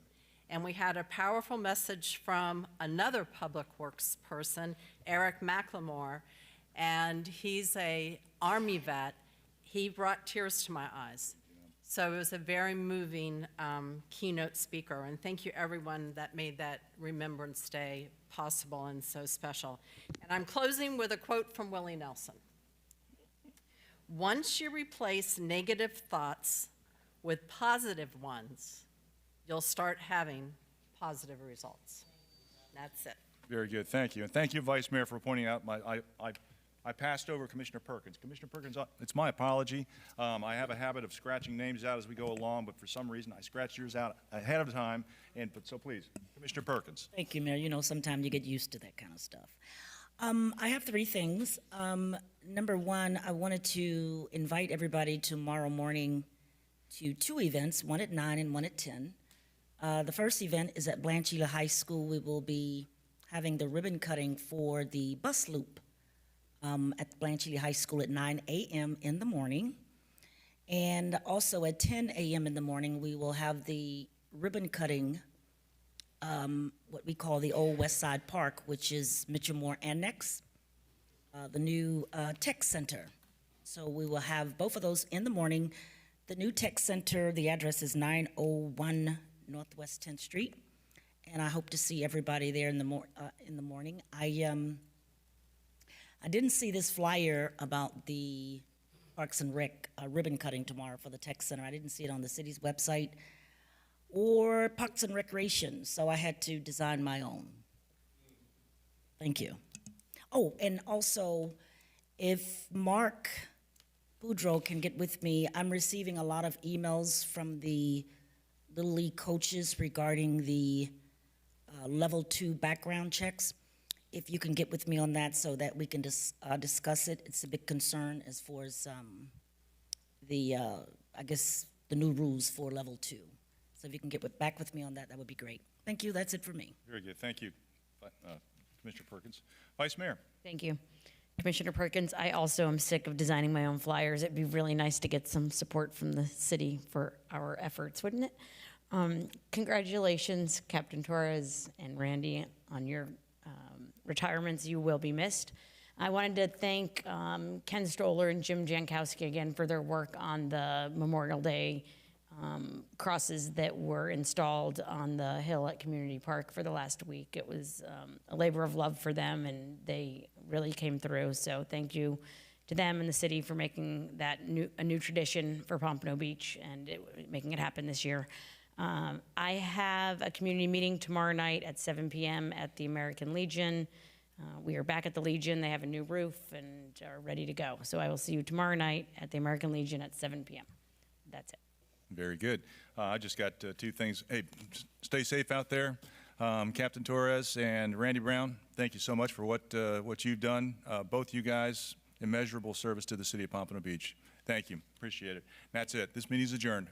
and we had a powerful message from another Public Works person, Eric McLemore. and he's a Army vet. He brought tears to my eyes. So it was a very moving keynote speaker, and thank you everyone that made that Remembrance Day possible and so special. And I'm closing with a quote from Willie Nelson. Once you replace negative thoughts with positive ones, you'll start having positive results. That's it. Very good, thank you. And thank you, Vice Mayor, for pointing out I passed over Commissioner Perkins. Commissioner Perkins, it's my apology. I have a habit of scratching names out as we go along, but for some reason I scratched yours out ahead of time. So please, Commissioner Perkins. Thank you, Mayor. You know, sometimes you get used to that kind of stuff. I have three things. Number one, I wanted to invite everybody tomorrow morning to two events, one at 9 and one at 10. The first event is at Blanchila High School. We will be having the ribbon cutting for the bus loop at Blanchila High School at 9 a.m. in the morning. And also at 10 a.m. in the morning, we will have the ribbon cutting, what we call the Old West Side Park, which is Mitchell Moore Annex, the new tech center. So we will have both of those in the morning. The new tech center, the address is 901 Northwest 10th Street, and I hope to see everybody there in the morning. I didn't see this flyer about the Parks and Rec ribbon cutting tomorrow for the tech center. I didn't see it on the city's website or Parks and Recreation, so I had to design my own. Thank you. Oh, and also, if Mark Boudreau can get with me, I'm receiving a lot of emails from the Little League coaches regarding the level 2 background checks. If you can get with me on that so that we can discuss it. It's a big concern as far as I guess, the new rules for level 2. So if you can get back with me on that, that would be great. Thank you, that's it for me. Very good, thank you, Commissioner Perkins. Vice Mayor. Thank you. Commissioner Perkins, I also am sick of designing my own flyers. It'd be really nice to get some support from the city for our efforts, wouldn't it? Congratulations, Captain Torres and Randy, on your retirements. You will be missed. I wanted to thank Ken Stoller and Jim Jankowski again for their work on the Memorial Day crosses that were installed on the hill at Community Park for the last week. It was a labor of love for them, and they really came through. So thank you to them and the city for making that a new tradition for Pompano Beach and making it happen this year. I have a community meeting tomorrow night at 7 p.m. at the American Legion. We are back at the Legion. They have a new roof and are ready to go. So I will see you tomorrow night at the American Legion at 7 p.m. That's it. Very good. I just got two things. Hey, stay safe out there. Captain Torres and Randy Brown, thank you so much for what you've done. Both you guys, immeasurable service to the city of Pompano Beach. Thank you. Appreciate it. That's it. This meeting is adjourned.